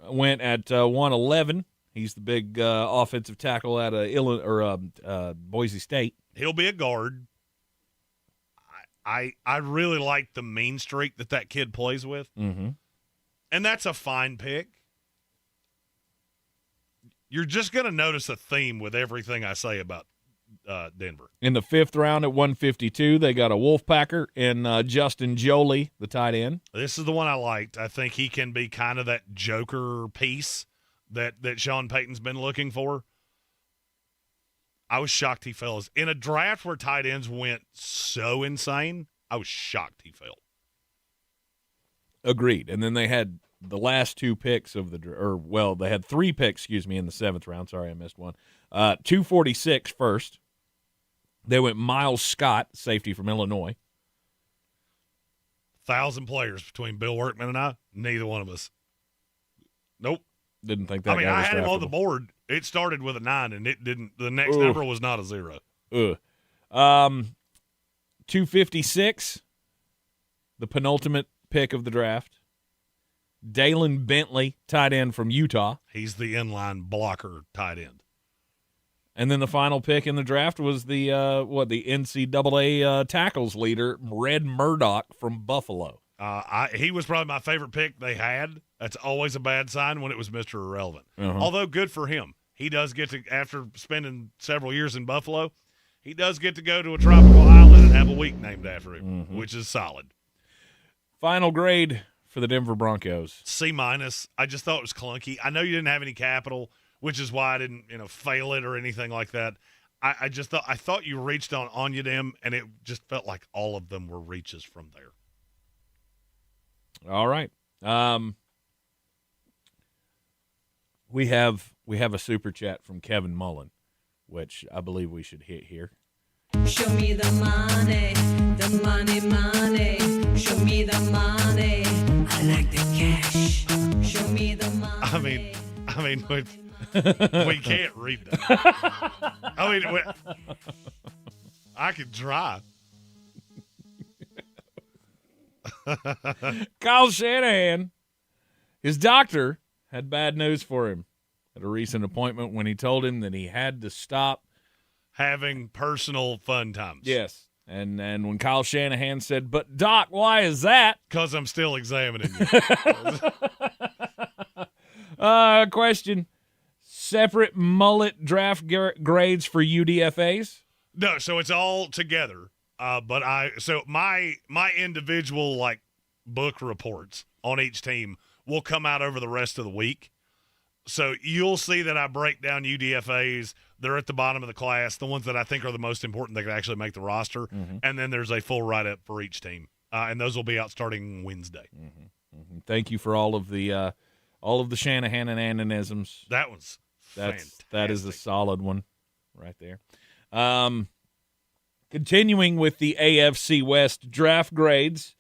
went at 111. He's the big offensive tackle out of Boise State. He'll be a guard. I really like the mean streak that kid plays with. Mm-hmm. And that's a fine pick. You're just going to notice a theme with everything I say about Denver. In the fifth round at 152, they got a Wolfpacker in Justin Jolie, the tight end. This is the one I liked. I think he can be kind of that joker piece that Sean Payton's been looking for. I was shocked he fell. In a draft where tight ends went so insane, I was shocked he fell. Agreed. And then they had the last two picks of they had three picks, in the 7th round. Sorry, I missed one. 246 first. They went Miles Scott, safety from Illinois. 1,000 players between Bill Workman and I. Neither one of us. Nope. Didn't think that. I had him on the board. It started with a 9, and it didn't. The next number was not a 0. 256, the penultimate pick of the draft. Dalen Bentley, tight end from Utah. He's the inline blocker tight end. And then the final pick in the draft was the NCAA tackles leader, Red Murdoch from Buffalo. He was probably my favorite pick they had. That's always a bad sign when it was Mr. Irrelevant. Although good for him. He does get to, after spending several years in Buffalo, he does get to go to a tropical island and have a week named after him, which is solid. Final grade for the Denver Broncos. C-. I just thought it was clunky. I know you didn't have any capital, which is why I didn't, fail it or anything like that. I thought you reached on Onyedem, and it just felt like all of them were reaches from there. All right. We have a super chat from Kevin Mullen, which I believe we should hit here. Show me the money, money. Show me the money. I like the cash. Show me the money. I mean, we can't read that. I could try. Kyle Shanahan, his doctor had bad news for him at a recent appointment when he told him that he had to stop having personal fun times. Yes. And when Kyle Shanahan said, "But Doc, why is that?" Because I'm still examining you. Question. Separate mullet draft grades for UDFAs? No, so it's all together. But my individual book reports on each team will come out over the rest of the week. So you'll see that I break down UDFAs. They're at the bottom of the class, the ones that I think are the most important that could actually make the roster. And then there's a full write-up for each team. And those will be out starting Wednesday. Thank you for all of the Shanahan and Ananisms. That was fantastic. That is a solid one right there. Continuing with the AFC West draft grades,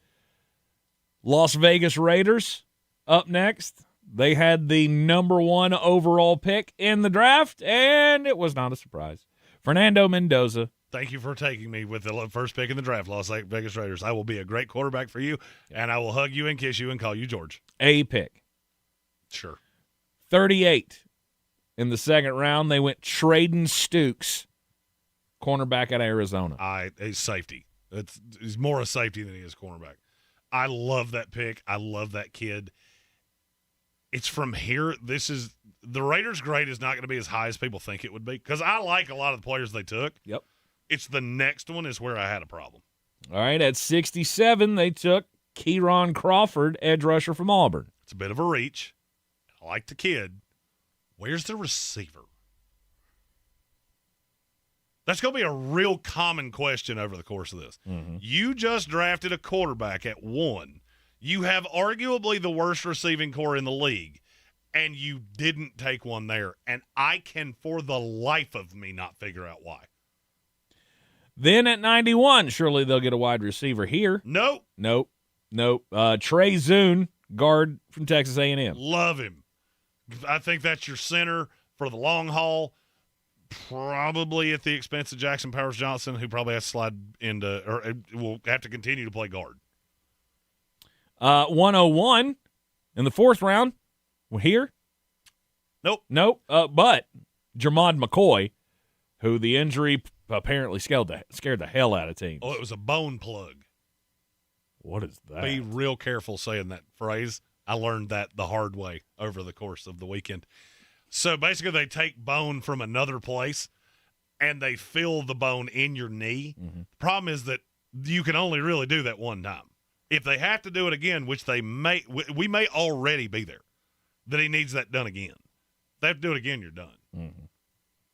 Las Vegas Raiders up next. They had the number 1 overall pick in the draft, and it was not a surprise. Fernando Mendoza. Thank you for taking me with the first pick in the draft, Las Vegas Raiders. I will be a great quarterback for you, and I will hug you and kiss you and call you George. A pick. Sure. 38 in the 2nd round. They went Traden Stukes, cornerback out of Arizona. He's safety. He's more a safety than he is cornerback. I love that pick. I love that kid. It's from here. The Raiders' grade is not going to be as high as people think it would be because I like a lot of the players they took. Yep. It's the next one is where I had a problem. All right, at 67, they took Kieron Crawford, edge rusher from Auburn. It's a bit of a reach. I like the kid. Where's the receiver? That's going to be a real common question over the course of this. You just drafted a quarterback at 1. You have arguably the worst receiving core in the league, and you didn't take one there. And I can, for the life of me, not figure out why. Then at 91, surely they'll get a wide receiver here. Nope. Trey Zune, guard from Texas A&M. Love him. I think that's your center for the long haul, probably at the expense of Jackson Powers Johnson, who probably has to slide into or will have to continue to play guard. 101 in the 4th round. We're here. Nope. But Jermod McCoy, who the injury apparently scared the hell out of teams. Oh, it was a bone plug. What is that? Be real careful saying that phrase. I learned that the hard way over the course of the weekend. So basically they take bone from another place and they fill the bone in your knee. The problem is that you can only really do that one time. If they have to do it again, which we may already be there, that he needs that done again. If they have to do it again, you're done.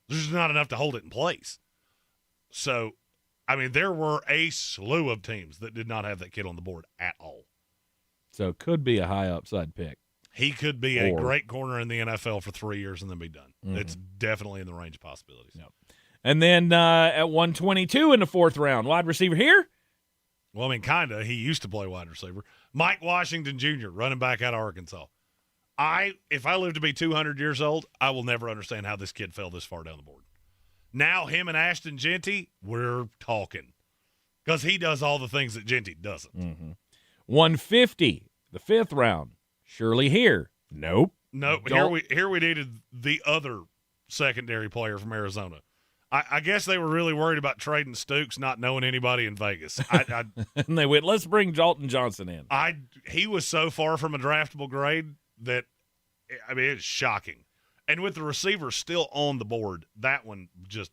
There's just not enough to hold it in place. So, there were a slew of teams that did not have that kid on the board at all. So it could be a high upside pick. He could be a great corner in the NFL for 3 years and then be done. Mm-hmm. It's definitely in the range of possibilities. Yep. And then at 122 in the fourth round, wide receiver here. Well, I mean, kind of. He used to play wide receiver. Mike Washington Jr., running back out of Arkansas. If I live to be 200 years old, I will never understand how this kid fell this far down the board. Now, him and Ashton Genty, we're talking. Because he does all the things that Genty doesn't. Mm-hmm. 150, the fifth round. Shirley here. Nope. Here we needed the other secondary player from Arizona. I guess they were really worried about trading Stooks, not knowing anybody in Vegas. And they went, let's bring Dalton Johnson in. He was so far from a draftable grade that, I mean, it's shocking. And with the receiver still on the board, that one just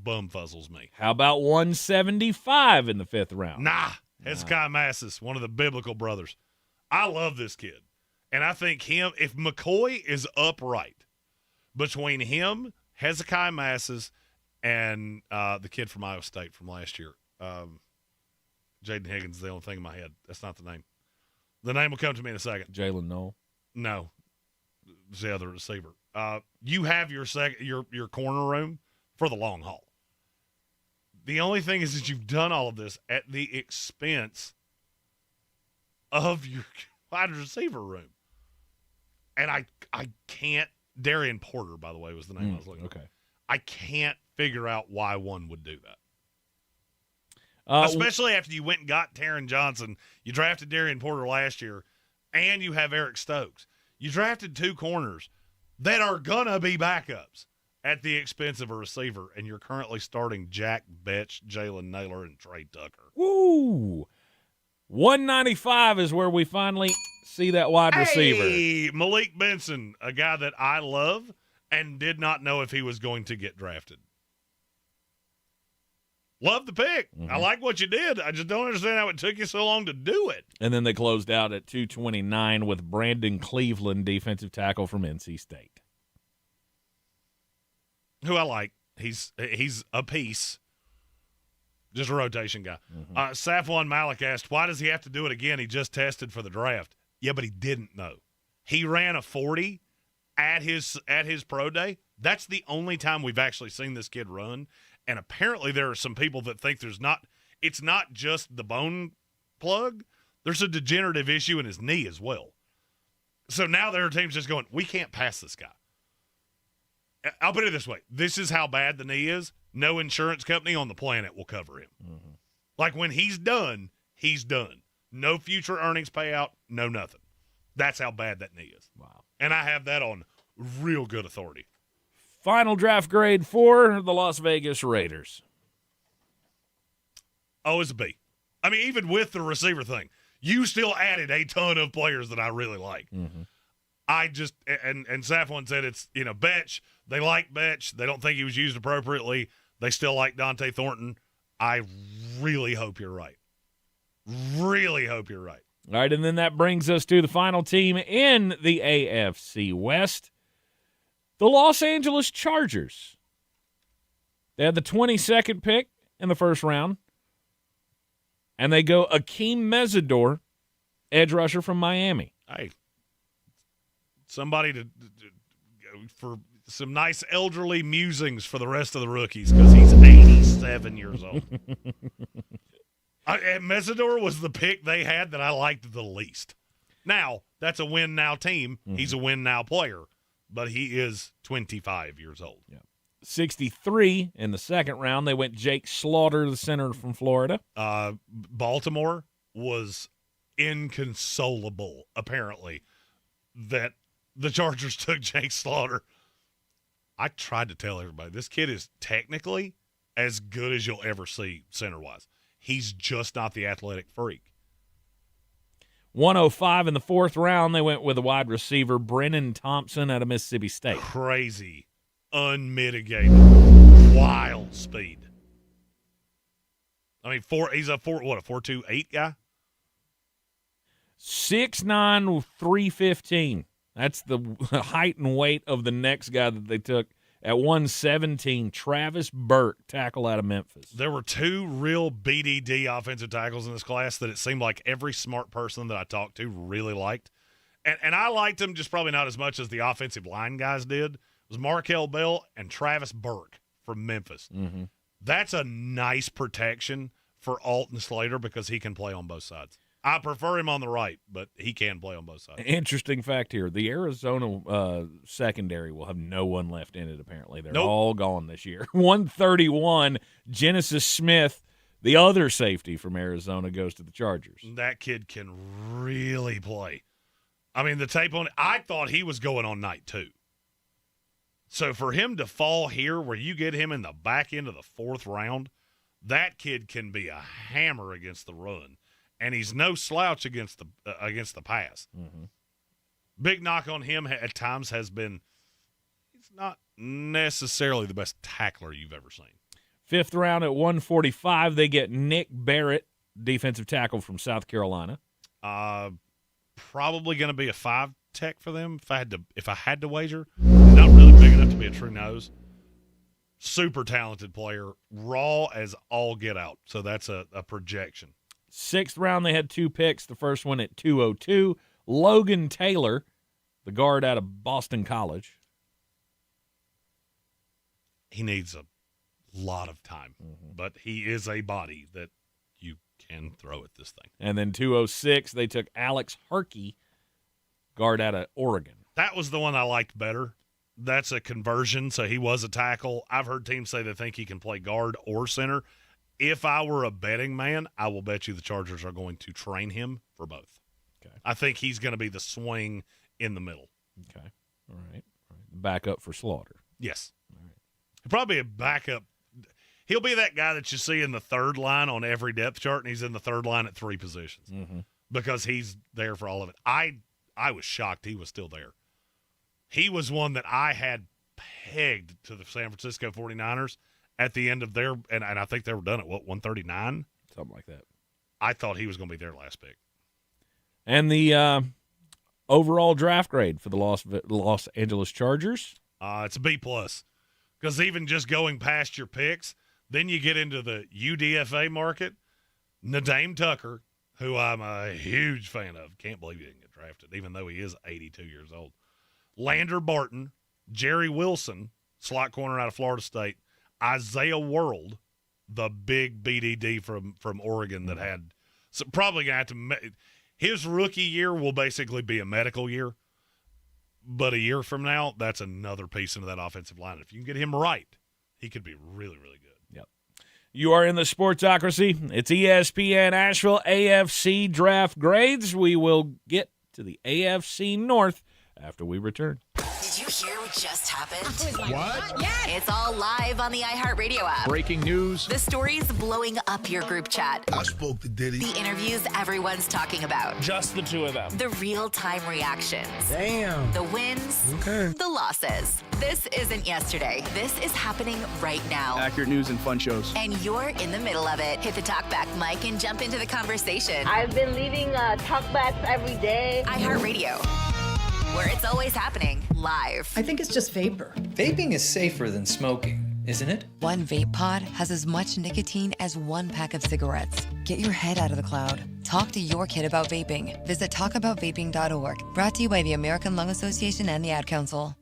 bumfuzzles me. How about 175 in the fifth round? Nah. Hezekiah Massis, one of the biblical brothers. I love this kid. And I think if McCoy is upright between him, Hezekiah Massis, and the kid from Iowa State from last year, Jaden Higgins is the only thing in my head. That's not the name. The name will come to me in a second. Jalen Noel? No. It's the other receiver. You have your corner room for the long haul. The only thing is that you've done all of this at the expense of your wide receiver room. And I can't – Darian Porter, by the way, was the name I was looking for. Okay. I can't figure out why one would do that. Especially after you went and got Taron Johnson. You drafted Darian Porter last year, and you have Eric Stokes. You drafted two corners that are going to be backups at the expense of a receiver, and you're currently starting Jack Betch, Jalen Naylor, and Trey Tucker. Woo! 195 is where we finally see that wide receiver. Hey, Malik Benson, a guy that I love and did not know if he was going to get drafted. Love the pick. Mm-hmm. I like what you did. I just don't understand how it took you so long to do it. And then they closed out at 229 with Brandon Cleveland, defensive tackle from NC State. Who I like. He's a piece. Just a rotation guy. Mm-hmm. Safwan Malik asked, why does he have to do it again? He just tested for the draft. Yeah, but he didn't know. He ran a 40 at his pro day. That's the only time we've actually seen this kid run. And apparently there are some people that think it's not just the bone plug. There's a degenerative issue in his knee as well. So now their team's just going, we can't pass this guy. I'll put it this way. This is how bad the knee is. No insurance company on the planet will cover him. Mm-hmm. Like when he's done, he's done. No future earnings payout, no nothing. That's how bad that knee is. Wow. And I have that on real good authority. Final draft grade for the Las Vegas Raiders. Oh, it's a B. I mean, even with the receiver thing, you still added a ton of players that I really like. Mm-hmm. I just and Safwan said it's Betch. They like Betch. They don't think he was used appropriately. They still like Dante Thornton. I really hope you're right. Really hope you're right. All right, and then that brings us to the final team in the AFC West, the Los Angeles Chargers. They had the 22nd pick in the first round, and they go Akeem Mesidor, edge rusher from Miami. Hey, somebody for some nice elderly musings for the rest of the rookies because he's 87 years old. Mesidor was the pick they had that I liked the least. Now, that's a win-now team. Mm-hmm. He's a win-now player, but he is 25 years old. Yeah. 63 in the second round. They went Jake Slaughter, the center from Florida. Baltimore was inconsolable, apparently, that the Chargers took Jake Slaughter. I tried to tell everybody, this kid is technically as good as you'll ever see center-wise. He's just not the athletic freak. 105 in the fourth round, they went with a wide receiver, Brennan Thompson out of Mississippi State. Crazy, unmitigated, wild speed. I mean, he's a 4.28 guy? 6'9", 315. That's the height and weight of the next guy that they took at 117, Travis Burke, tackle out of Memphis. There were two real BDD offensive tackles in this class that it seemed like every smart person that I talked to really liked, And I liked him, just probably not as much as the offensive line guys did. It was Markel Bell and Travis Burke from Memphis. Mm-hmm. That's a nice protection for Alton Slater because he can play on both sides. I prefer him on the right, but he can play on both sides. Interesting fact here. The Arizona secondary will have no one left in it, apparently. They're all gone this year. 131, Genesis Smith, the other safety from Arizona, goes to the Chargers. That kid can really play. I mean, the tape on it, I thought he was going on night 2. So for him to fall here where you get him in the back end of the 4th round, that kid can be a hammer against the run. And he's no slouch against the pass. Mm-hmm. Big knock on him at times has been he's not necessarily the best tackler you've ever seen. 5th round at 145, they get Nick Barrett, defensive tackle from South Carolina. Probably going to be a 5 tech for them if I had to wager. Not really big enough to be a true nose. Super talented player, raw as all get out. So that's a projection. 6th round, they had 2 picks. The first one at 202, Logan Taylor, the guard out of Boston College. He needs a lot of time, but he is a body that you can throw at this thing. And then 206, they took Alex Harkey, guard out of Oregon. That was the one I liked better. That's a conversion, so he was a tackle. I've heard teams say they think he can play guard or center. If I were a betting man, I will bet you the Chargers are going to train him for both. Okay. I think he's going to be the swing in the middle. Okay. All right. Backup for Slaughter. Yes. All right. Probably a backup. He'll be that guy that you see in the 3rd line on every depth chart, and he's in the 3rd line at 3 positions because he's there for all of it. I was shocked he was still there. He was one that I had pegged to the San Francisco 49ers at the end of their – and I think they were done at, 139? Something like that. I thought he was going to be their last pick. And the overall draft grade for the Los Angeles Chargers? It's a B+. Because even just going past your picks, then you get into the UDFA market. Nadeem Tucker, who I'm a huge fan of. Can't believe he didn't get drafted, even though he is 82 years old. Lander Barton, Jerry Wilson, slot corner out of Florida State, Isaiah World, the big BDD from Oregon that had – so probably going to have to – his rookie year will basically be a medical year. But a year from now, that's another piece into that offensive line. If you can get him right, he could be really, really good. Yep. You are in the Sportsocracy. It's ESPN Asheville AFC draft grades. We will get to the AFC North after we return. Did you hear what just happened? What? Yes. It's all live on the iHeart Radio app. Breaking news. The stories blowing up your group chat. I spoke to Diddy. The interviews everyone's talking about. Just the 2 of them. The real-time reactions. Damn. The wins. Okay. The losses. This isn't yesterday. This is happening right now. Accurate news and fun shows. And you're in the middle of it. Hit the talkback mic and jump into the conversation. I've been leaving talkbacks every day. iHeart Radio, where it's always happening live. I think it's just vapor. Vaping is safer than smoking, isn't it? One vape pod has as much nicotine as 1 pack of cigarettes. Get your head out of the cloud. Talk to your kid about vaping. Visit talkaboutvaping.org. Brought to you by the American Lung Association and the Ad Council.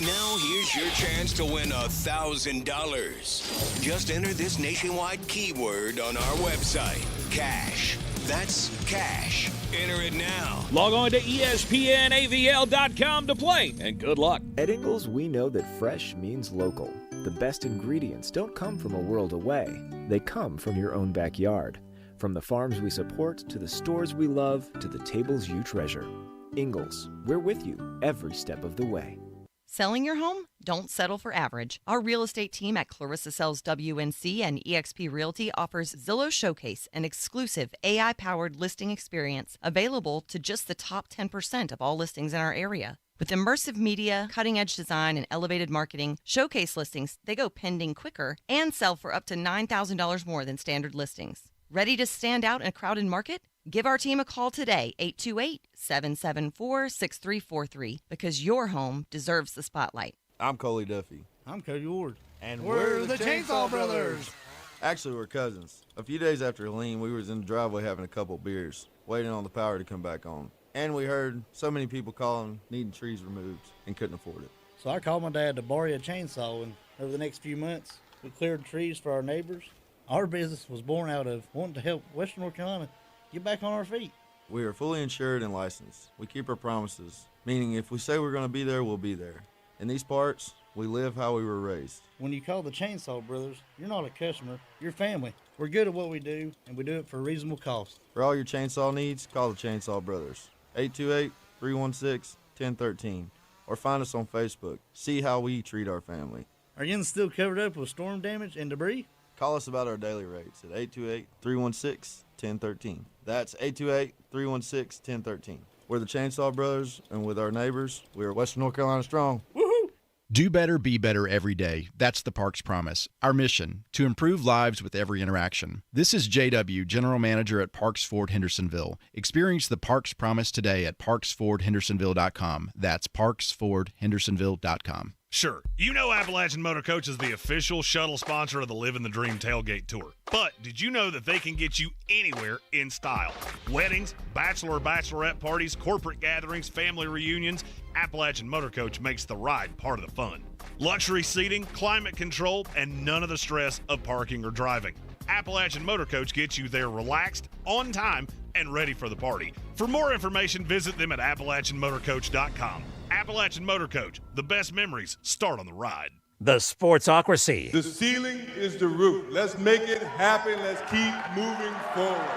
Now here's your chance to win $1,000. Just enter this nationwide keyword on our website, cash. That's cash. Enter it now. Log on to ESPNAVL.com to play, and good luck. At Ingalls, we know that fresh means local. The best ingredients don't come from a world away. They come from your own backyard. From the farms we support, to the stores we love, to the tables you treasure. Ingalls, we're with you every step of the way. Selling your home? Don't settle for average. Our real estate team at Clarissa Sells WNC and eXp Realty offers Zillow Showcase, an exclusive AI-powered listing experience available to just the top 10% of all listings in our area. With immersive media, cutting-edge design, and elevated marketing, Showcase listings, they go pending quicker and sell for up to $9,000 more than standard listings. Ready to stand out in a crowded market? Give our team a call today, 828-774-6343, because your home deserves the spotlight. I'm Coley Duffy. I'm Cody Ward. And we're the Chainsaw Brothers. Actually, we're cousins. A few days after Helene, we was in the driveway having a couple beers, waiting on the power to come back on. And we heard so many people calling, needing trees removed, and couldn't afford it. So I called my dad to borrow a chainsaw, and over the next few months, we cleared trees for our neighbors. Our business was born out of wanting to help Western North Carolina get back on our feet. We are fully insured and licensed. We keep our promises, meaning if we say we're going to be there, we'll be there. In these parts, we live how we were raised. When you call the Chainsaw Brothers, you're not a customer, you're family. We're good at what we do, and we do it for a reasonable cost. For all your chainsaw needs, call the Chainsaw Brothers. 828-316-1013. Or find us on Facebook. See how we treat our family. Are you still covered up with storm damage and debris? Call us about our daily rates at 828-316-1013. That's 828-316-1013. We're the Chainsaw Brothers, and with our neighbors, we are Western North Carolina strong. Do better, be better every day. That's the Parks Promise. Our mission, to improve lives with every interaction. This is JW, General Manager at Parks Ford Hendersonville. Experience the Parks Promise today at parksfordhendersonville.com. That's parksfordhendersonville.com. Sure, you know Appalachian Motor Coach is the official shuttle sponsor of the Living the Dream Tailgate Tour. But did you know that they can get you anywhere in style? Weddings, bachelorette parties, corporate gatherings, family reunions, Appalachian Motor Coach makes the ride part of the fun. Luxury seating, climate control, and none of the stress of parking or driving. Appalachian Motor Coach gets you there relaxed, on time, and ready for the party. For more information, visit them at AppalachianMotorCoach.com. Appalachian Motor Coach, the best memories start on the ride. The Sportsocracy. The ceiling is the roof. Let's make it happen. Let's keep moving forward.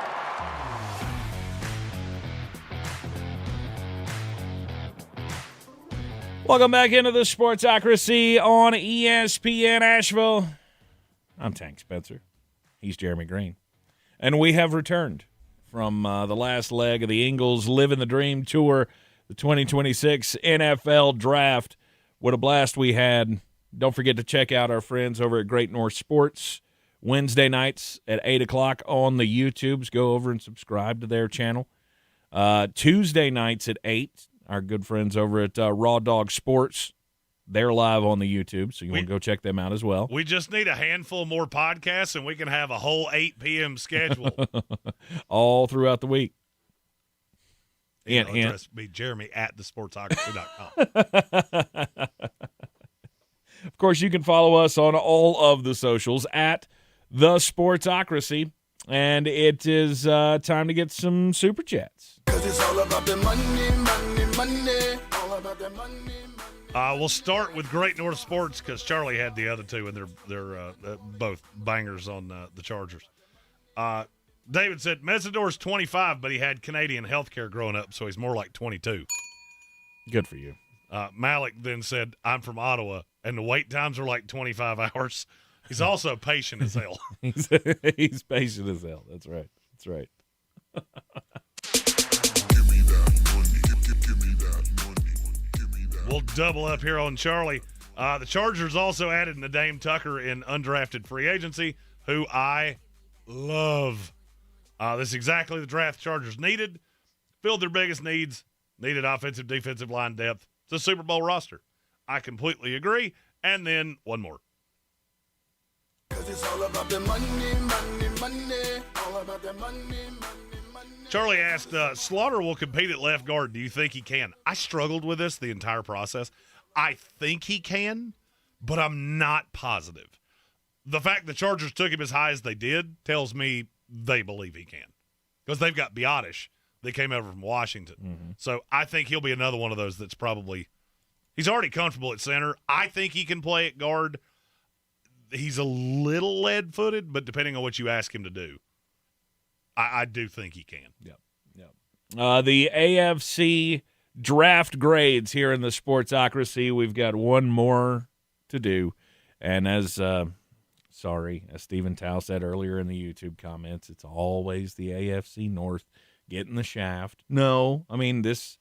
Welcome back into the Sportsocracy on ESPN Asheville. I'm Tank Spencer. He's Jeremy Greene. And we have returned from the last leg of the Eagles Living the Dream Tour, the 2026 NFL Draft. What a blast we had. Don't forget to check out our friends over at Great North Sports Wednesday nights at 8 o'clock on the YouTubes. Go over and subscribe to their channel. Tuesday nights at 8, our good friends over at Raw Dog Sports. They're live on the YouTube, so you want to go check them out as well. We just need a handful more podcasts, and we can have a whole 8 p.m. schedule. All throughout the week. Email address be Jeremy at thesportsocracy.com. Of course, you can follow us on all of the socials at The Sportsocracy. And it is time to get some Super Chats. It's all about the money, money, money. All about the money, money. We'll start with Great North Sports because Charlie had the other two, and they're both bangers on the Chargers. David said Mesidor's 25, but he had Canadian health care growing up, so he's more like 22. Good for you. Malik then said, I'm from Ottawa, and the wait times are like 25 hours. He's also patient as hell. He's patient as hell. That's right. That's right. We'll double up here on Charlie. The Chargers also added Nadeem Tucker in undrafted free agency, who I love. This is exactly the draft Chargers needed. Filled their biggest needs. Needed offensive, defensive line depth. It's a Super Bowl roster. I completely agree. And then one more. It's all about the money, money, money. All about the money, money, money. Charlie asked, Slaughter will compete at left guard. Do you think he can? I struggled with this the entire process. I think he can, but I'm not positive. The fact the Chargers took him as high as they did tells me they believe he can. Because they've got Biotish that came over from Washington. Mm-hmm. So I think he'll be another one of those that's probably – he's already comfortable at center. I think he can play at guard. He's a little lead-footed, but depending on what you ask him to do, I do think he can. Yep. The AFC draft grades here in the Sportsocracy. We've got one more to do. And as Stephen Tao said earlier in the YouTube comments, it's always the AFC North getting the shaft. No, I mean, this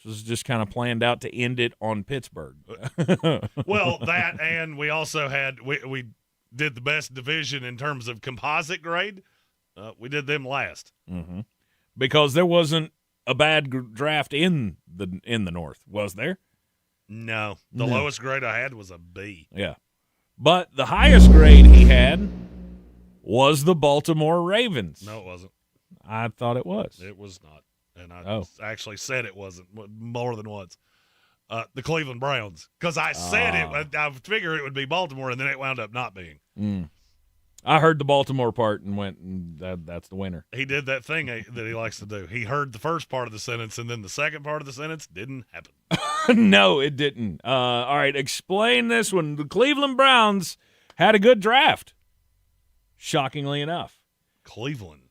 was just kind of planned out to end it on Pittsburgh. Well, that, and we also had we did the best division in terms of composite grade. We did them last. Mm-hmm. Because there wasn't a bad draft in the North, was there? No. The lowest grade I had was a B. Yeah. But the highest grade he had was the Baltimore Ravens. No, it wasn't. I thought it was. It was not. and I actually said it wasn't more than once. The Cleveland Browns, because I said it. I figured it would be Baltimore, and then it wound up not being. I heard the Baltimore part and went, that's the winner. He did that thing that he likes to do. He heard the first part of the sentence, and then the second part of the sentence didn't happen. No, it didn't. All right, explain this one. The Cleveland Browns had a good draft, shockingly enough. Cleveland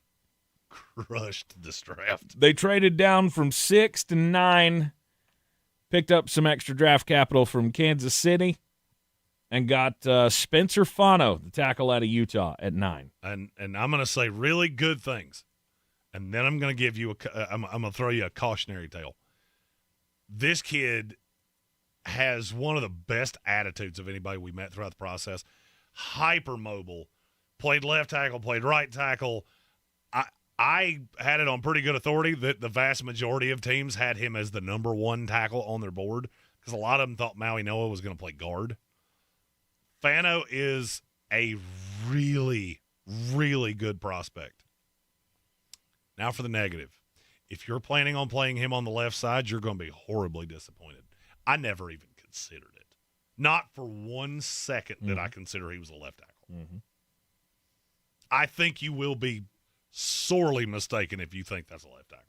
crushed this draft. They traded down from 6 to 9, picked up some extra draft capital from Kansas City, and got Spencer Fano, the tackle out of Utah, at 9. And I'm going to say really good things, and then I'm going to give you I'm going to throw you a cautionary tale. This kid has one of the best attitudes of anybody we met throughout the process. Hyper mobile, played left tackle, played right tackle. I had it on pretty good authority that the vast majority of teams had him as the number 1 tackle on their board because a lot of them thought Maui Noah was going to play guard. Fano is a really, really good prospect. Now for the negative. If you're planning on playing him on the left side, you're going to be horribly disappointed. I never even considered it. Not for 1 second did I consider he was a left tackle. I think you will be sorely mistaken if you think that's a left tackle.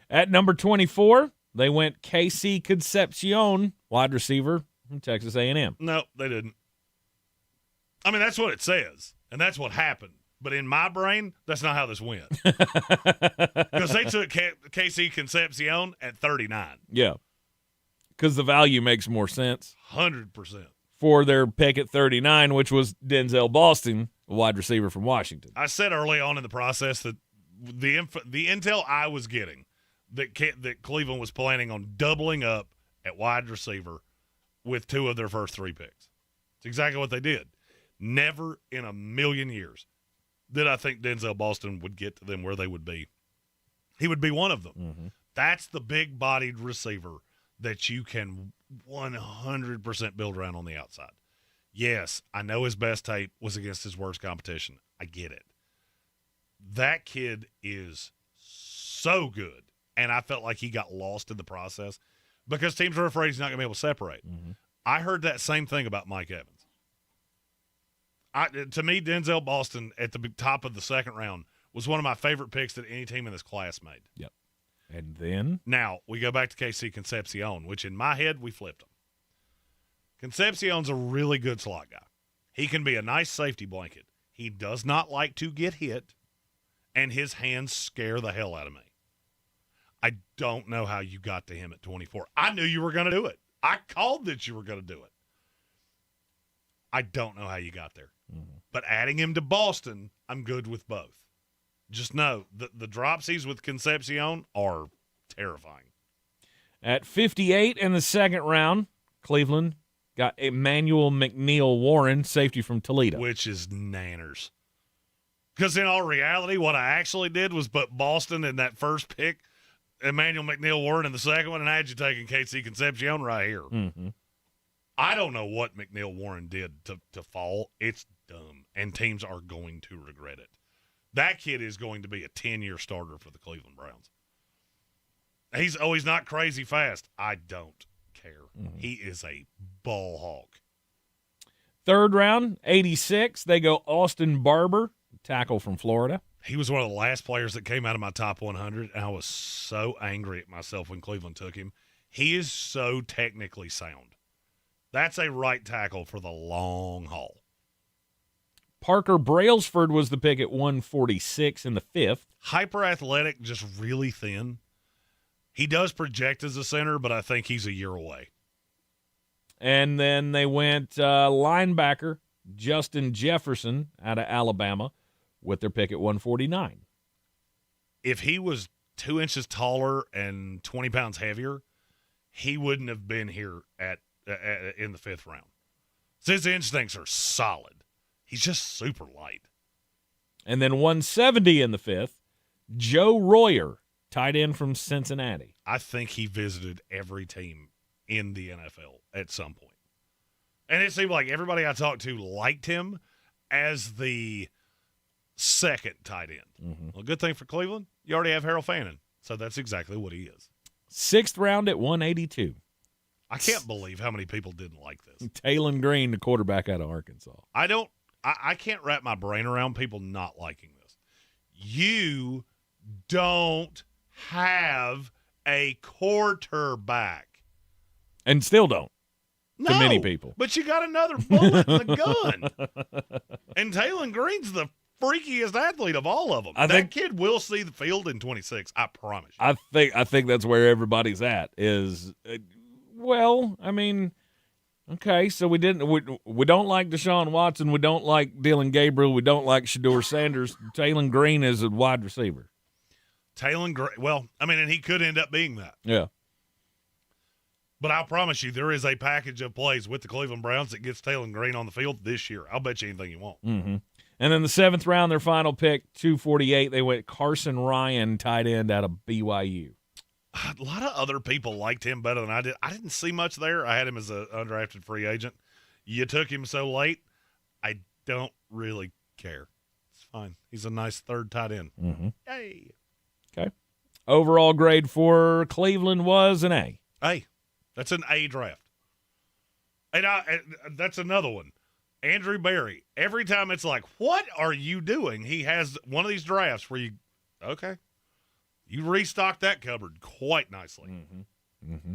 At number 24, they went KC Concepcion, wide receiver from Texas A&M. No, they didn't. I mean, that's what it says, and that's what happened. But in my brain, that's not how this went. Because they took KC Concepcion at 39. Yeah. Because the value makes more sense. 100%. For their pick at 39, which was Denzel Boston, a wide receiver from Washington. I said early on in the process that the intel I was getting that Cleveland was planning on doubling up at wide receiver with 2 of their first 3 picks. It's exactly what they did. Never in a million years did I think Denzel Boston would get to them where they would be. He would be one of them. That's the big-bodied receiver that you can 100% build around on the outside. Yes, I know his best tape was against his worst competition. I get it. That kid is so good, and I felt like he got lost in the process because teams are afraid he's not going to be able to separate. I heard that same thing about Mike Evans. To me, Denzel Boston at the top of the second round was one of my favorite picks that any team in this class made. Yep. And then? Now, we go back to KC Concepcion, which in my head, we flipped him. Concepcion's a really good slot guy. He can be a nice safety blanket. He does not like to get hit, and his hands scare the hell out of me. I don't know how you got to him at 24. I knew you were going to do it. I called that you were going to do it. I don't know how you got there. But adding him to Boston, I'm good with both. Just know the dropsies with Concepcion are terrifying. At 58 in the second round, Cleveland got Emmanuel McNeil Warren, safety from Toledo. Which is nanners. Because in all reality, what I actually did was put Boston in that first pick, Emmanuel McNeil Warren in the second one, and I had you taking KC Concepcion right here. I don't know what McNeil Warren did to fall. It's dumb, and teams are going to regret it. That kid is going to be a 10-year starter for the Cleveland Browns. He's not crazy fast. I don't care. He is a ball hawk. Third round, 86, they go Austin Barber, tackle from Florida. He was one of the last players that came out of my top 100, and I was so angry at myself when Cleveland took him. He is so technically sound. That's a right tackle for the long haul. Parker Brailsford was the pick at 146 in the 5th. Hyper athletic, just really thin. He does project as a center, but I think he's a year away. And then they went linebacker Justin Jefferson out of Alabama with their pick at 149. If he was 2 inches taller and 20 pounds heavier, he wouldn't have been here in the 5th round. So his instincts are solid. He's just super light. And then 170 in the 5th, Joe Royer, tight end from Cincinnati. I think he visited every team in the NFL at some point. And it seemed like everybody I talked to liked him as the second tight end. Well, good thing for Cleveland, you already have Harold Fannin. So that's exactly what he is. 6th round at 182. I can't believe how many people didn't like this. Talon Greene, the quarterback out of Arkansas. I can't wrap my brain around people not liking this. You don't have a quarterback. And still don't. No, to many people. But you got another bullet in the gun. And Talon Greene's the freakiest athlete of all of them. That kid will see the field in 26. I promise you. I think that's where everybody's at is, well, I mean, okay, so we don't like Deshaun Watson. We don't like Dylan Gabriel. We don't like Shedeur Sanders. Talon Greene is a wide receiver. Talon Greene, well, I mean, and he could end up being that. Yeah. But I'll promise you, there is a package of plays with the Cleveland Browns that gets Talon Greene on the field this year. I'll bet you anything you want. Mm-hmm. And in the 7th round, their final pick, 248, they went Carson Ryan, tight end out of BYU. A lot of other people liked him better than I did. I didn't see much there. I had him as an undrafted free agent. You took him so late, I don't really care. It's fine. He's a nice third tight end. Mm-hmm. Hey. Okay. Overall grade for Cleveland was an A. Hey, that's an A draft. And that's another one. Andrew Berry, every time it's like, what are you doing? He has one of these drafts where you restock that cupboard quite nicely. Mm-hmm. Mm-hmm.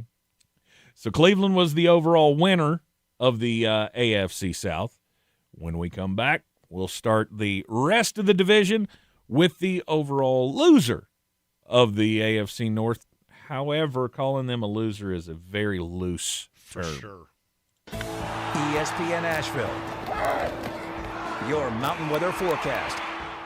So Cleveland was the overall winner of the AFC South. When we come back, we'll start the rest of the division with the overall loser of the AFC North. However, calling them a loser is a very loose term. For sure. ESPN Asheville, your mountain weather forecast.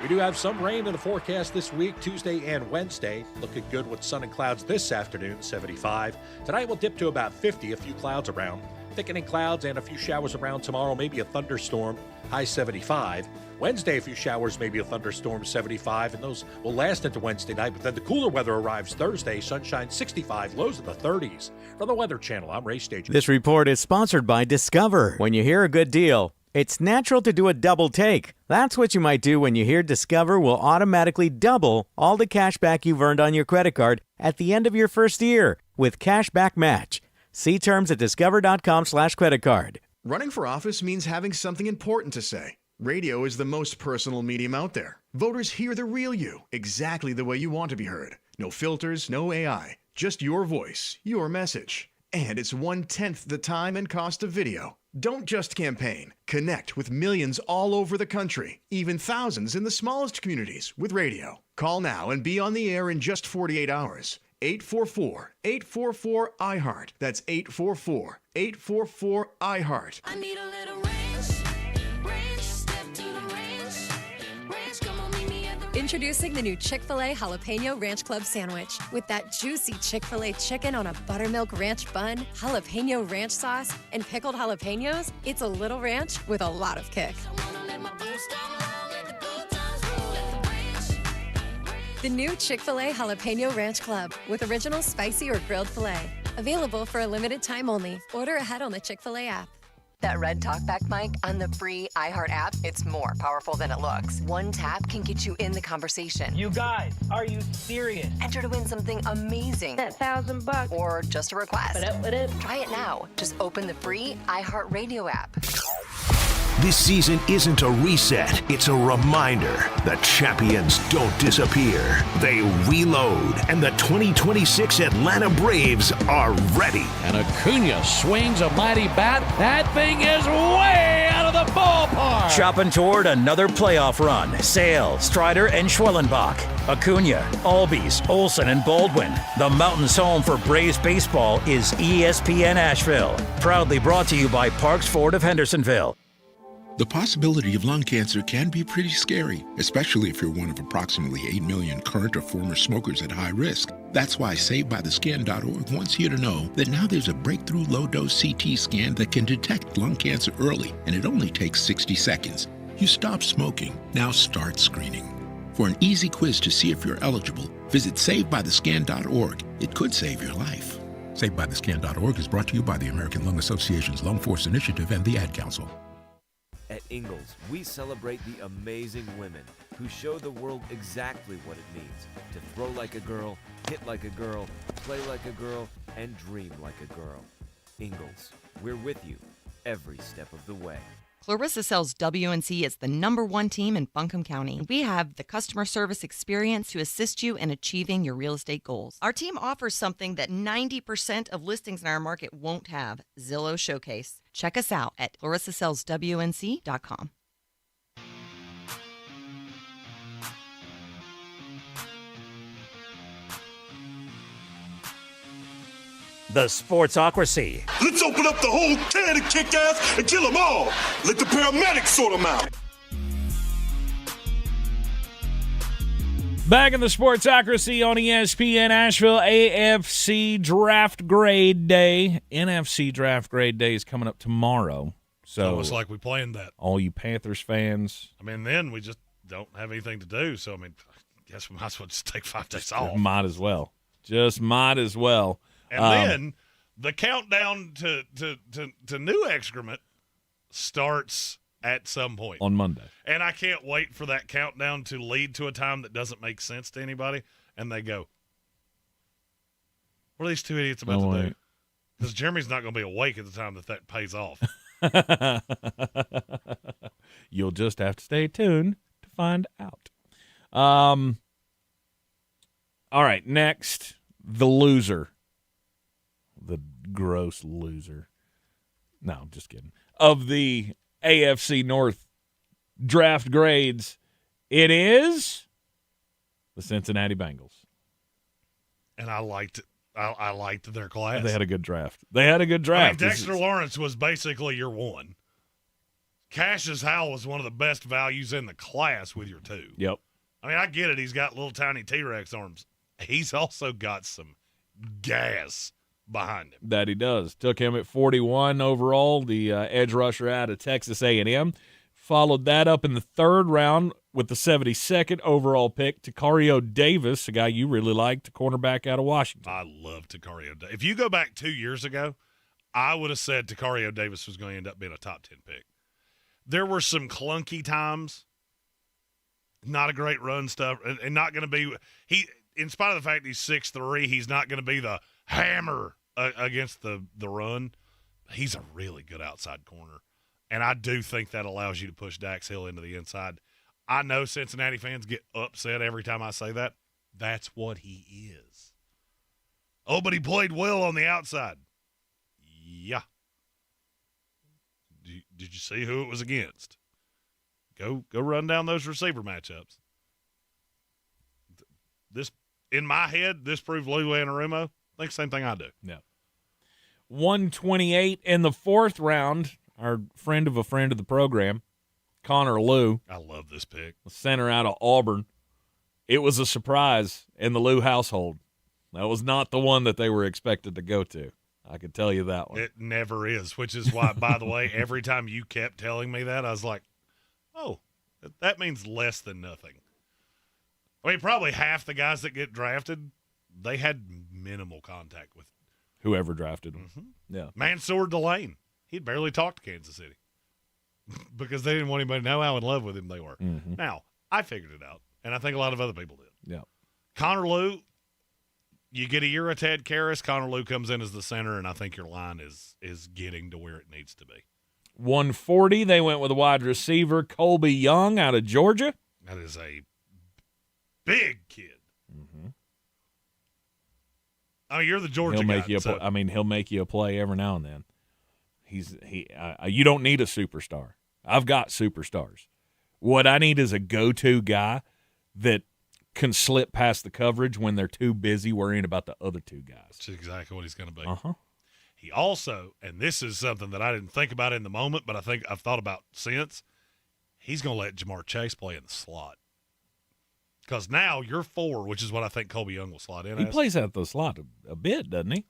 We do have some rain in the forecast this week, Tuesday and Wednesday. Looking good with sun and clouds this afternoon, 75. Tonight we'll dip to about 50, a few clouds around. Thickening clouds and a few showers around tomorrow, maybe a thunderstorm, high 75. Wednesday, a few showers, maybe a thunderstorm, 75, and those will last into Wednesday night. But then the cooler weather arrives Thursday, sunshine 65, lows in the 30s. From the Weather Channel, I'm Ray Stager. This report is sponsored by Discover. When you hear a good deal, it's natural to do a double take. That's what you might do when you hear Discover will automatically double all the cash back you've earned on your credit card at the end of your first year with Cashback Match. See terms at discover.com/creditcard. Running for office means having something important to say. Radio is the most personal medium out there. Voters hear the real you, exactly the way you want to be heard. No filters, no AI, just your voice, your message. And it's 1/10 the time and cost of video. Don't just campaign. Connect with millions all over the country, even thousands in the smallest communities with radio. Call now and be on the air in just 48 hours. 844-844-iHeart. That's 844-844-iHeart. I need a little ranch, step to the ranch, come on, meet me at the Introducing the new Chick-fil-A Jalapeno Ranch Club Sandwich. With that juicy Chick-fil-A chicken on a buttermilk ranch bun, jalapeno ranch sauce, and pickled jalapenos, it's a little ranch with a lot of kick. The new Chick-fil-A Jalapeno Ranch Club with original spicy or grilled filet. Available for a limited time only. Order ahead on the Chick-fil-A app. That red talkback mic on the free iHeart app, it's more powerful than it looks. One tap can get you in the conversation. You guys, are you serious? Enter to win something amazing. That $1,000. Or just a request. What up? Try it now. Just open the free iHeart Radio app. This season isn't a reset, it's a reminder. The champions don't disappear. They reload, and the 2026 Atlanta Braves are ready. And Acuna swings a mighty bat. That thing is way out of the ballpark. Chopping toward another playoff run. Sale, Strider, and Schwellenbach. Acuna, Albies, Olsen, and Baldwin. The Mountains' home for Braves baseball is ESPN Asheville. Proudly brought to you by Parks Ford of Hendersonville. The possibility of lung cancer can be pretty scary, especially if you're one of approximately 8 million current or former smokers at high risk. That's why SaveByTheScan.org wants you to know that now there's a breakthrough low-dose CT scan that can detect lung cancer early, and it only takes 60 seconds. You stop smoking, now start screening. For an easy quiz to see if you're eligible, visit SaveByTheScan.org. It could save your life. SaveByTheScan.org is brought to you by the American Lung Association's Lung Force Initiative and the Ad Council. At Ingalls, we celebrate the amazing women who show the world exactly what it means to throw like a girl, hit like a girl, play like a girl, and dream like a girl. Ingalls, we're with you every step of the way. Clarissa Sells WNC is the #1 team in Buncombe County. We have the customer service experience to assist you in achieving your real estate goals. Our team offers something that 90% of listings in our market won't have, Zillow Showcase. Check us out at clarissasellswnc.com. The Sportsocracy. Let's open up the whole can and kick ass and kill them all. Let the paramedics sort them out. Back in the Sportsocracy on ESPN Asheville, AFC Draft Grade Day. NFC Draft Grade Day is coming up tomorrow. So it's like we planned that. All you Panthers fans. I mean, then we just don't have anything to do. So, I mean, I guess we might as well just take 5 days off. Might as well. Just might as well. And then the countdown to new excrement starts at some point. On Monday. And I can't wait for that countdown to lead to a time that doesn't make sense to anybody. And they go, what are these two idiots about to do? Because Jeremy's not going to be awake at the time that pays off. You'll just have to stay tuned to find out. All right, next, the loser. The gross loser. No, I'm just kidding. Of the AFC North draft grades, it is the Cincinnati Bengals. And I liked it. I liked their class. They had a good draft. I mean, Dexter Lawrence was basically your 1. Cassius Howell was one of the best values in the class with your 2. Yep. I mean, I get it. He's got little tiny T-Rex arms. He's also got some gas behind him. That he does. Took him at 41 overall, the edge rusher out of Texas A&M. Followed that up in the 3rd round with the 72nd overall pick, Takario Davis, a guy you really liked, cornerback out of Washington. I love Takario Davis. If you go back 2 years ago, I would have said Takario Davis was going to end up being a top 10 pick. There were some clunky times, not a great run stuff, and not going to be – he. In spite of the fact he's 6'3", he's not going to be the hammer against the run. He's a really good outside corner. And I do think that allows you to push Dax Hill into the inside. I know Cincinnati fans get upset every time I say that. That's what he is. Oh, but he played well on the outside. Yeah. Did you see who it was against? Go run down those receiver matchups. This, in my head, this proved Lou Anarumo. I think the same thing I do. Yeah. 128 in the 4th round. Our friend of the program, Connor Lou. I love this pick. The center out of Auburn. It was a surprise in the Lou household. That was not the one that they were expected to go to. I can tell you that one. It never is, which is why, by the way, every time you kept telling me that, I was like, oh, that means less than nothing. I mean, probably half the guys that get drafted, they had minimal contact with whoever drafted them. Mm-hmm. Yeah. Mansour Delane. He'd barely talked to Kansas City because they didn't want anybody to know how in love with him they were. Mm-hmm. Now, I figured it out, and I think a lot of other people did. Yeah. Connor Lou, you get a year of Ted Karras, Connor Lou comes in as the center, and I think your line is getting to where it needs to be. 140, they went with a wide receiver, Colby Young out of Georgia. That is a big kid. Mm-hmm. I mean, you're the Georgia he'll guy. Make you he'll make you a play every now and then. You don't need a superstar. I've got superstars. What I need is a go-to guy that can slip past the coverage when they're too busy worrying about the other two guys. That's exactly what he's going to be. Uh-huh. He also, and this is something that I didn't think about in the moment, but I think I've thought about since, he's going to let Jamar Chase play in the slot. Because now you're 4, which is what I think Colby Young will slot in He as. plays out the slot a bit, doesn't he?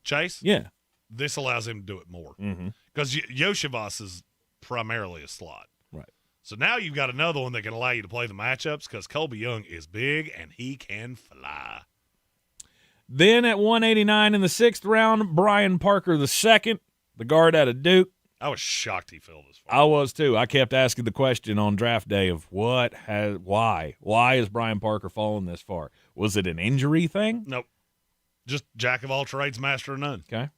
Chase? Yeah. This allows him to do it more. Mm-hmm. Because Yoshivas is primarily a slot. Right. So now you've got another one that can allow you to play the matchups because Colby Young is big and he can fly. Then at 189 in the 6th round, Brian Parker II, the guard out of Duke. I was shocked he fell this far. I was too. I kept asking the question on draft day of why is Brian Parker falling this far? Was it an injury thing? Nope. Just jack of all trades, master of none. Okay.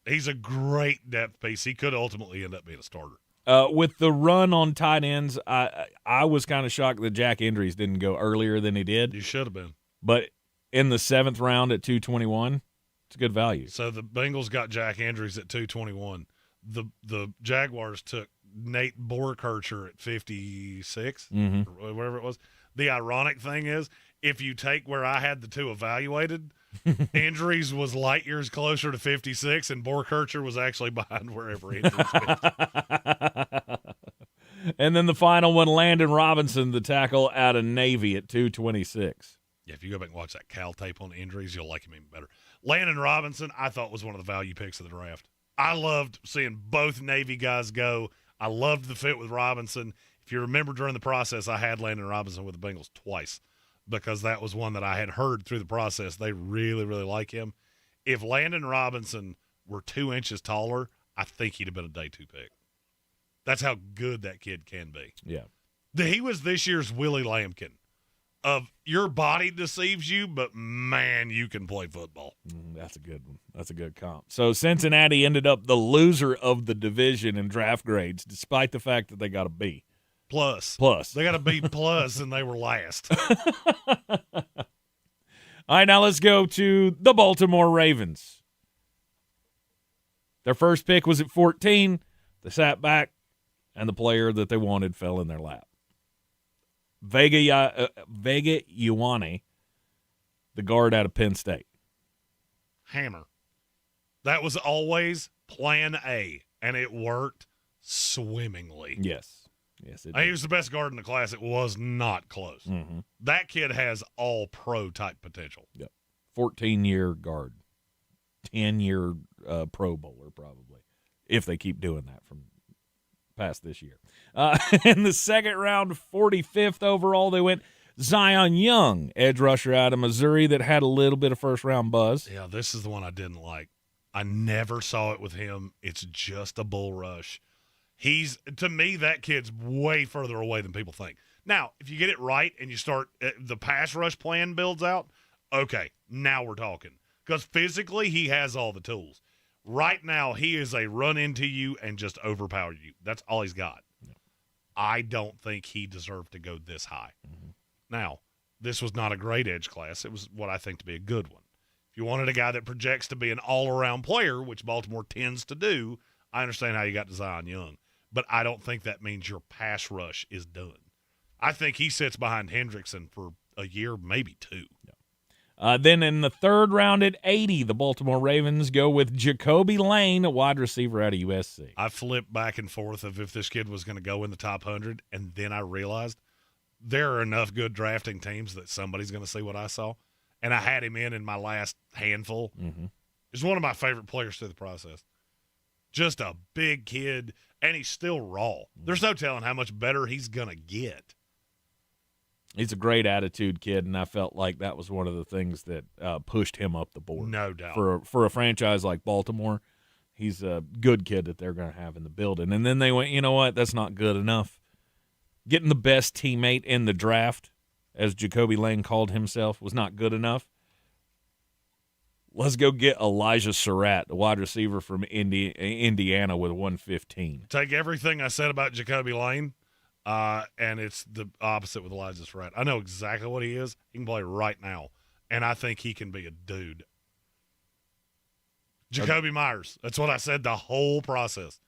He's a great depth piece. He could ultimately end up being a starter. With the run on tight ends, I was kind of shocked that Jack Andrews didn't go earlier than he did. You should have been. But in the 7th round at 221, it's a good value. So the Bengals got Jack Andrews at 221. The Jaguars took Nate Borkircher at 56, or whatever it was. The ironic thing is, if you take where I had the two evaluated, Andrews was light years closer to 56, and Borkircher was actually behind wherever Andrews finished. And then the final one, Landon Robinson, the tackle out of Navy at 226. Yeah, if you go back and watch that Cal tape on injuries, you'll like him even better. Landon Robinson, I thought was one of the value picks of the draft. I loved seeing both Navy guys go. I loved the fit with Robinson. If you remember during the process, I had Landon Robinson with the Bengals twice because that was one that I had heard through the process. They really, really like him. If Landon Robinson were 2 inches taller, I think he'd have been a day 2 pick. That's how good that kid can be. Yeah. He was this year's Willie Lampkin. Of your body deceives you, but, man, you can play football. That's a good one. That's a good comp. So Cincinnati ended up the loser of the division in draft grades, despite the fact that they got a B. Plus. They got a B+, and they were last. All right, now let's go to the Baltimore Ravens. Their first pick was at 14. They sat back, and the player that they wanted fell in their lap. Vega Ioane, the guard out of Penn State. Hammer. That was always plan A, and it worked swimmingly. Yes, it did. He was the best guard in the class. It was not close. Mm-hmm. That kid has all-pro type potential. Yep. 14-year guard. 10-year Pro Bowler probably, if they keep doing that from past this year. In the second round, 45th overall, they went Zion Young, edge rusher out of Missouri that had a little bit of first-round buzz. Yeah, this is the one I didn't like. I never saw it with him. It's just a bull rush. To me, that kid's way further away than people think. Now, if you get it right and you start the pass rush plan builds out, okay, now we're talking. Because physically, he has all the tools. Right now, he is a run into you and just overpower you. That's all he's got. Yeah. I don't think he deserved to go this high. Mm-hmm. Now, this was not a great edge class. It was what I think to be a good one. If you wanted a guy that projects to be an all-around player, which Baltimore tends to do, I understand how you got to Zion Young. But I don't think that means your pass rush is done. I think he sits behind Hendrickson for a year, maybe 2. Yeah. Then in the third round at 80, the Baltimore Ravens go with Jacoby Lane, a wide receiver out of USC. I flipped back and forth of if this kid was going to go in the top 100, and then I realized there are enough good drafting teams that somebody's going to see what I saw. And I had him in my last handful. Mm-hmm. He's one of my favorite players through the process. Just a big kid, and he's still raw. There's no telling how much better he's going to get. He's a great attitude kid, and I felt like that was one of the things that pushed him up the board. No doubt. For a franchise like Baltimore, he's a good kid that they're going to have in the building. And then they went, you know what, that's not good enough. Getting the best teammate in the draft, as Jacoby Lane called himself, was not good enough. Let's go get Elijah Surratt, the wide receiver from Indiana with 115. Take everything I said about Jacoby Lane, and it's the opposite with Elijah Surratt. I know exactly what he is. He can play right now, and I think he can be a dude. Jacoby Myers. That's what I said the whole process,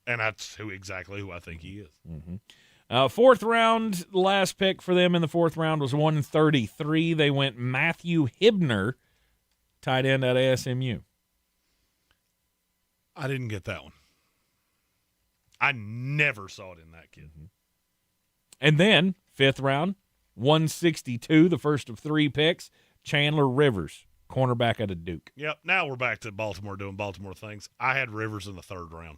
and that's exactly who I think he is. Mm-hmm. Fourth round, last pick for them in the fourth round was 133. They went Matthew Hibner, tight end at ASMU. I didn't get that one. I never saw it in that kid. Mm-hmm. And then, fifth round, 162, the first of 3 picks, Chandler Rivers, cornerback out of Duke. Yep, now we're back to Baltimore doing Baltimore things. I had Rivers in the third round.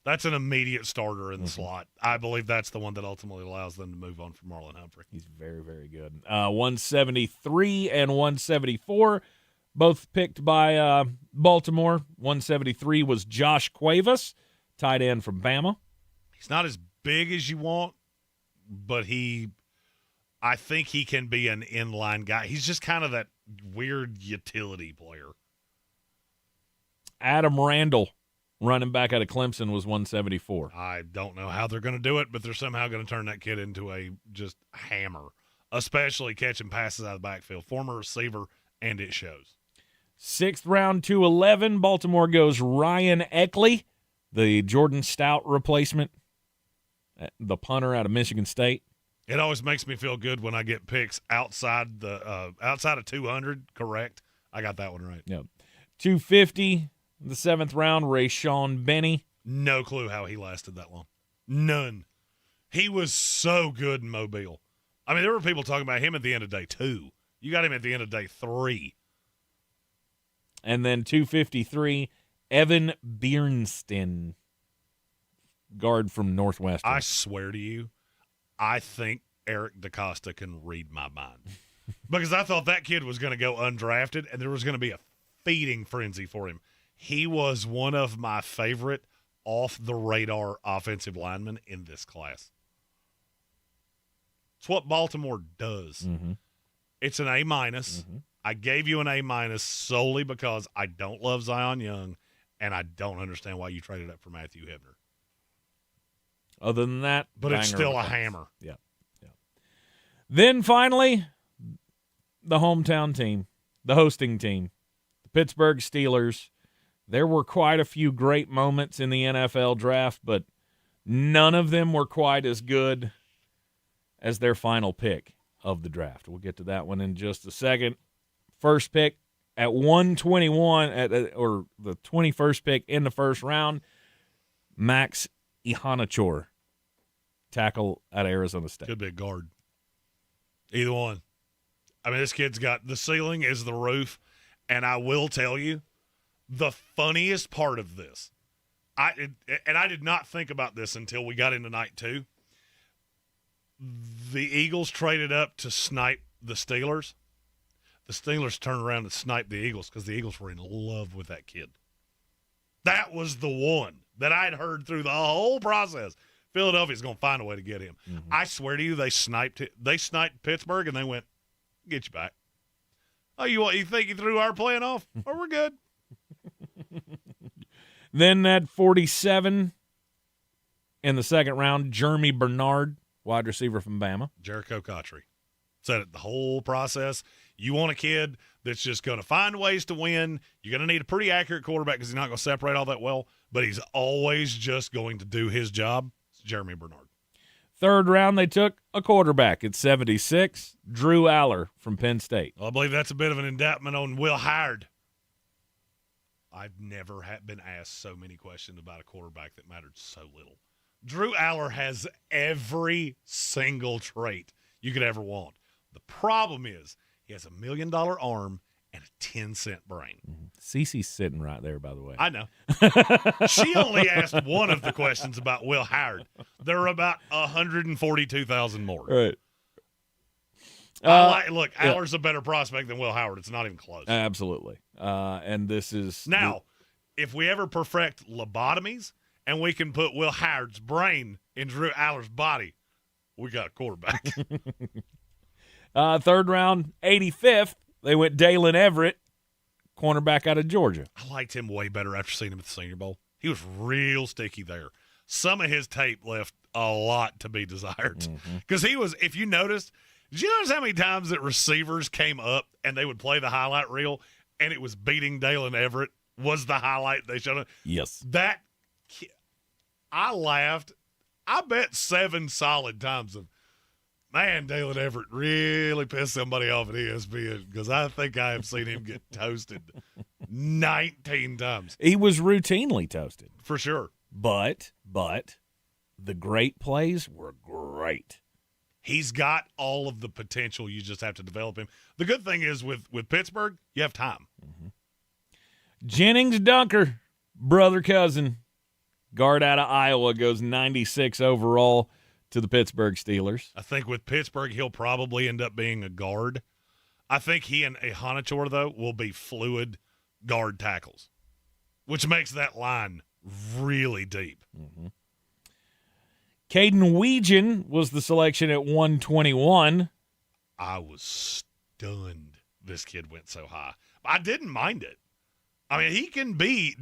That's an immediate starter in the slot. I believe that's the one that ultimately allows them to move on from Marlon Humphrey. He's very, very good. 173 and 174, both picked by Baltimore. 173 was Josh Cuevas, tight end from Bama. He's not as big as you want, but I think he can be an inline guy. He's just kind of that weird utility player. Adam Randall, running back out of Clemson, was 174. I don't know how they're going to do it, but they're somehow going to turn that kid into a just hammer, especially catching passes out of the backfield. Former receiver, and it shows. 6th round, 211. Baltimore goes Ryan Eckley, the Jordan Stout replacement, the punter out of Michigan State. It always makes me feel good when I get picks outside of 200. Correct, I got that one right. Yep. 250, the 7th round. Rayshawn Benny. No clue how he lasted that long. None. He was so good in Mobile. I mean, there were people talking about him at the end of day 2. You got him at the end of day 3. And then 253, Evan Biernston, guard from Northwestern. I swear to you, I think Eric DaCosta can read my mind. Because I thought that kid was going to go undrafted, and there was going to be a feeding frenzy for him. He was one of my favorite off-the-radar offensive linemen in this class. It's what Baltimore does. Mm-hmm. It's an A-. Mm-hmm. I gave you an A- solely because I don't love Zion Young, and I don't understand why you traded up for Matthew Hebner. Other than that, but it's still a hammer. Yeah. Then finally, the hometown team, the hosting team, the Pittsburgh Steelers. There were quite a few great moments in the NFL draft, but none of them were quite as good as their final pick of the draft. We'll get to that one in just a second. First pick at 121, or the 21st pick in the first round, Max Ihanachor, tackle at Arizona State. Could be a guard. Either one. I mean, this kid's got the ceiling is the roof, and I will tell you, the funniest part of this, I did not think about this until we got into night 2. The Eagles traded up to snipe the Steelers. The Steelers turned around and sniped the Eagles because the Eagles were in love with that kid. That was the one that I'd heard through the whole process. Philadelphia's going to find a way to get him. Mm-hmm. I swear to you, they sniped Pittsburgh, and they went, get you back. Oh, you think you threw our plan off? Oh, we're good. Then at 47 in the second round, Jeremy Bernard, wide receiver from Bama. Jericho Cotchery. Said it the whole process. You want a kid that's just going to find ways to win. You're going to need a pretty accurate quarterback because he's not going to separate all that well, but he's always just going to do his job. It's Jeremy Bernard. Third round, they took a quarterback at 76, Drew Aller from Penn State. Well, I believe that's a bit of an indictment on Will Howard. I've never been asked so many questions about a quarterback that mattered so little. Drew Aller has every single trait you could ever want. The problem is he has $1 million arm and a 10-cent brain. Mm-hmm. Cece's sitting right there, by the way. I know. She only asked one of the questions about Will Howard. There are about 142,000 more. Right. Look, Aller's a better prospect than Will Howard. It's not even close. Absolutely. And this is now, if we ever perfect lobotomies and we can put Will Howard's brain in Drew Aller's body, we got a quarterback. Third round, 85th, they went Dalen Everett, cornerback out of Georgia. I liked him way better after seeing him at the Senior Bowl. He was real sticky there. Some of his tape left a lot to be desired. Because he was, if you noticed, did you notice how many times that receivers came up and they would play the highlight reel and it was beating Dalen Everett was the highlight they showed? Yes. I laughed. I bet 7 solid times of, man, Dalen Everett really pissed somebody off at ESPN because I think I have seen him get toasted 19 times. He was routinely toasted. For sure. But the great plays were great. He's got all of the potential. You just have to develop him. The good thing is with Pittsburgh, you have time. Mm-hmm. Jennings Dunker, brother cousin, guard out of Iowa, goes 96 overall to the Pittsburgh Steelers. I think with Pittsburgh, he'll probably end up being a guard. I think he and Ihanachor, though, will be fluid guard tackles, which makes that line really deep. Mm-hmm. Caden Weegan was the selection at 121. I was stunned this kid went so high. I didn't mind it. I mean, he can be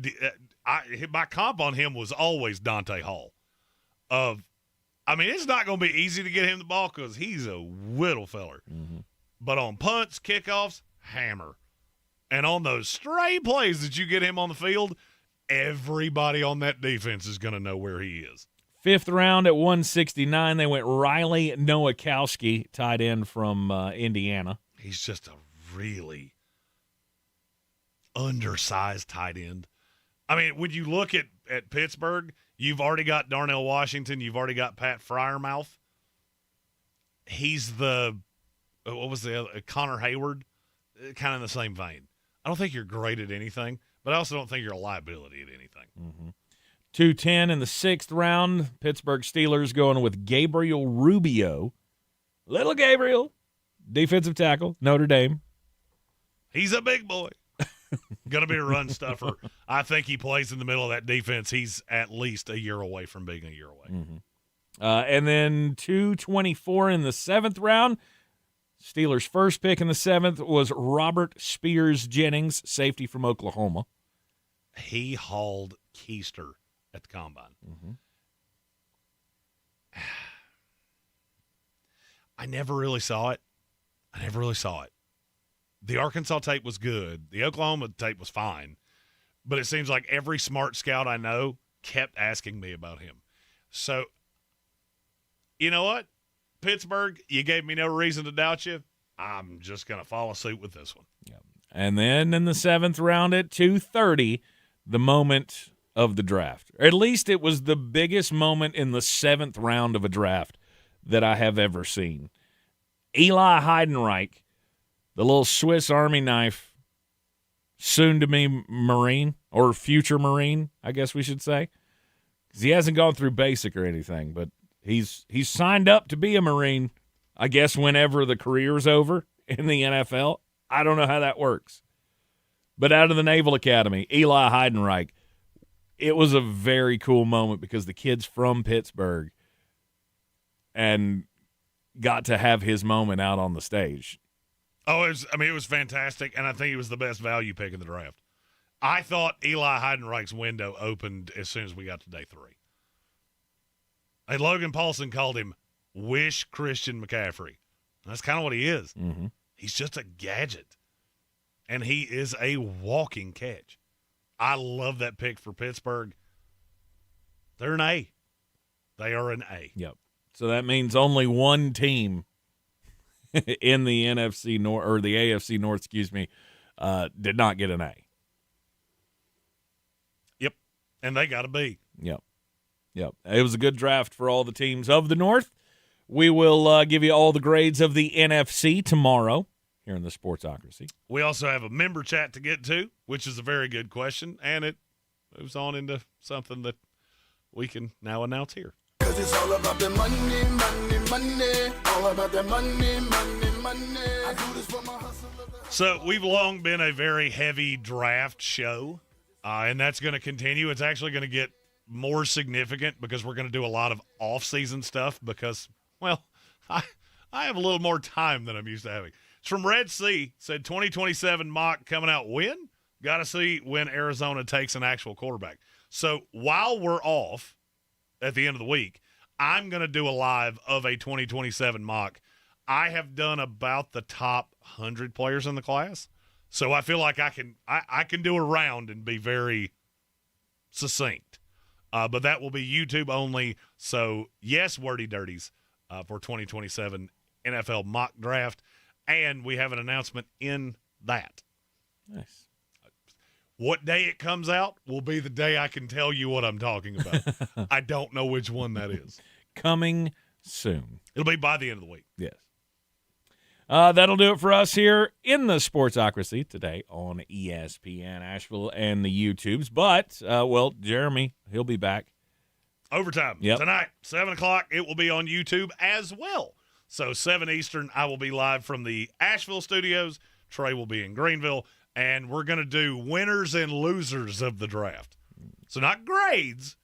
my comp on him was always Dante Hall. It's not going to be easy to get him the ball because he's a whittle feller. Mm-hmm. But on punts, kickoffs, hammer. And on those stray plays that you get him on the field, everybody on that defense is going to know where he is. 5th round at 169, they went Riley Nowakowski, tight end from Indiana. He's just a really undersized tight end. I mean, when you look at Pittsburgh, you've already got Darnell Washington. You've already got Pat Freiermuth. He's what was the other? Connor Hayward, kind of in the same vein. I don't think you're great at anything, but I also don't think you're a liability at anything. Mm-hmm. 210 in the 6th round. Pittsburgh Steelers going with Gabriel Rubio. Little Gabriel, defensive tackle, Notre Dame. He's a big boy. Going to be a run stuffer. I think he plays in the middle of that defense. He's at least a year away from being a year away. Mm-hmm. And then 224 in the 7th round. Steelers' first pick in the 7th was Robert Spears Jennings, safety from Oklahoma. He hauled Keister at the combine. Mm-hmm. I never really saw it. The Arkansas tape was good. The Oklahoma tape was fine. But it seems like every smart scout I know kept asking me about him. So, you know what? Pittsburgh, you gave me no reason to doubt you. I'm just going to follow suit with this one. Yep. And then in the 7th round at 230, the moment of the draft. Or at least it was the biggest moment in the 7th round of a draft that I have ever seen. Eli Heidenreich, the little Swiss Army knife, soon-to-be Marine, or future Marine, I guess we should say. Because he hasn't gone through basic or anything, but he's signed up to be a Marine, I guess, whenever the career's over in the NFL. I don't know how that works. But out of the Naval Academy, Eli Heidenreich, it was a very cool moment because the kid's from Pittsburgh and got to have his moment out on the stage. Oh, it was fantastic, and I think he was the best value pick in the draft. I thought Eli Heidenreich's window opened as soon as we got to day 3. And Logan Paulson called him Wish Christian McCaffrey. That's kind of what he is. Mm-hmm. He's just a gadget, and he is a walking catch. I love that pick for Pittsburgh. They're an A. They are an A. Yep. So that means only one team in the NFC North, or the AFC North, did not get an A. Yep. And they got a B. Yep. It was a good draft for all the teams of the North. We will give you all the grades of the NFC tomorrow here in the Sportsocracy. We also have a member chat to get to, which is a very good question, and it moves on into something that we can now announce here. 'Cause it's all about the money, money, money. All about the money, money, money. I do this for my hustle. So we've long been a very heavy draft show, and that's going to continue. It's actually going to get more significant because we're going to do a lot of off-season stuff because, well, I have a little more time than I'm used to having. It's from Red Sea, said 2027 mock coming out when? Got to see when Arizona takes an actual quarterback. So while we're off at the end of the week, I'm going to do a live of a 2027 mock. I have done about the top 100 players in the class, so I feel like I can do a round and be very succinct. But that will be YouTube only. So, yes, Wordy Dirties for 2027 NFL mock draft. And we have an announcement in that. Nice. What day it comes out will be the day I can tell you what I'm talking about. I don't know which one that is. Coming soon. It'll be by the end of the week. Yes. That'll do it for us here in the Sportsocracy today on ESPN Asheville and the YouTubes. But, Jeremy, he'll be back. Overtime. Yep. Tonight, 7 o'clock, it will be on YouTube as well. So 7 Eastern, I will be live from the Asheville studios. Trey will be in Greenville. And we're going to do winners and losers of the draft. So not grades.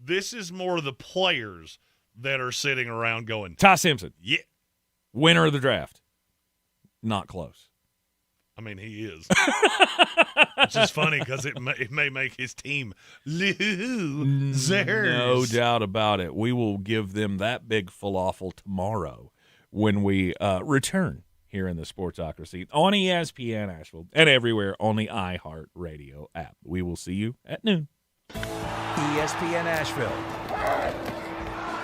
This is more the players that are sitting around going, Ty Simpson. Yeah. Winner of the draft. Not close. I mean, he is. Which is funny because it may make his team losers. No doubt about it. We will give them that big falafel tomorrow when we return here in the Sportsocracy on ESPN Asheville and everywhere on the iHeart Radio app. We will see you at noon. ESPN Asheville.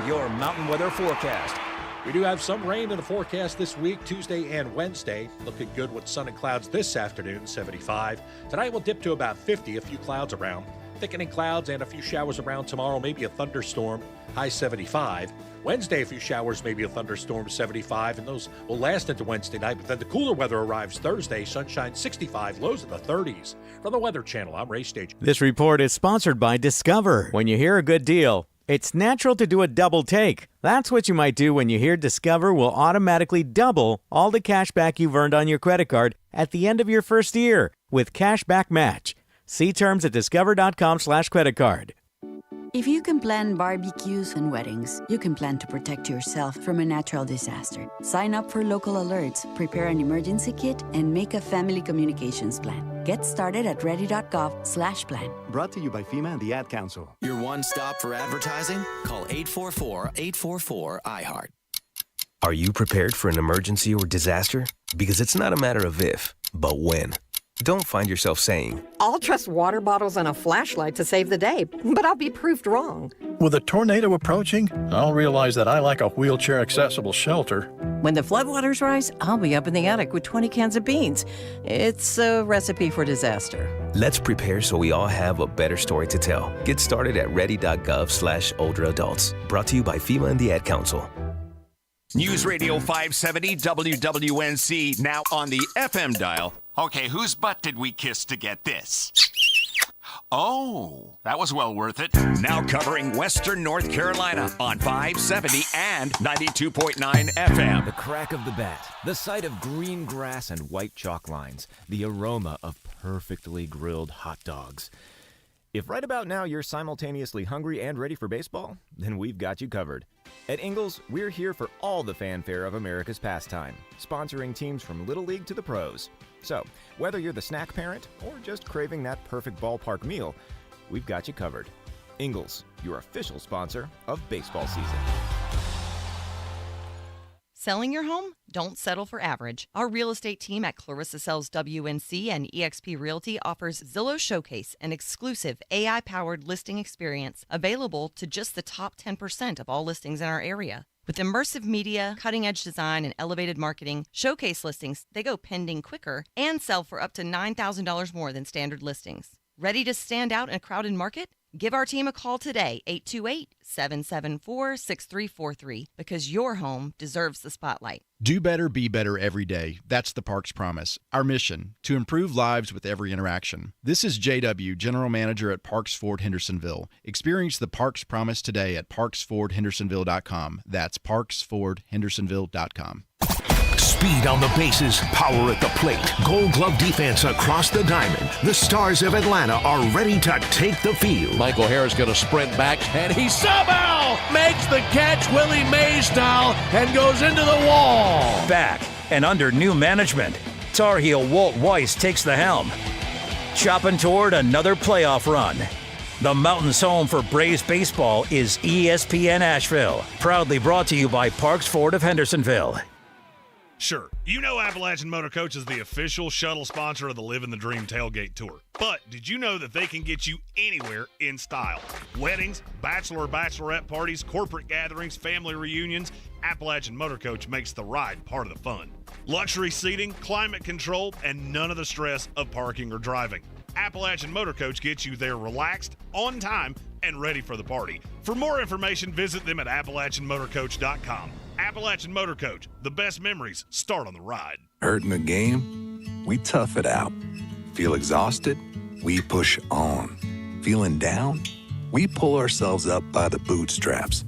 Your mountain weather forecast. We do have some rain in the forecast this week, Tuesday and Wednesday. Looking good with sun and clouds this afternoon, 75. Tonight will dip to about 50, a few clouds around. Thickening clouds and a few showers around tomorrow, maybe a thunderstorm, high 75. Wednesday, a few showers, maybe a thunderstorm, 75, and those will last into Wednesday night. But then the cooler weather arrives Thursday, sunshine 65, lows in the 30s. From the Weather Channel, I'm Ray Stage. This report is sponsored by Discover. When you hear a good deal, it's natural to do a double take. That's what you might do when you hear Discover will automatically double all the cash back you've earned on your credit card at the end of your first year with Cashback Match. See terms at discover.com/creditcard. If you can plan barbecues and weddings, you can plan to protect yourself from a natural disaster. Sign up for local alerts, prepare an emergency kit, and make a family communications plan. Get started at ready.gov/plan. Brought to you by FEMA and the Ad Council. Your one stop for advertising? Call 844-844-iHeart. Are you prepared for an emergency or disaster? Because it's not a matter of if, but when. Don't find yourself saying, I'll trust water bottles and a flashlight to save the day, but I'll be proved wrong. With a tornado approaching, I'll realize that I lack a wheelchair-accessible shelter. When the floodwaters rise, I'll be up in the attic with 20 cans of beans. It's a recipe for disaster. let's prepare so we all have a better story to tell. Get started at ready.gov/older adults. Brought to you by FEMA and the Ad Council. News Radio 570 WWNC, now on the FM dial. Okay, whose butt did we kiss to get this? Oh, that was well worth it. Now covering Western North Carolina on 570 and 92.9 FM. The crack of the bat, the sight of green grass and white chalk lines, the aroma of perfectly grilled hot dogs. If right about now you're simultaneously hungry and ready for baseball, then we've got you covered. At Ingalls, we're here for all the fanfare of America's pastime, sponsoring teams from Little League to the pros. So, whether you're the snack parent or just craving that perfect ballpark meal, we've got you covered. Ingalls, your official sponsor of baseball season. Selling your home? Don't settle for average. Our real estate team at Clarissa Sells WNC and eXp Realty offers Zillow Showcase, an exclusive AI-powered listing experience available to just the top 10% of all listings in our area. With immersive media, cutting-edge design, and elevated marketing, Showcase listings, they go pending quicker and sell for up to $9,000 more than standard listings. Ready to stand out in a crowded market? Give our team a call today, 828-774-6343, because your home deserves the spotlight. Do better, be better every day. That's the Parks Promise. Our mission, to improve lives with every interaction. This is JW, General Manager at Parks Ford Hendersonville. Experience the Parks Promise today at parksfordhendersonville.com. That's parksfordhendersonville.com. Speed on the bases, power at the plate, Gold Glove defense across the diamond. The Stars of Atlanta are ready to take the field. Michael Harris going to sprint back, and he somehow makes the catch Willie Mays style and goes into the wall. Back and under new management, Tar Heel Walt Weiss takes the helm, chopping toward another playoff run. The Mountain's home for Braves baseball is ESPN Asheville, proudly brought to you by Parks Ford of Hendersonville. Sure, you know Appalachian Motor Coach is the official shuttle sponsor of the Living the Dream Tailgate Tour. But did you know that they can get you anywhere in style? Weddings, bachelorette parties, corporate gatherings, family reunions, Appalachian Motor Coach makes the ride part of the fun. Luxury seating, climate control, and none of the stress of parking or driving. Appalachian Motor Coach gets you there relaxed, on time, and ready for the party. For more information, visit them at AppalachianMotorCoach.com. Appalachian Motor Coach, the best memories start on the ride. Hurt in the game? We tough it out. Feel exhausted? We push on. Feeling down? We pull ourselves up by the bootstraps.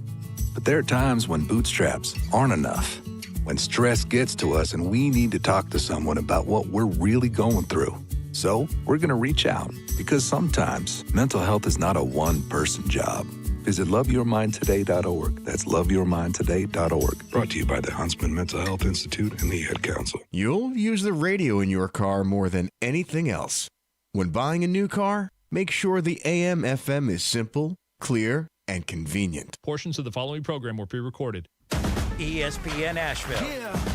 But there are times when bootstraps aren't enough. When stress gets to us and we need to talk to someone about what we're really going through. So we're going to reach out, because sometimes mental health is not a one-person job. Visit loveyourmindtoday.org. That's loveyourmindtoday.org. Brought to you by the Huntsman Mental Health Institute and the Ad Council. You'll use the radio in your car more than anything else. When buying a new car, make sure the AM/FM is simple, clear, and convenient. Portions of the following program were pre-recorded. ESPN Asheville.